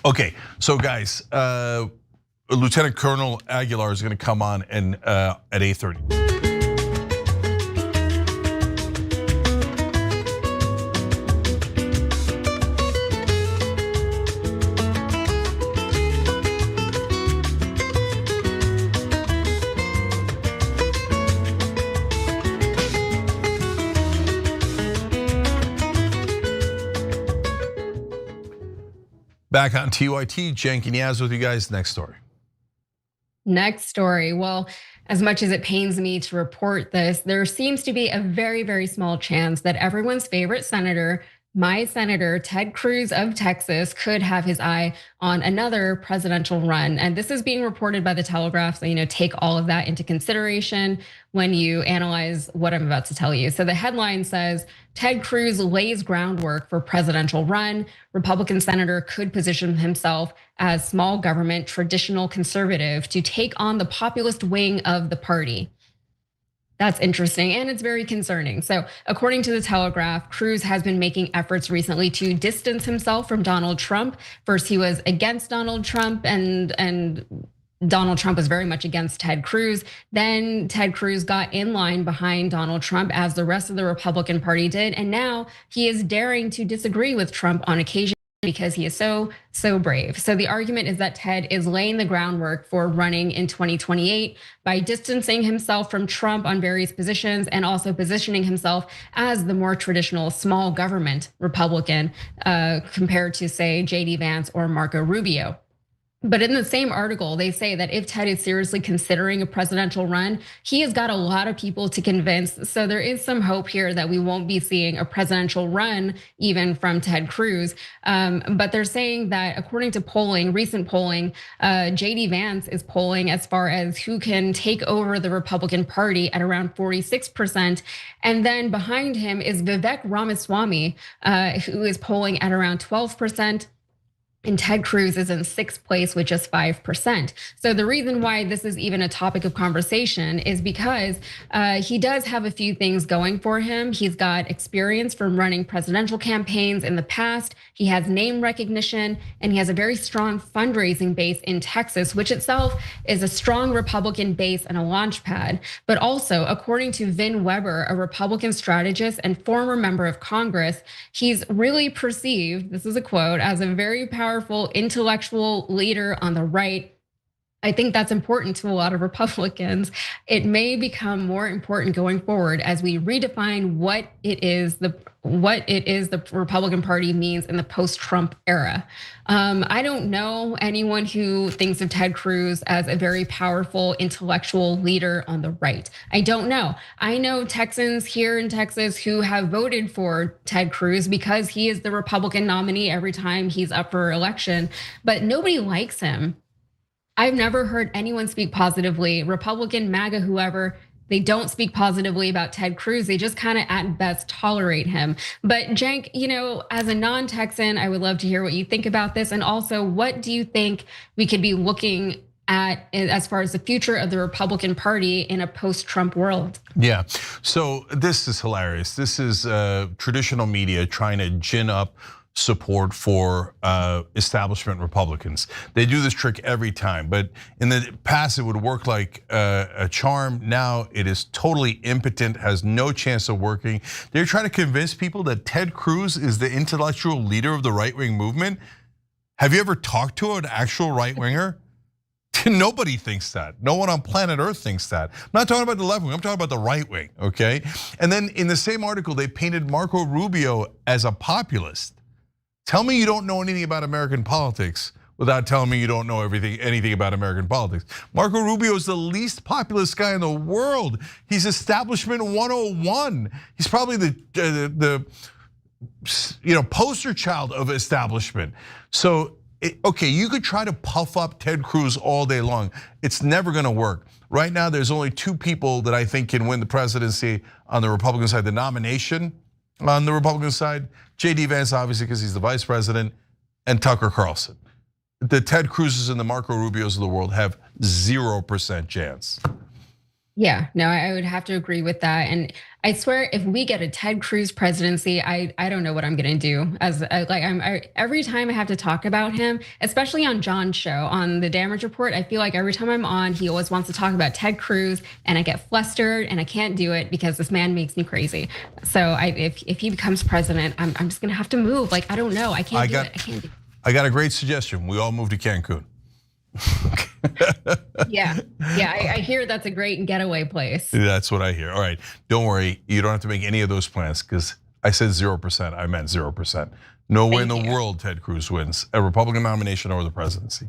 S1: Okay, so guys, Lieutenant Colonel Aguilar is going to come on and at 8:30. Back on TYT, Cenk and Yaz with you guys. Next story.
S18: Next story. Well, as much as it pains me to report this, there seems to be a very, very small chance that everyone's favorite senator, my senator, Ted Cruz of Texas, could have his eye on another presidential run. And this is being reported by the Telegraph. So, take all of that into consideration when you analyze what I'm about to tell you. So the headline says, Ted Cruz lays groundwork for presidential run. Republican senator could position himself as small government traditional conservative to take on the populist wing of the party. That's interesting, and it's very concerning. So according to the Telegraph, Cruz has been making efforts recently to distance himself from Donald Trump. First, he was against Donald Trump, and Donald Trump was very much against Ted Cruz. Then Ted Cruz got in line behind Donald Trump, as the rest of the Republican Party did. And now he is daring to disagree with Trump on occasion, because he is so brave. So the argument is that Ted is laying the groundwork for running in 2028 by distancing himself from Trump on various positions, and also positioning himself as the more traditional small government Republican compared to, say, JD Vance or Marco Rubio. But in the same article, they say that if Ted is seriously considering a presidential run, he has got a lot of people to convince. So there is some hope here that we won't be seeing a presidential run even from Ted Cruz. But they're saying that according to polling, recent polling, JD Vance is polling as far as who can take over the Republican Party at around 46%. And then behind him is Vivek Ramaswamy, who is polling at around 12%. And Ted Cruz is in 6th place with just 5%. So the reason why this is even a topic of conversation is because he does have a few things going for him. He's got experience from running presidential campaigns in the past. He has name recognition, and he has a very strong fundraising base in Texas, which itself is a strong Republican base and a launch pad. But also, according to Vin Weber, a Republican strategist and former member of Congress, he's really perceived, this is a quote, as a very powerful powerful intellectual leader on the right. I think that's important to a lot of Republicans. It may become more important going forward as we redefine what it is the Republican Party means in the post-Trump era. I don't know anyone who thinks of Ted Cruz as a very powerful intellectual leader on the right. I don't know. I know Texans here in Texas who have voted for Ted Cruz because he is the Republican nominee every time he's up for election, but nobody likes him. I've never heard anyone speak positively, Republican, MAGA, whoever. They don't speak positively about Ted Cruz. They just kind of at best tolerate him. But Cenk, as a non-Texan, I would love to hear what you think about this. And also, what do you think we could be looking at as far as the future of the Republican Party in a post-Trump world?
S1: Yeah, so this is hilarious. This is traditional media trying to gin up support for establishment Republicans. They do this trick every time, but in the past it would work like a charm. Now it is totally impotent, has no chance of working. They're trying to convince people that Ted Cruz is the intellectual leader of the right-wing movement. Have you ever talked to an actual right-winger? Nobody thinks that. No one on planet Earth thinks that. I'm not talking about the left wing, I'm talking about the right wing, okay? And then in the same article, they painted Marco Rubio as a populist. Tell me you don't know anything about American politics without telling me you don't know anything about American politics. Marco Rubio is the least populist guy in the world. He's establishment 101. He's probably the poster child of establishment. So, okay, you could try to puff up Ted Cruz all day long. It's never gonna work. Right now, there's only two people that I think can win the presidency on the Republican side, the nomination on the Republican side. J.D. Vance, obviously, because he's the vice president, and Tucker Carlson. The Ted Cruzes and the Marco Rubios of the world have 0% chance.
S18: Yeah, no, I would have to agree with that. And I swear, if we get a Ted Cruz presidency, I don't know what I'm gonna do. Every time I have to talk about him, especially on John's show, on the Damage Report, I feel like every time I'm on, he always wants to talk about Ted Cruz, and I get flustered, and I can't do it because this man makes me crazy. So if he becomes president, I'm just gonna have to move. I don't know, I can't do it.
S1: I got a great suggestion. We all move to Cancun.
S18: Yeah, I hear that's a great getaway place.
S1: That's what I hear. All right, don't worry. You don't have to make any of those plans because I said 0%. I meant 0%. No way in the world Ted Cruz wins a Republican nomination or the presidency.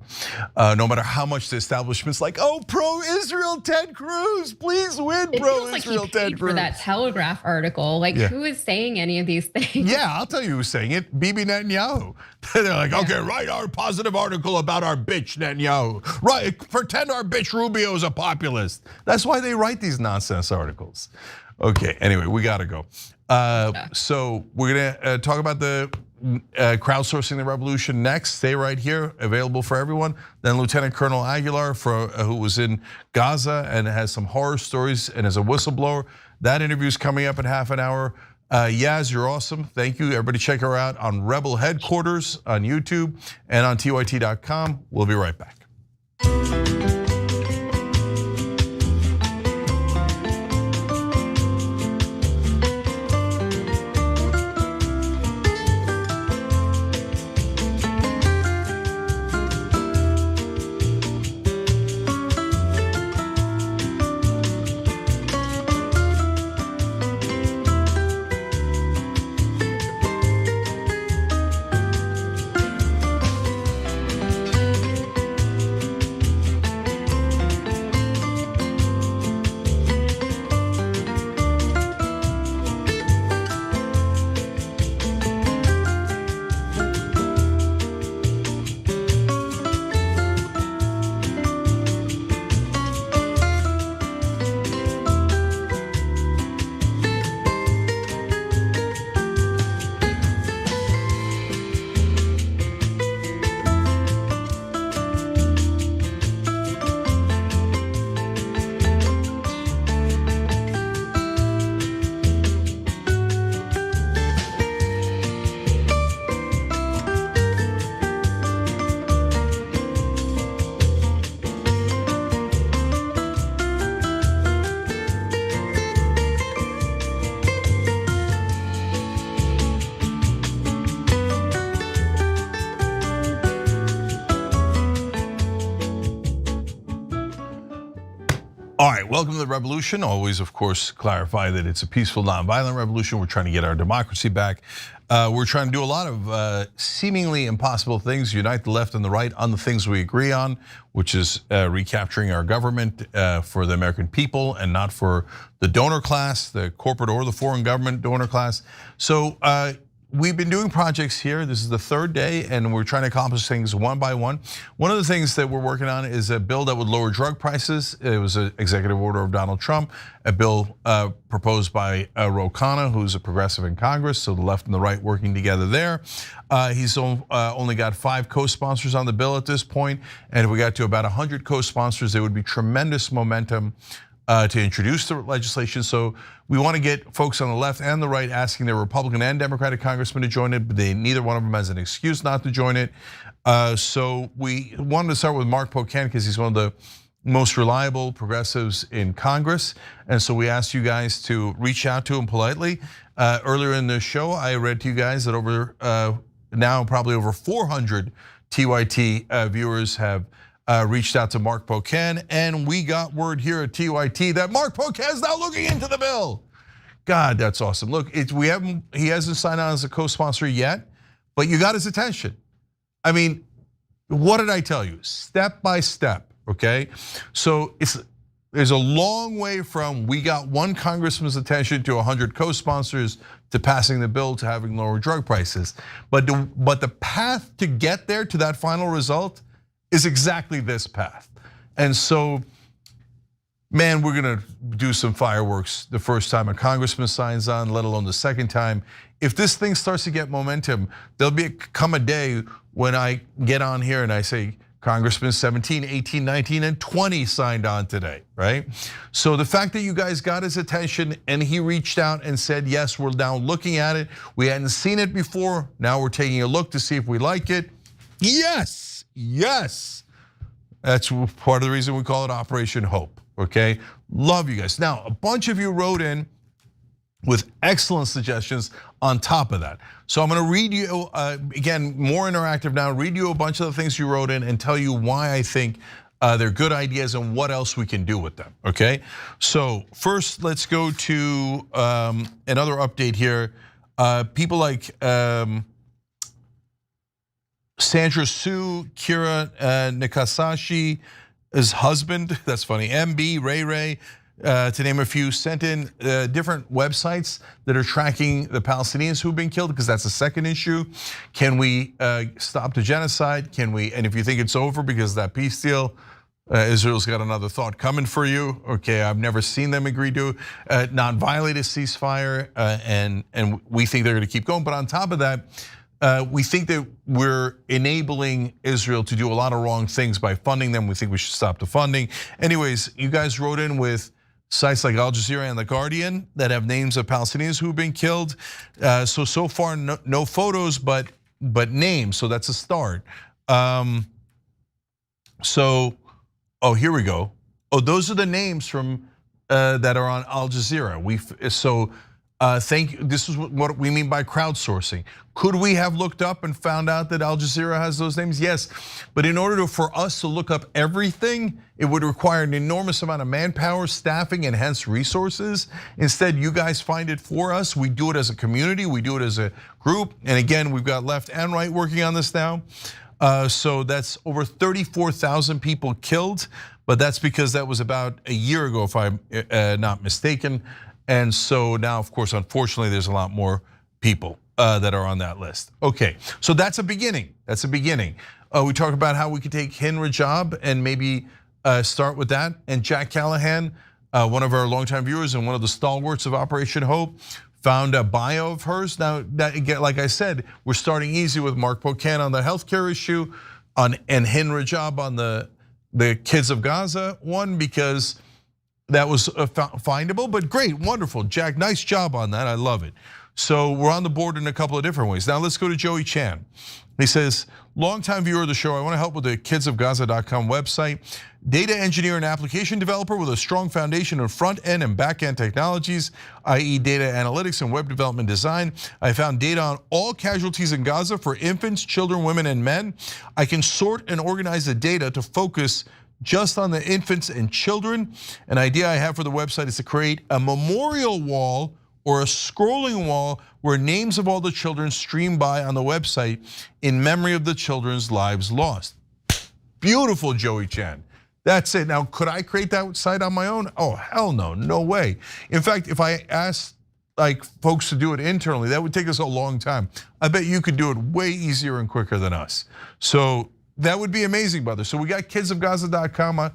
S1: No matter how much the establishment's like, oh, pro-Israel Ted Cruz, please win, pro-Israel Ted Cruz.
S18: For that Telegraph article, who is saying any of these things?
S1: Yeah, I'll tell you who's saying it, Bibi Netanyahu. They're like, okay, write our positive article about our bitch Netanyahu. Right, pretend our bitch Rubio is a populist. That's why they write these nonsense articles. Okay, anyway, we gotta go. So we're gonna talk about the crowdsourcing the revolution next. Stay right here, available for everyone. Then Lieutenant Colonel Aguilar, who was in Gaza and has some horror stories and is a whistleblower. That interview's coming up in half an hour. Yaz, you're awesome. Thank you. Everybody check her out on Rebel Headquarters on YouTube and on TYT.com. We'll be right back. welcome to the revolution. Always, of course, clarify that it's a peaceful, nonviolent revolution. We're trying to get our democracy back. We're trying to do a lot of seemingly impossible things, unite the left and the right on the things we agree on, which is recapturing our government for the American people and not for the donor class, the corporate or the foreign government donor class. So we've been doing projects here. This is the third day, and we're trying to accomplish things one by one. One of the things that we're working on is a bill that would lower drug prices. It was an executive order of Donald Trump, a bill proposed by Ro Khanna, who's a progressive in Congress, so the left and the right working together there. He's only got 5 co-sponsors on the bill at this point, and if we got to about 100 co-sponsors, there would be tremendous momentum to introduce the legislation. So we want to get folks on the left and the right asking their Republican and Democratic congressmen to join it, but neither one of them has an excuse not to join it. So we wanted to start with Mark Pocan because he's one of the most reliable progressives in Congress. And so we asked you guys to reach out to him politely. Earlier in the show, I read to you guys that over now probably over 400 TYT viewers have reached out to Mark Pocan, and we got word here at TYT that Mark Pocan is now looking into the bill. God, that's awesome. Look, he hasn't signed on as a co-sponsor yet, but you got his attention. I mean, what did I tell you? Step by step, okay? So there's a long way from we got one congressman's attention to 100 co-sponsors to passing the bill to having lower drug prices. But the path to get there to that final result is exactly this path. And so, man, we're gonna do some fireworks the first time a congressman signs on, let alone the second time. If this thing starts to get momentum, there'll come a day when I get on here and I say, Congressman 17, 18, 19, and 20 signed on today, right? So the fact that you guys got his attention and he reached out and said, yes, we're now looking at it. We hadn't seen it before, now we're taking a look to see if we like it. Yes, yes. That's part of the reason we call it Operation Hope, okay? Love you guys. Now, a bunch of you wrote in with excellent suggestions on top of that. So I'm gonna read you, again, more interactive now, read you a bunch of the things you wrote in and tell you why I think they're good ideas and what else we can do with them, okay? So first, let's go to another update here. People like Sandra Sue, Kira Nikasashi's husband, that's funny, MB, Ray, to name a few, sent in different websites that are tracking the Palestinians who've been killed, because that's the second issue. Can we stop the genocide? Can we, and if you think it's over because of that peace deal, Israel's got another thought coming for you. Okay, I've never seen them agree to not violate a ceasefire, and we think they're gonna keep going. But on top of that, we think that we're enabling Israel to do a lot of wrong things by funding them. We think we should stop the funding. Anyways, you guys wrote in with sites like Al Jazeera and The Guardian that have names of Palestinians who've been killed. So far, no photos, but names, so that's a start. Oh, here we go. Oh, those are the names from that are on Al Jazeera. This is what we mean by crowdsourcing. Could we have looked up and found out that Al Jazeera has those names? Yes, but in order for us to look up everything, it would require an enormous amount of manpower, staffing, and hence resources. Instead, you guys find it for us. We do it as a community, we do it as a group. And again, we've got left and right working on this now. So that's over 34,000 people killed, but that's because that was about a year ago, if I'm not mistaken. And so now, of course, unfortunately, there's a lot more people that are on that list. Okay, so that's a beginning. That's a beginning. We talk about how we could take Hind Rajab and maybe start with that. And Jack Callahan, one of our longtime viewers and one of the stalwarts of Operation Hope, found a bio of hers. Now, like I said, we're starting easy with Mark Pocan on the healthcare issue, and Hind Rajab on the Kids of Gaza one, because that was findable, but great, wonderful. Jack, nice job on that, I love it. So we're on the board in a couple of different ways. Now let's go to Joey Chan. He says, longtime viewer of the show, I want to help with the kidsofgaza.com website. Data engineer and application developer with a strong foundation in front end and back end technologies, i.e. data analytics and web development design. I found data on all casualties in Gaza for infants, children, women, and men. I can sort and organize the data to focus just on the infants and children. An idea I have for the website is to create a memorial wall or a scrolling wall where names of all the children stream by on the website in memory of the children's lives lost. Beautiful, Joey Chan. That's it. Now, could I create that site on my own? Oh, hell no, no way. In fact, if I asked like folks to do it internally, that would take us a long time. I bet you could do it way easier and quicker than us. So that would be amazing, brother. So we got kidsofgaza.com,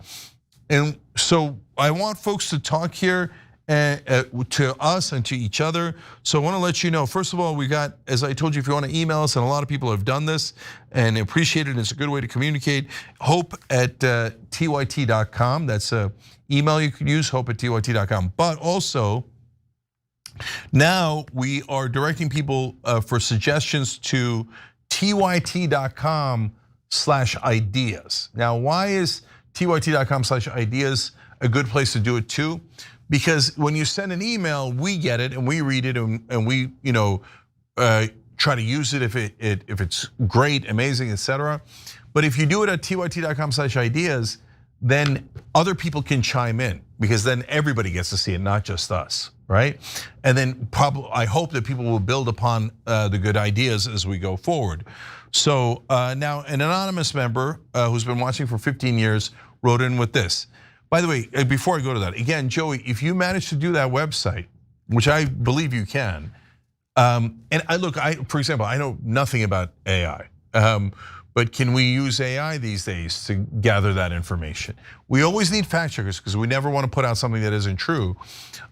S1: and so I want folks to talk here to us and to each other. So I want to let you know, first of all, we got, as I told you, if you want to email us, and a lot of people have done this and appreciate it, it's a good way to communicate, hope@tyt.com. That's an email you can use, hope@tyt.com. But also, now we are directing people for suggestions to tyt.com/ideas. Now, why is tyt.com/ideas a good place to do it too? Because when you send an email, we get it and we read it and we try to use it if it's great, amazing, etc. But if you do it at tyt.com/ideas, then other people can chime in, because then everybody gets to see it, not just us, right? And then I hope that people will build upon the good ideas as we go forward. So now an anonymous member who's been watching for 15 years wrote in with this. By the way, before I go to that, again, Joey, if you manage to do that website, which I believe you can, and for example, I know nothing about AI, but can we use AI these days to gather that information? We always need fact checkers because we never want to put out something that isn't true.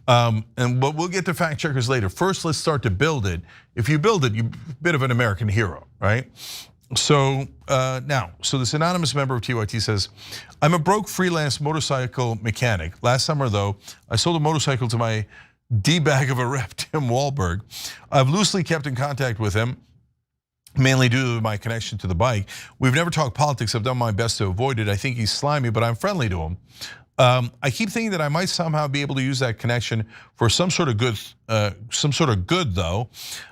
S1: But we'll get to fact checkers later. First, let's start to build it. If you build it, you're a bit of an American hero, right? So so this anonymous member of TYT says, I'm a broke freelance motorcycle mechanic. Last summer though, I sold a motorcycle to my D-bag of a rep, Tim Wahlberg. I've loosely kept in contact with him, mainly due to my connection to the bike. We've never talked politics. I've done my best to avoid it. I think he's slimy, but I'm friendly to him. I keep thinking that I might somehow be able to use that connection for some sort of good though.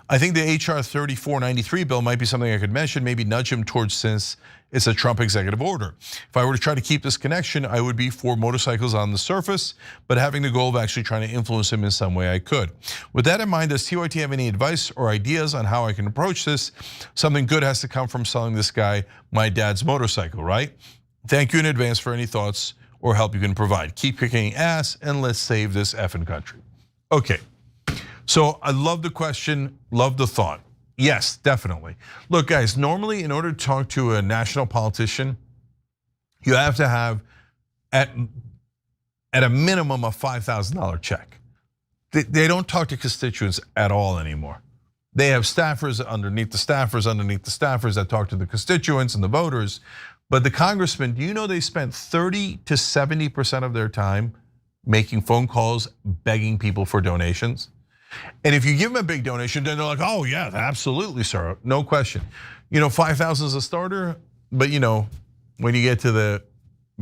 S1: I think the HR 3493 bill might be something I could mention, maybe nudge him towards, since it's a Trump executive order. If I were to try to keep this connection, I would be for motorcycles on the surface, but having the goal of actually trying to influence him in some way I could. With that in mind, does TYT have any advice or ideas on how I can approach this? Something good has to come from selling this guy my dad's motorcycle, right? Thank you in advance for any thoughts or help you can provide. Keep kicking ass and let's save this effing country. Okay, so I love the question, love the thought. Yes, definitely. Look guys, normally in order to talk to a national politician, you have to have at a minimum a $5,000 check. They don't talk to constituents at all anymore. They have staffers underneath the staffers that talk to the constituents and the voters. But the congressmen, do you know they spent 30 to 70% of their time making phone calls, begging people for donations? And if you give them a big donation, then they're like, oh yeah, absolutely, sir, no question. 5,000 is a starter, but when you get to the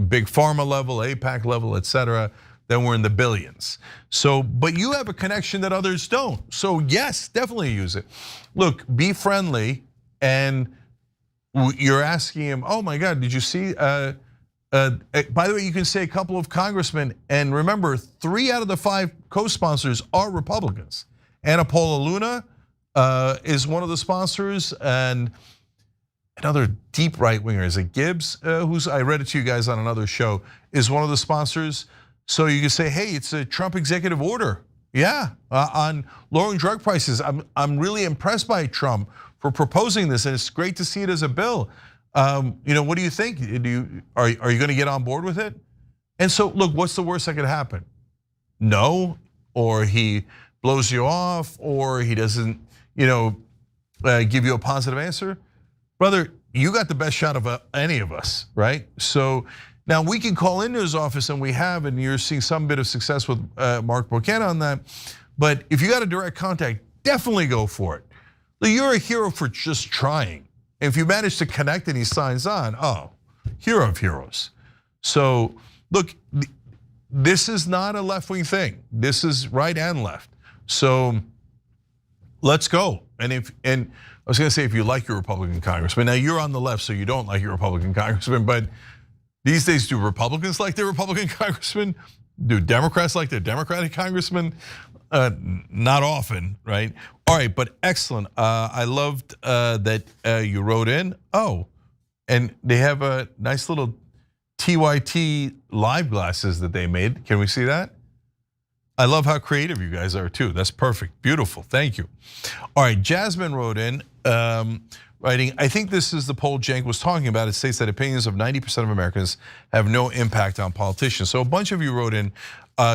S1: big pharma level, APAC level, etc., then we're in the billions. So, but you have a connection that others don't. So yes, definitely use it. Look, be friendly, and you're asking him, oh my God, did you see? By the way, you can say a couple of congressmen, and remember, 3 out of the 5 co-sponsors are Republicans. Ana Paula Luna is one of the sponsors, and another deep right-winger, is it Gibbs, who's, I read it to you guys on another show, is one of the sponsors. So you can say, hey, it's a Trump executive order. Yeah, on lowering drug prices. I'm really impressed by Trump for proposing this, and it's great to see it as a bill. What do you think? Are you going to get on board with it? And so, look, what's the worst that could happen? No, or he blows you off, or he doesn't, give you a positive answer. Brother, you got the best shot of any of us, right? So now we can call into his office, and we have, and you're seeing some bit of success with Mark Buchanan on that. But if you got a direct contact, definitely go for it. You're a hero for just trying. If you manage to connect and he signs on, oh, hero of heroes. So look, this is not a left-wing thing. This is right and left. So let's go. And I was gonna say, if you like your Republican congressman, now you're on the left, so you don't like your Republican congressman, but These days, do Republicans like their Republican congressmen? Do Democrats like their Democratic congressmen? Not often, right? All right, but excellent. I loved that you wrote in. Oh, and they have a nice little TYT live glasses that they made. Can we see that? I love how creative you guys are too. That's perfect, beautiful, thank you. All right, Jasmine wrote in, writing, I think this is the poll Cenk was talking about. It states that opinions of 90% of Americans have no impact on politicians. So a bunch of you wrote in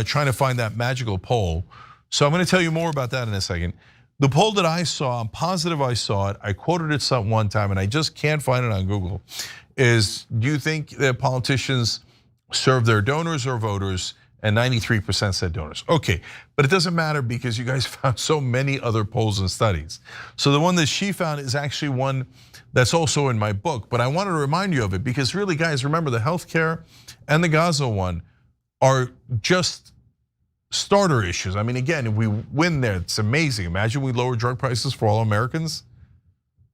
S1: trying to find that magical poll. So I'm gonna tell you more about that in a second. The poll that I saw, I'm positive I saw it, I quoted it one time and I just can't find it on Google, is do you think that politicians serve their donors or voters? And 93% said donors. Okay, but it doesn't matter because you guys found so many other polls and studies. So the one that she found is actually one that's also in my book, but I wanted to remind you of it because really, guys, remember the healthcare and the Gaza one are just starter issues. I mean, again, if we win there, it's amazing. Imagine we lower drug prices for all Americans.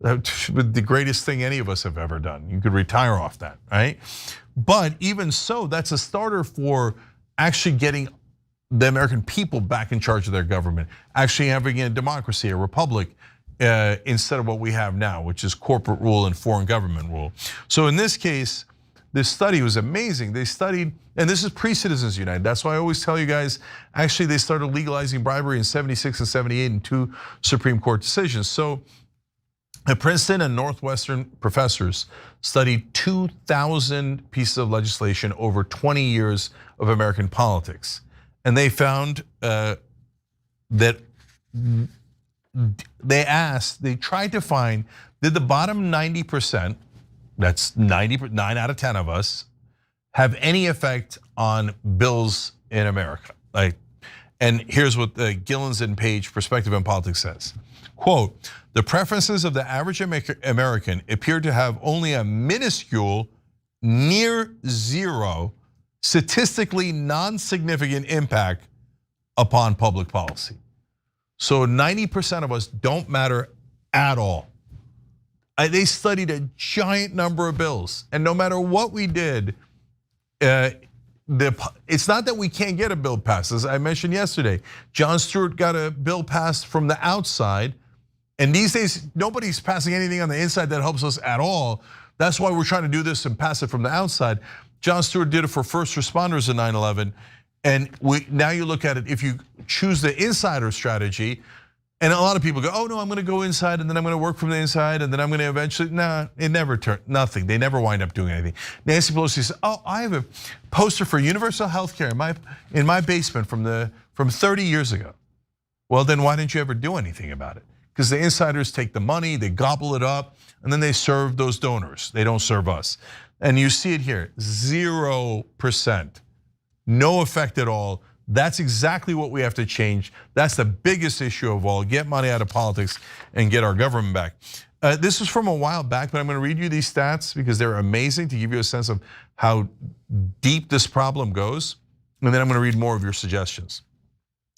S1: That would be the greatest thing any of us have ever done. You could retire off that, right? But even so, that's a starter for actually getting the American people back in charge of their government, actually having a democracy, a republic, instead of what we have now, which is corporate rule and foreign government rule. So in this case, this study was amazing. They studied, and this is pre-Citizens United. That's why I always tell you guys, actually they started legalizing bribery in 76 and 78 in 2 Supreme Court decisions. So Princeton and Northwestern professors studied 2,000 pieces of legislation over 20 years of American politics. And they found that they tried to find, did the bottom 90%, that's 9 out of 10 of us, have any effect on bills in America? And here's what the Gillens and Page Perspective on Politics says. Quote, the preferences of the average American appear to have only a minuscule, near zero, statistically non-significant impact upon public policy. So 90% of us don't matter at all. They studied a giant number of bills, and no matter what we did, it's not that we can't get a bill passed. As I mentioned yesterday, Jon Stewart got a bill passed from the outside, and these days nobody's passing anything on the inside that helps us at all. That's why we're trying to do this and pass it from the outside. Jon Stewart did it for first responders in 9/11, and now you look at it, if you choose the insider strategy, and a lot of people go, oh no, I'm gonna go inside and then I'm gonna work from the inside and then I'm gonna eventually, nah, it never turned, nothing. They never wind up doing anything. Nancy Pelosi says, oh, I have a poster for universal health care in my basement from 30 years ago. Well, then why didn't you ever do anything about it? Because the insiders take the money, they gobble it up, and then they serve those donors. They don't serve us. And you see it here, 0%, no effect at all. That's exactly what we have to change. That's the biggest issue of all. Get money out of politics and get our government back. This was from a while back, but I'm gonna read you these stats because they're amazing to give you a sense of how deep this problem goes. And then I'm gonna read more of your suggestions.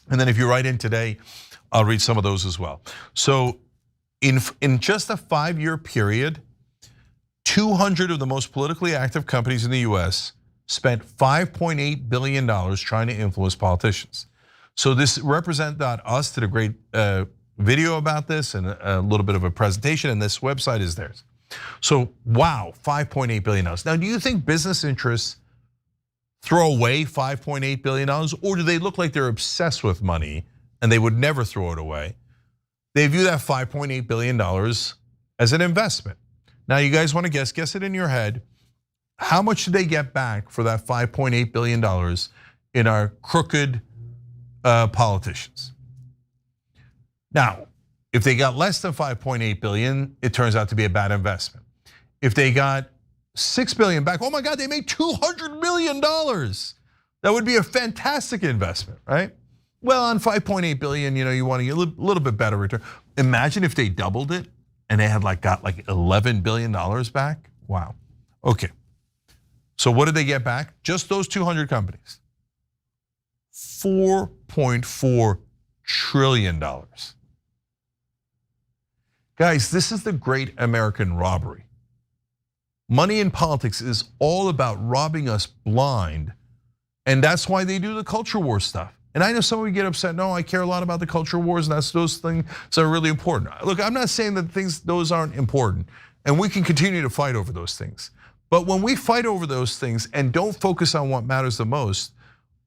S1: And then if you write in today, I'll read some of those as well. So in just a 5-year period, 200 of the most politically active companies in the US spent $5.8 billion trying to influence politicians. So this Represent.us did a great video about this and a little bit of a presentation, and this website is theirs. So wow, $5.8 billion. Now, do you think business interests throw away $5.8 billion, or do they look like they're obsessed with money and they would never throw it away? They view that $5.8 billion as an investment. Now, you guys wanna guess it in your head. How much did they get back for that $5.8 billion in our crooked politicians? Now, if they got less than 5.8 billion, it turns out to be a bad investment. If they got 6 billion back, oh my God, they made $200 million. That would be a fantastic investment, right? Well, on 5.8 billion, you want to get a little bit better return. Imagine if they doubled it and they had got $11 billion back. Wow, okay. So what did they get back? Just those 200 companies. $4.4 trillion. Guys, this is the great American robbery. Money in politics is all about robbing us blind. And that's why they do the culture war stuff. And I know some of you get upset. No, I care a lot about the culture wars, and those things are really important. Look, I'm not saying that those aren't important, and we can continue to fight over those things. But when we fight over those things and don't focus on what matters the most,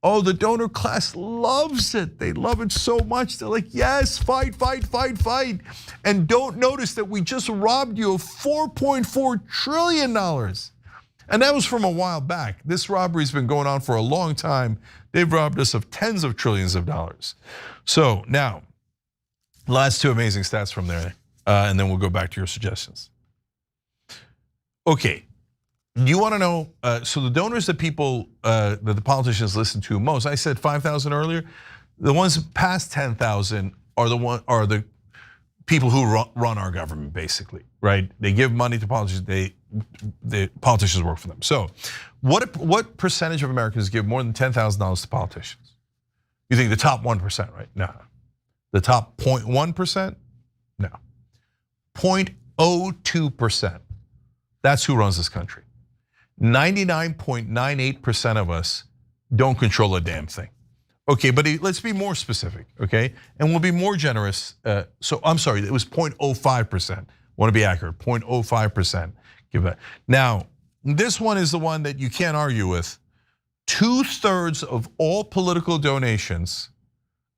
S1: oh, the donor class loves it. They love it so much. They're like, yes, fight, fight, fight, fight. And don't notice that we just robbed you of $4.4 trillion. And that was from a while back. This robbery's been going on for a long time. They've robbed us of tens of trillions of dollars. So now, last two amazing stats from there, and then we'll go back to your suggestions. Okay, you want to know, so the donors that that the politicians listen to most, I said 5,000 earlier. The ones past 10,000 are the people who run our government, basically, right? They give money to politicians. The politicians work for them. So, what percentage of Americans give more than $10,000 to politicians? You think the top 1%, right? No. The top 0.1%? No. 0.02%. That's who runs this country. 99.98% of us don't control a damn thing. Okay, but let's be more specific, okay? And we'll be more generous. So I'm sorry, it was 0.05%. Want to be accurate, 0.05%. Give that. Now, this one is the one that you can't argue with. 2/3 of all political donations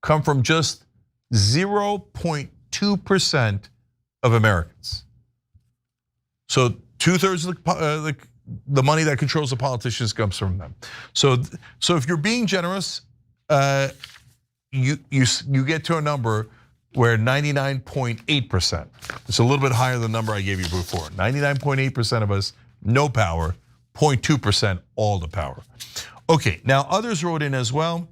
S1: come from just 0.2% of Americans. So 2/3 of the money that controls the politicians comes from them. So if you're being generous, you get to a number where 99.8%. It's a little bit higher than the number I gave you before. 99.8% of us, no power. 0.2%, all the power. Okay, now others wrote in as well.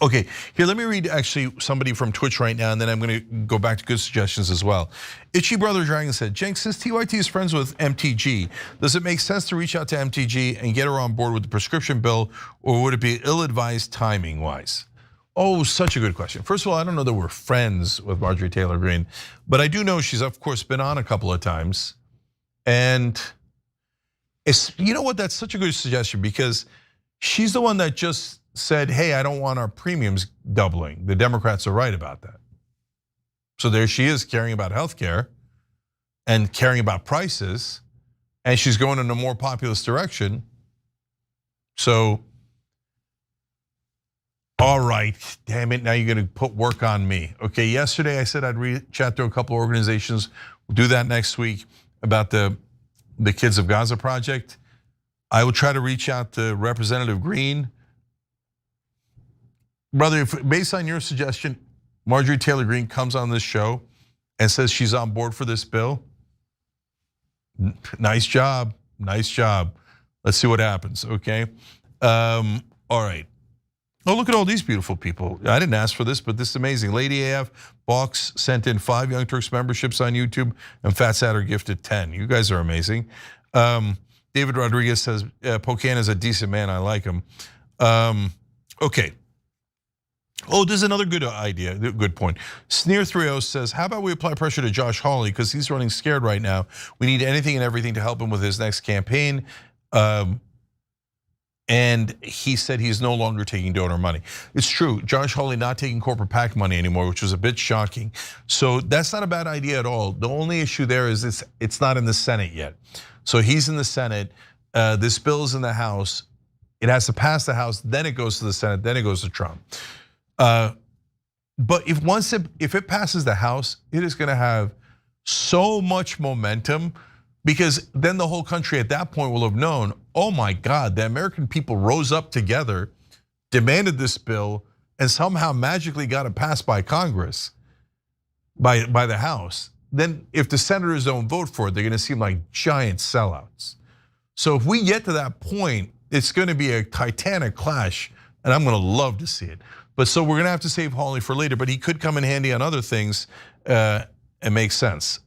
S1: Okay, here, let me read actually somebody from Twitch right now, and then I'm gonna go back to good suggestions as well. Itchy Brother Dragon said, Jenks, since TYT is friends with MTG, does it make sense to reach out to MTG and get her on board with the prescription bill, or would it be ill-advised timing-wise? Oh, such a good question. First of all, I don't know that we're friends with Marjorie Taylor Greene, but I do know she's of course been on a couple of times. And you know what, that's such a good suggestion because she's the one that just said, hey, I don't want our premiums doubling. The Democrats are right about that. So there she is caring about healthcare and caring about prices, and she's going in a more populist direction. So, all right, damn it, now you're gonna put work on me. Okay, yesterday I said I'd reach out to a couple of organizations. We'll do that next week about the Kids of Gaza project. I will try to reach out to Representative Greene. Brother, if based on your suggestion, Marjorie Taylor Greene comes on this show and says she's on board for this bill, nice job, nice job. Let's see what happens, okay? All right. Oh, look at all these beautiful people. I didn't ask for this, but this is amazing. Lady AF Box sent in 5 Young Turks memberships on YouTube, and Fat Satter gifted 10. You guys are amazing. David Rodriguez says, Pocan is a decent man, I like him. Okay. Oh, this is another good idea, good point. Sneer30 says, how about we apply pressure to Josh Hawley, because he's running scared right now. We need anything and everything to help him with his next campaign. And he said he's no longer taking donor money. It's true, Josh Hawley not taking corporate PAC money anymore, which was a bit shocking. So that's not a bad idea at all. The only issue there is it's not in the Senate yet. So he's in the Senate, this bill is in the House. It has to pass the House, then it goes to the Senate, then it goes to Trump. But if it passes the House, it is gonna have so much momentum, because then the whole country at that point will have known, oh my God, the American people rose up together, demanded this bill, and somehow magically got it passed by Congress, by the House. Then if the senators don't vote for it, they're gonna seem like giant sellouts. So if we get to that point, it's gonna be a titanic clash, and I'm gonna love to see it. But so we're gonna have to save Hawley for later, but he could come in handy on other things and make sense.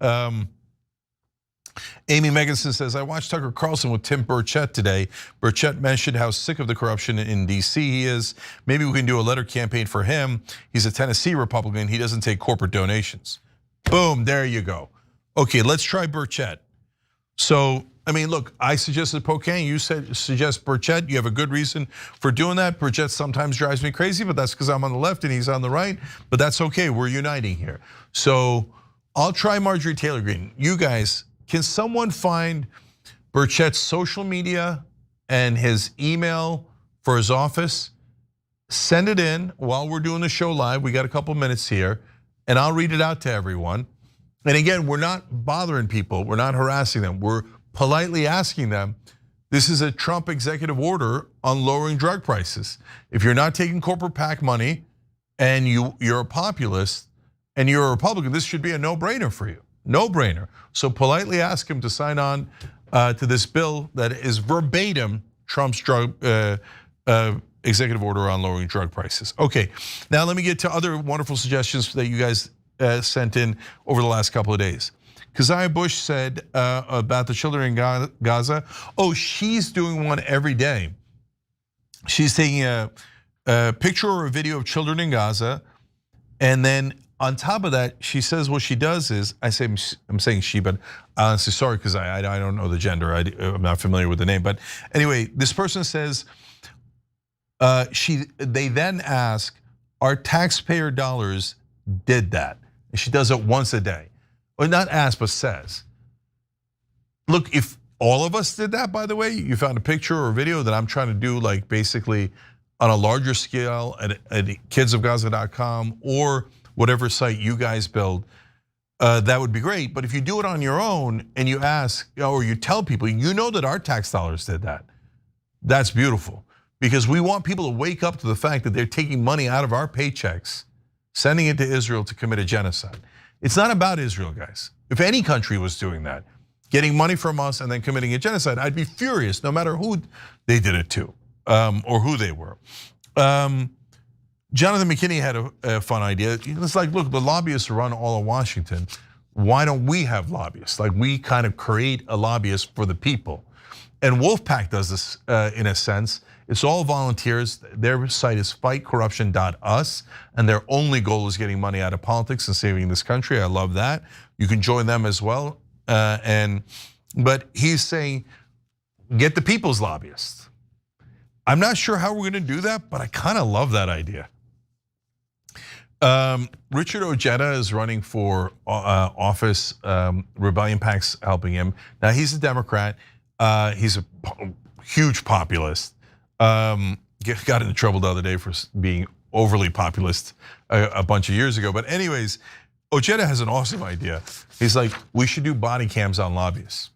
S1: Amy Meganson says, I watched Tucker Carlson with Tim Burchett today. Burchett mentioned how sick of the corruption in DC he is. Maybe we can do a letter campaign for him. He's a Tennessee Republican, he doesn't take corporate donations. Boom, there you go. Okay, let's try Burchett. So, I mean, look, I suggested Pocan, you suggest Burchett. You have a good reason for doing that. Burchett sometimes drives me crazy, but that's because I'm on the left and he's on the right. But that's okay, we're uniting here. So I'll try Marjorie Taylor Greene. You guys, can someone find Burchett's social media and his email for his office? Send it in while we're doing the show live. We got a couple minutes here, and I'll read it out to everyone. And again, we're not bothering people. We're not harassing them. We're politely asking them, this is a Trump executive order on lowering drug prices. If you're not taking corporate PAC money and you're a populist and you're a Republican, this should be a no-brainer for you. No-brainer. So politely ask him to sign on to this bill that is verbatim Trump's drug executive order on lowering drug prices. Okay, now let me get to other wonderful suggestions that you guys sent in over the last couple of days. Keziah Bush said about the children in Gaza, oh, she's doing one every day. She's taking a picture or a video of children in Gaza, and then on top of that, she says what she does is, I'm saying she, but honestly, sorry, because I don't know the gender, I'm not familiar with the name, but anyway, this person says, they then ask, our taxpayer dollars did that. And she does it once a day. Or not ask, but says. Look, if all of us did that, by the way, you found a picture or a video that I'm trying to do, like basically on a larger scale at kidsofgaza.com or whatever site you guys build, that would be great. But if you do it on your own and you ask, or you tell people, you know that our tax dollars did that, that's beautiful. Because we want people to wake up to the fact that they're taking money out of our paychecks, sending it to Israel to commit a genocide. It's not about Israel, guys. If any country was doing that, getting money from us and then committing a genocide, I'd be furious no matter who they did it to or who they were. Jonathan McKinney had a fun idea. It's like, look, the lobbyists run all of Washington. Why don't we have lobbyists? Like we kind of create a lobbyist for the people. And Wolfpack does this in a sense. It's all volunteers. Their site is fightcorruption.us, and their only goal is getting money out of politics and saving this country. I love that. You can join them as well. But he's saying, get the people's lobbyists. I'm not sure how we're going to do that, but I kind of love that idea. Richard Ojeda is running for office. Rebellion PAC's helping him. Now he's a Democrat. He's a huge populist. Got into trouble the other day for being overly populist a bunch of years ago. But anyways, Ojeda has an awesome idea. He's like, we should do body cams on lobbyists.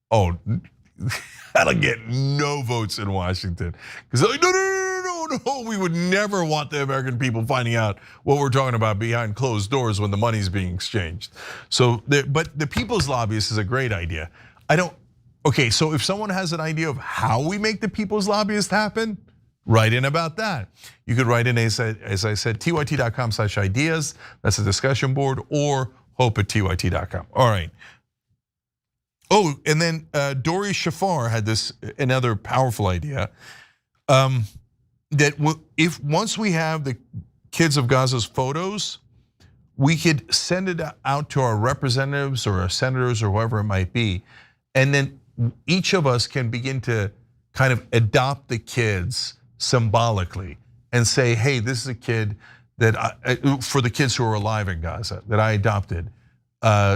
S1: Oh, that'll get no votes in Washington. Because they're like, no, we would never want the American people finding out what we're talking about behind closed doors when the money's being exchanged. So, but the people's lobbyist is a great idea. Okay, so if someone has an idea of how we make the people's lobbyist happen, write in about that. You could write in, as I said, tyt.com/ideas. That's a discussion board, or hope@tyt.com. All right. Oh, and then Dori Shafar had another powerful idea that if once we have the Kids of Gaza's photos, we could send it out to our representatives or our senators or whoever it might be, and then each of us can begin to kind of adopt the kids symbolically and say, hey, this is a kid that for the kids who are alive in Gaza that I adopted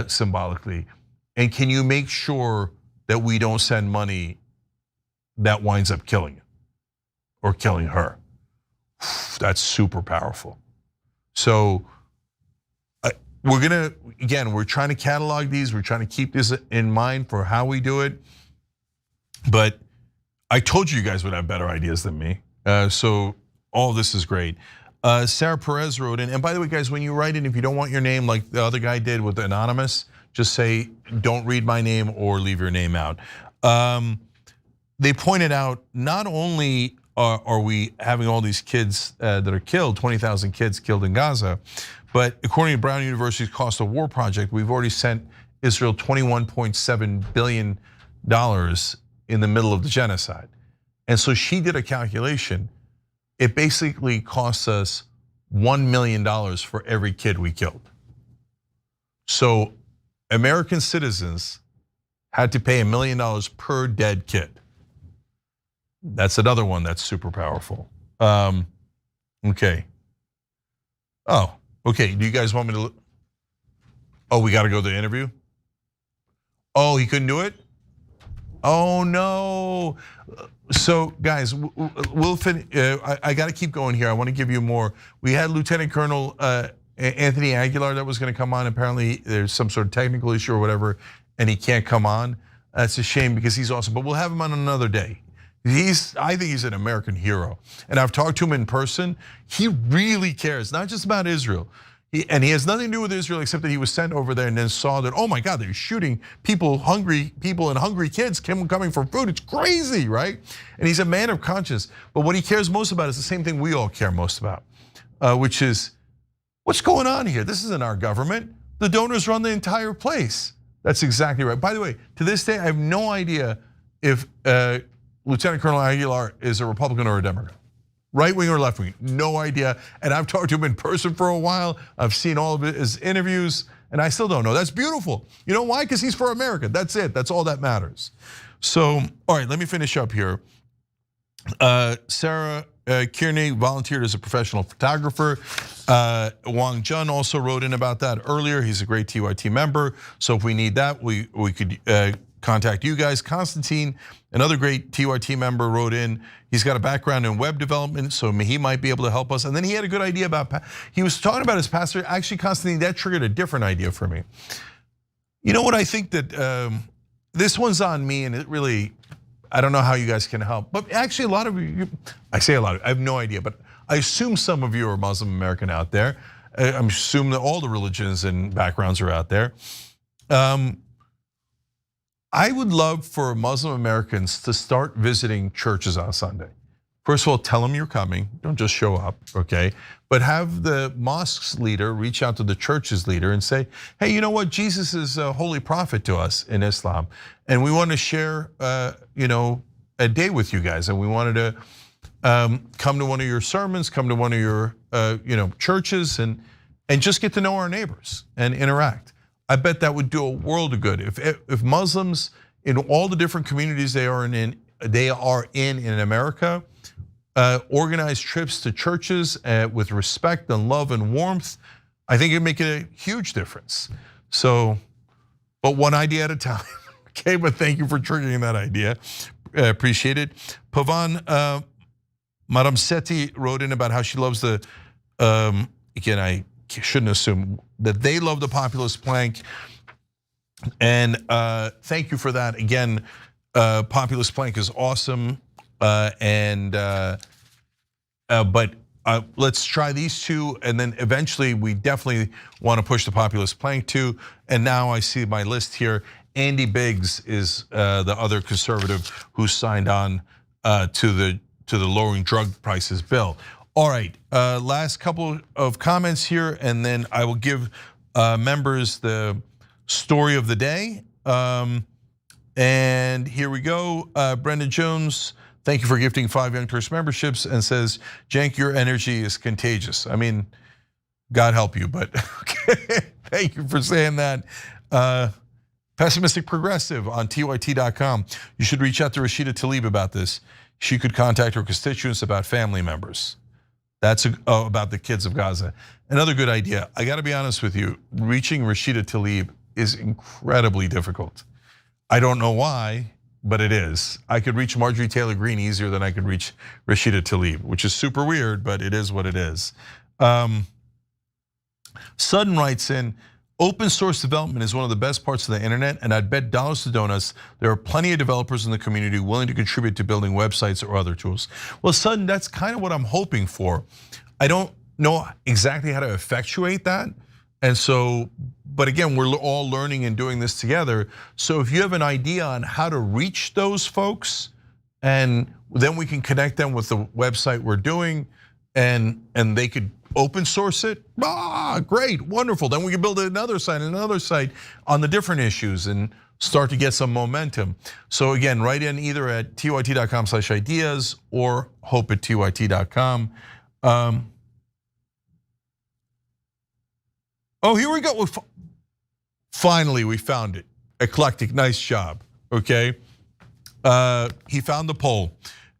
S1: symbolically. And can you make sure that we don't send money that winds up killing him or killing her? That's super powerful. So we're trying to catalog these. We're trying to keep this in mind for how we do it. But I told you guys would have better ideas than me. So all this is great. Sarah Perez wrote in, and by the way, guys, when you write in, if you don't want your name like the other guy did with anonymous, just say, don't read my name or leave your name out. They pointed out not only are we having all these kids that are killed, 20,000 kids killed in Gaza, but according to Brown University's Cost of War project, we've already sent Israel $21.7 billion in the middle of the genocide. And so she did a calculation. It basically costs us $1 million for every kid we killed. So American citizens had to pay $1 million per dead kid. That's another one that's super powerful. Okay. Oh, okay. Do you guys want me to? Oh, we got to go to the interview. Oh, he couldn't do it. Oh no. So guys, we'll finish. I got to keep going here. I want to give you more. We had Lieutenant Colonel Anthony Aguilar that was going to come on. Apparently, there's some sort of technical issue or whatever, and he can't come on. That's a shame because he's awesome. But we'll have him on another day. I think he's an American hero, and I've talked to him in person. He really cares, not just about Israel. And he has nothing to do with Israel except that he was sent over there and then saw that, oh my God, they're shooting hungry people and hungry kids coming for food. It's crazy, right? And he's a man of conscience. But what he cares most about is the same thing we all care most about, which is what's going on here? This isn't our government. The donors run the entire place. That's exactly right. By the way, to this day, I have no idea if Lieutenant Colonel Aguilar is a Republican or a Democrat. Right wing or left wing, no idea. And I've talked to him in person for a while. I've seen all of his interviews, and I still don't know. That's beautiful. You know why? Because he's for America. That's it. That's all that matters. So, all right, let me finish up here. Sarah Kearney volunteered as a professional photographer. Wang Jun also wrote in about that earlier. He's a great TYT member. So if we need that, we could contact you guys. Constantine, another great TYT member, wrote in. He's got a background in web development, so he might be able to help us. And then he had a good idea about, he was talking about his pastor. Actually, Constantine, that triggered a different idea for me. You know what, I think that this one's on me, and it really, I don't know how you guys can help. But actually a lot of you, I say a lot, I have no idea, but I assume some of you are Muslim American out there. I'm assuming that all the religions and backgrounds are out there. I would love for Muslim Americans to start visiting churches on Sunday. First of all, tell them you're coming, don't just show up, okay? But have the mosque's leader reach out to the church's leader and say, hey, you know what? Jesus is a holy prophet to us in Islam. And we want to share a day with you guys. And we wanted to come to one of your sermons, come to one of your churches and just get to know our neighbors and interact. I bet that would do a world of good. If Muslims in all the different communities they are in America organize trips to churches with respect and love and warmth, I think it'd make a huge difference. So, but one idea at a time. Okay, but thank you for triggering that idea. Appreciate it. Pavan Madam Seti wrote in about how she loves the, again, I shouldn't assume that they love the populist plank. And thank you for that. Again, populist plank is awesome. But let's try these two, and then eventually we definitely want to push the populist plank too. And now I see my list here. Andy Biggs is the other conservative who signed on to the lowering drug prices bill. All right, last couple of comments here, and then I will give members the story of the day. And here we go. Brendan Jones, thank you for gifting 5 Young Turks memberships, and says, Cenk, your energy is contagious. I mean, God help you, but okay. Thank you for saying that. Pessimistic Progressive on TYT.com. You should reach out to Rashida Tlaib about this. She could contact her constituents about family members. That's about the kids of Gaza. Another good idea. I got to be honest with you, reaching Rashida Tlaib is incredibly difficult. I don't know why, but it is. I could reach Marjorie Taylor Greene easier than I could reach Rashida Tlaib, which is super weird, but it is what it is. Sudden writes in, open source development is one of the best parts of the internet, and I'd bet dollars to donuts there are plenty of developers in the community willing to contribute to building websites or other tools. Well, Sudden, that's kind of what I'm hoping for. I don't know exactly how to effectuate that. And so, but again, we're all learning and doing this together. So if you have an idea on how to reach those folks, and then we can connect them with the website we're doing, and they could open source it, great, wonderful. Then we can build another site on the different issues and start to get some momentum. So again, write in either at tyt.com/ideas or hope@tyt.com. Oh, here we go. Finally, we found it. Eclectic, nice job, okay? He found the poll.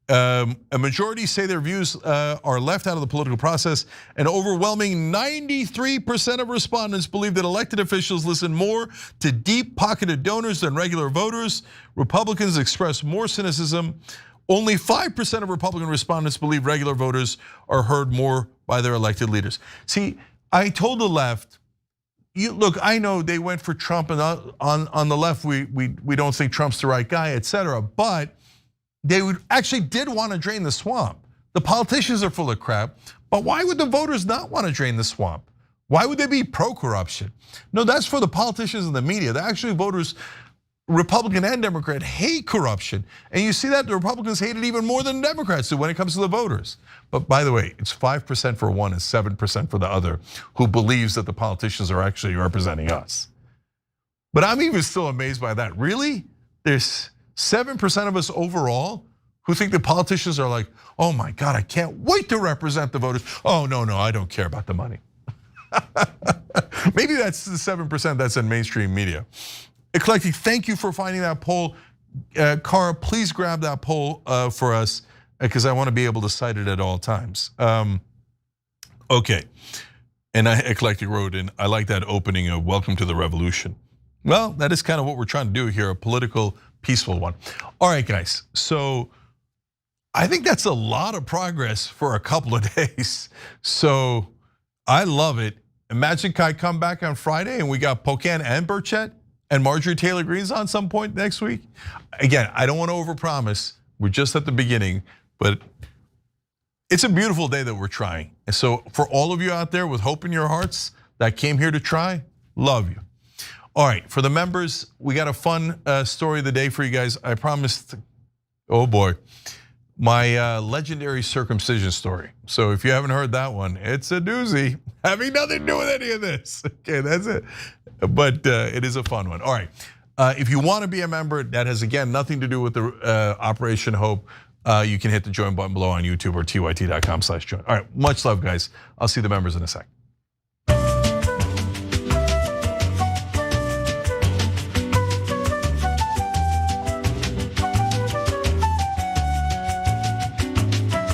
S1: A majority say their views are left out of the political process. An overwhelming 93% of respondents believe that elected officials listen more to deep-pocketed donors than regular voters. Republicans express more cynicism. Only 5% of Republican respondents believe regular voters are heard more by their elected leaders. See, I told the left, look, I know they went for Trump, and on the left, we don't think Trump's the right guy, etc. But they actually did want to drain the swamp. The politicians are full of crap, but why would the voters not want to drain the swamp? Why would they be pro-corruption? No, that's for the politicians and the media. The actual voters, Republican and Democrat, hate corruption. And you see that the Republicans hate it even more than Democrats do when it comes to the voters. But by the way, it's 5% for one and 7% for the other who believes that the politicians are actually representing us. But I'm even still amazed by that. Really? There's 7% of us overall who think the politicians are like, oh my God, I can't wait to represent the voters. Oh no, I don't care about the money. Maybe that's the 7% that's in mainstream media. Eclectic, thank you for finding that poll. Cara, please grab that poll for us because I want to be able to cite it at all times. Okay, and Eclectic wrote in, I like that opening of welcome to the revolution. Well, that is kind of what we're trying to do here, a political, peaceful one. All right, guys, so I think that's a lot of progress for a couple of days. So I love it. Imagine I come back on Friday and we got Pocan and Burchett and Marjorie Taylor Greene's on some point next week. Again, I don't want to overpromise. We're just at the beginning, but it's a beautiful day that we're trying. And so for all of you out there with hope in your hearts that came here to try, love you. All right, for the members, we got a fun story of the day for you guys. I promised, oh boy, my legendary circumcision story. So if you haven't heard that one, it's a doozy. Having nothing to do with any of this. Okay, that's it. But it is a fun one. All right, if you want to be a member, that has again nothing to do with the Operation Hope. You can hit the join button below on YouTube or tyt.com/join. All right, much love, guys. I'll see the members in a sec.